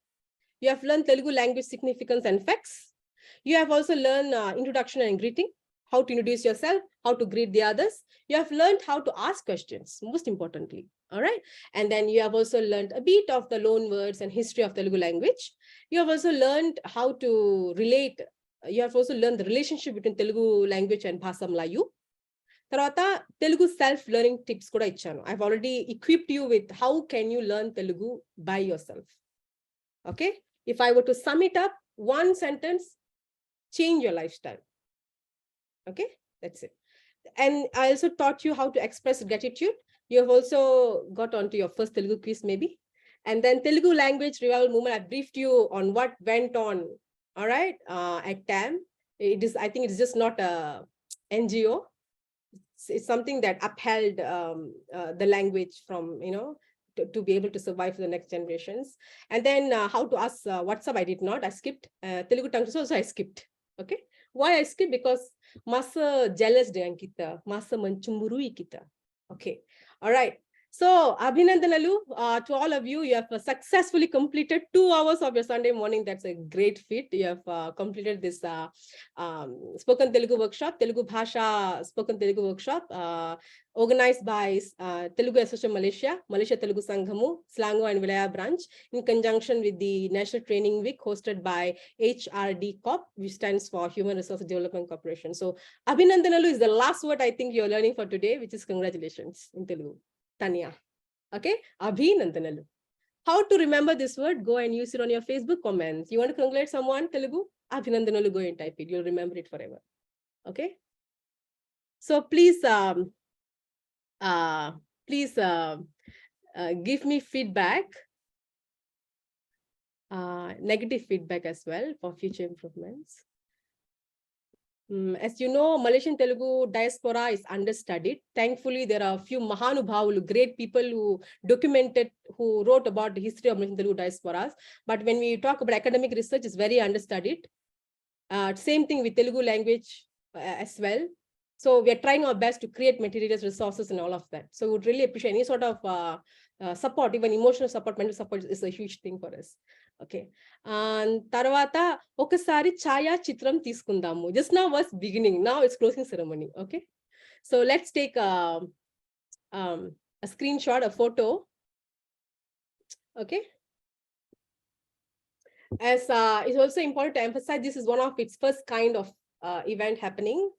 You have learned Telugu language significance and facts. You have also learned introduction and greeting, how to introduce yourself, how to greet the others. You have learned how to ask questions, most importantly. All right. And then you have also learned a bit of the loan words and history of Telugu language. You have also learned how to relate. You have also learned the relationship between Telugu language and Bhasha Malayu. Tarvata Telugu self-learning tips kuda ichchanu. I've already equipped you with how can you learn Telugu by yourself. Okay. If I were to sum it up, one sentence, change your lifestyle. Okay, that's it. And I also taught you how to express gratitude. You have also got onto your first Telugu quiz maybe. And then Telugu language revival movement, I briefed you on what went on, all right, at TAM. I think it's just not a NGO. It's something that upheld the language from, to be able to survive for the next generations. And then how to ask WhatsApp, I did not, I skipped. Telugu tongue also I skipped. Okay, why I skipped? Because masa jealous dengan kita, masa mencemburui kita. Okay, all right. So abhinandanalu to all of you. You have successfully completed 2 hours of your Sunday morning. That's a great feat. You have completed this spoken Telugu workshop, Telugu Baasha spoken Telugu workshop, organized by Telugu Association Malaysia Telugu Sanghamu, Selangor and Wilaya branch, in conjunction with the National Training Week hosted by HRD Corp, which stands for Human Resource Development Corporation. So abhinandanalu is the last word I think you're learning for today, which is congratulations in Telugu. Tanya. Okay, abhinandanalu. How to remember this word? Go and use it on your Facebook comments. You want to congratulate someone, Telugu? Abhinandanalu, go and type it. You'll remember it forever. Okay. So please, give me feedback, negative feedback as well for future improvements. As you know, Malaysian Telugu diaspora is understudied. Thankfully, there are a few Mahanubhavulu, great people who documented, who wrote about the history of Malaysian Telugu diasporas. But when we talk about academic research, it's very understudied. Same thing with Telugu language as well. So we are trying our best to create materials, resources, and all of that. So we would really appreciate any sort of support, even emotional support, mental support is a huge thing for us. Okay. And Tarvata, okasari chaya chitram tiskundamu. Just now was beginning. Now it's closing ceremony. Okay. So let's take a screenshot, a photo. Okay. As it's also important to emphasize, this is one of its first kind of event happening.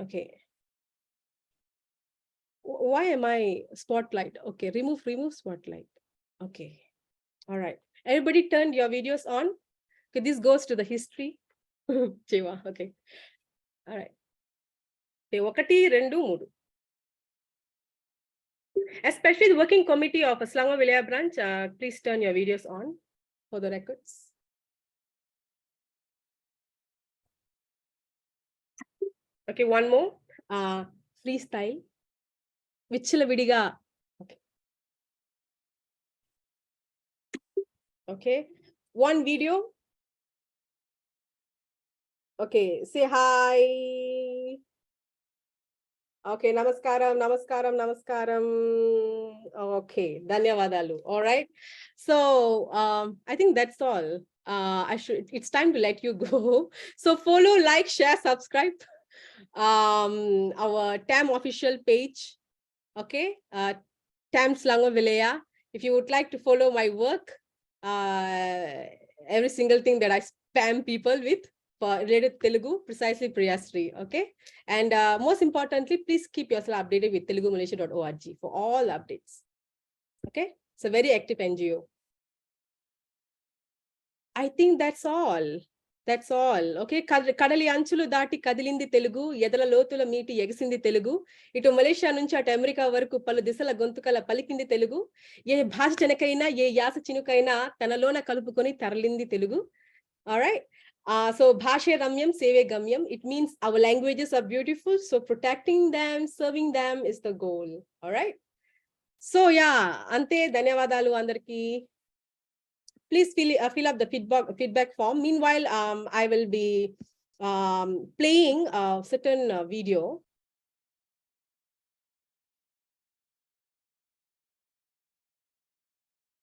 Okay. Why am I spotlight? Okay, remove spotlight. Okay. All right. Everybody turned your videos on. Okay, this goes to the history. Chiva. Okay. All right. Okay, 1, 2, 3. Especially the working committee of Selangor Wilayah branch, please turn your videos on for the records. Okay, one more. Freestyle. Vichila vidiga. Okay. Okay. One video. Okay, say hi. Okay, namaskaram, namaskaram, namaskaram. Okay, dhanyavadalu. All right. So I think that's all. It's time to let you go. So follow, like, share, subscribe. Our TAM official page. Okay, TAM Selangor Wilayah. If you would like to follow my work, every single thing that I spam people with for related Telugu, precisely Priyasri. Okay, and most importantly, please keep yourself updated with telugumalaysia.org for all updates. Okay, it's a very active NGO. I think that's all. That's all. Okay. Kadali anchulu dati kadilindi Telugu, yedala lotula meeti egisindi Telugu. Itu Malaysia nunchi at America varaku palu disala gontukala palikindi Telugu. Ye bhasha chenakaina, ye yasa chinukaina, tanalona kalupukoni taralindi Telugu. All right. So Bhasha Ramyam, Seve Gamyam. It means our languages are beautiful. So protecting them, serving them is the goal. All right. So yeah, ante dhanyavadalu andarki. Please fill up the feedback form. Meanwhile, I will be playing a certain video.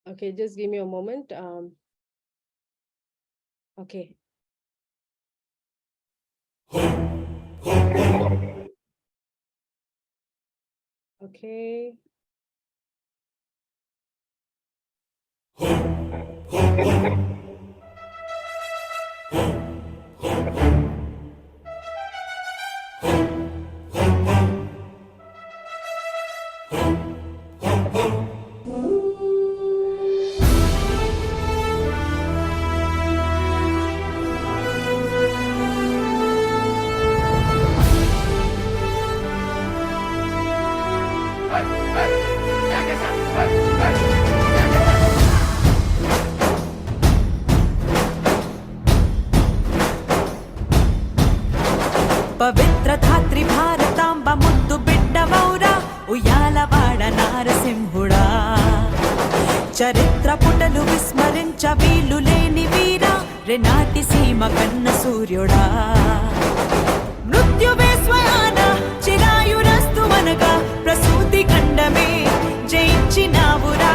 Okay, just give me a moment. Okay. Okay. పవిత్ర ధాత్రి భారతాంబ ముద్దు బిడ్డవౌరా ఉయ్యాలవాడ నారసింహుడా చరిత్ర పుటలు విస్మరించ వీలు లేని వీరా రెనాటి సీమ కన్న సూర్యుడా మృత్యువే స్వయాన చిరాయురస్తు అనగా ప్రసూతి ఖండమే జయించినావురా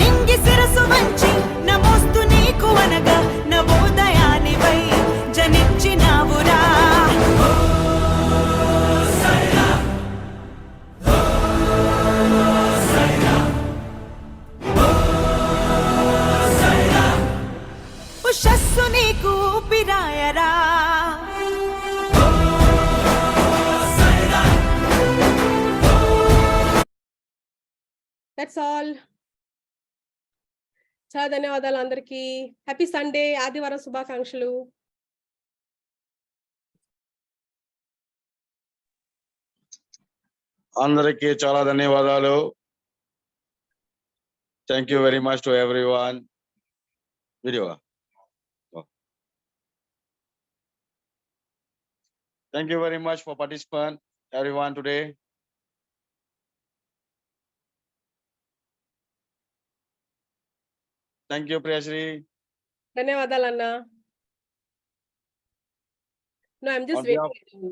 నింగి శిరసు వంచి నమోస్తు నీకు అనగా నవోదయానివై జనించినావురా ఉషస్సు నీకు పిరాయరా That's all. చాలా ధన్యవాదాలు అందరికీ. హ్యాపీ సండే, ఆదివారం శుభాకాంక్షలు. అందరికీ చాలా ధన్యవాదాలు. Thank you very much to everyone. Video. Thank you very much for participant, everyone today. Thank you, Priyasri. ధన్యవాదాలు అన్న. No, I'm just waiting.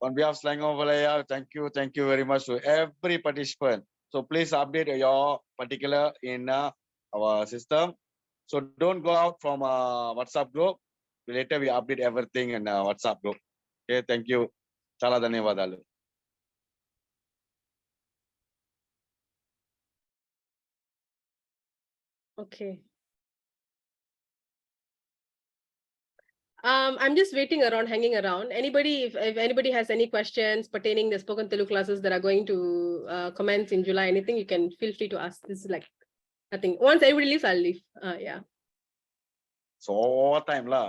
On behalf of Selangor Wilayah, thank you very much to every participant. So please update your particular in our system. So don't go out from WhatsApp group. Later we update everything in WhatsApp group. Okay, thank you. Chala dhanyavadalu. Okay. I'm just waiting around, hanging around. Anybody, if anybody has any questions pertaining the spoken Telugu classes that are going to commence in July, anything, you can feel free to ask. This is like, I think once everybody leaves, I'll leave. Yeah. So time lah.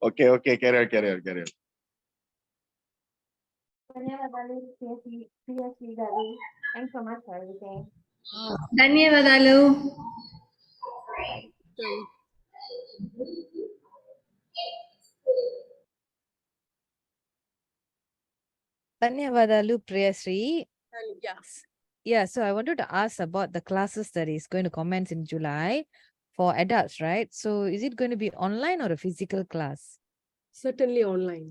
Okay, carry on. Thanks so much for everything. ధన్యవాదాలు. Dhanyavadalu Priyasri. Yes. Yeah, so I wanted to ask about the classes that is going to commence in July for adults, right? So is it going to be online or a physical class? Certainly online.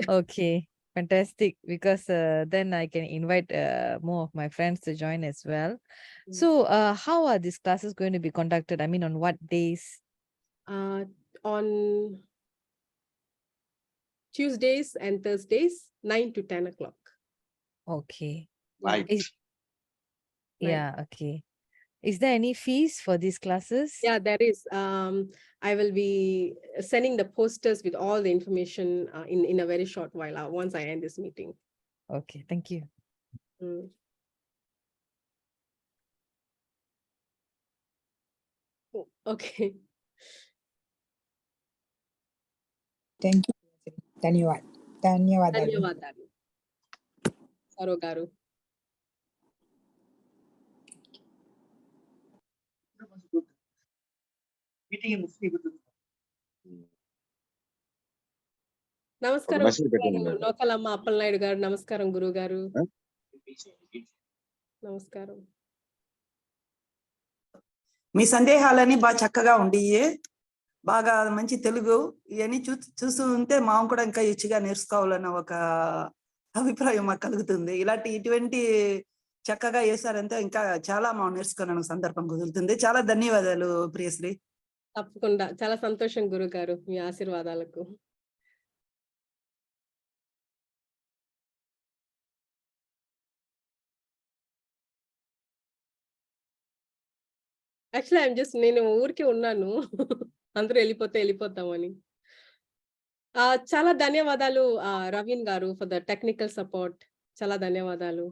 Okay, fantastic. Because then I can invite more of my friends to join as well. So how are these classes going to be conducted? I mean, on what days? On Tuesdays and Thursdays, 9 to 10 o'clock. Okay. Right. Yeah, okay. Is there any fees for these classes? Yeah, there is. I will be sending the posters with all the information in a very short while once I end this meeting. Okay, thank you. Oh, okay. Thank you. ధన్యవాదాలు. ధన్యవాదాలు. సరో గారు. నమస్కారం నోకలమ్మ అప్పలనాయుడు గారు. నమస్కారం గురువు గారు. నమస్కారం. మీ సందేహాలని బాగా చక్కగా ఉండి బాగా మంచి తెలుగు ఇవన్నీ చూస్తూ ఉంటే మాకు కూడా ఇంకా ఇచ్చిగా నేర్చుకోవాలన్న ఒక అభిప్రాయం మాకు కలుగుతుంది. ఇటువంటి చక్కగా చేశారంటే ఇంకా చాలా మా నేర్చుకున్న సందర్భం కుదురుతుంది. చాలా ధన్యవాదాలు ప్రియశ్రీ. తప్పకుండా. చాలా సంతోషం గురువు గారు మీ ఆశీర్వాదాలకు. యాక్చువల్లీ నేను ఊరికే ఉన్నాను. అందరూ వెళ్ళిపోతామని. చాలా ధన్యవాదాలు రవీన్ గారు ఫర్ ద టెక్నికల్ సపోర్ట్. చాలా ధన్యవాదాలు.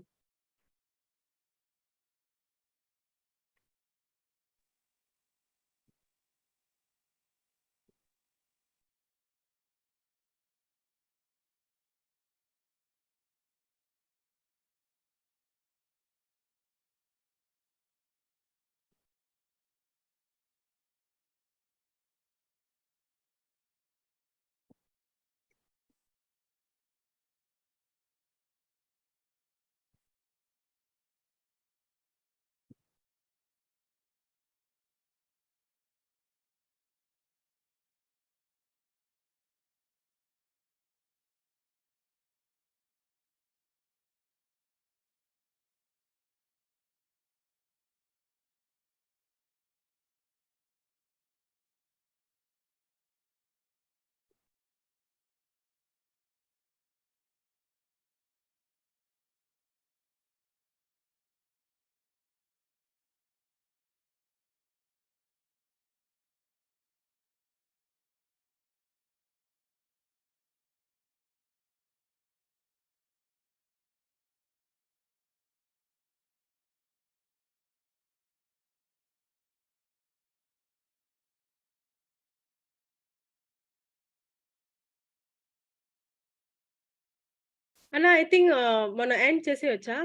అన్న ఐ థింక్ మనం ఎండ్ చేసేయొచ్చా?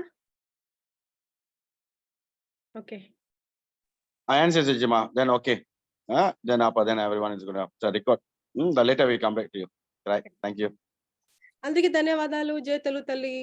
Okay. I answer Jima. Then okay. Then everyone is going to record. The later we come back to you. Right. Thank you. అందరికీ ధన్యవాదాలు. జై తెలుగు తల్లి.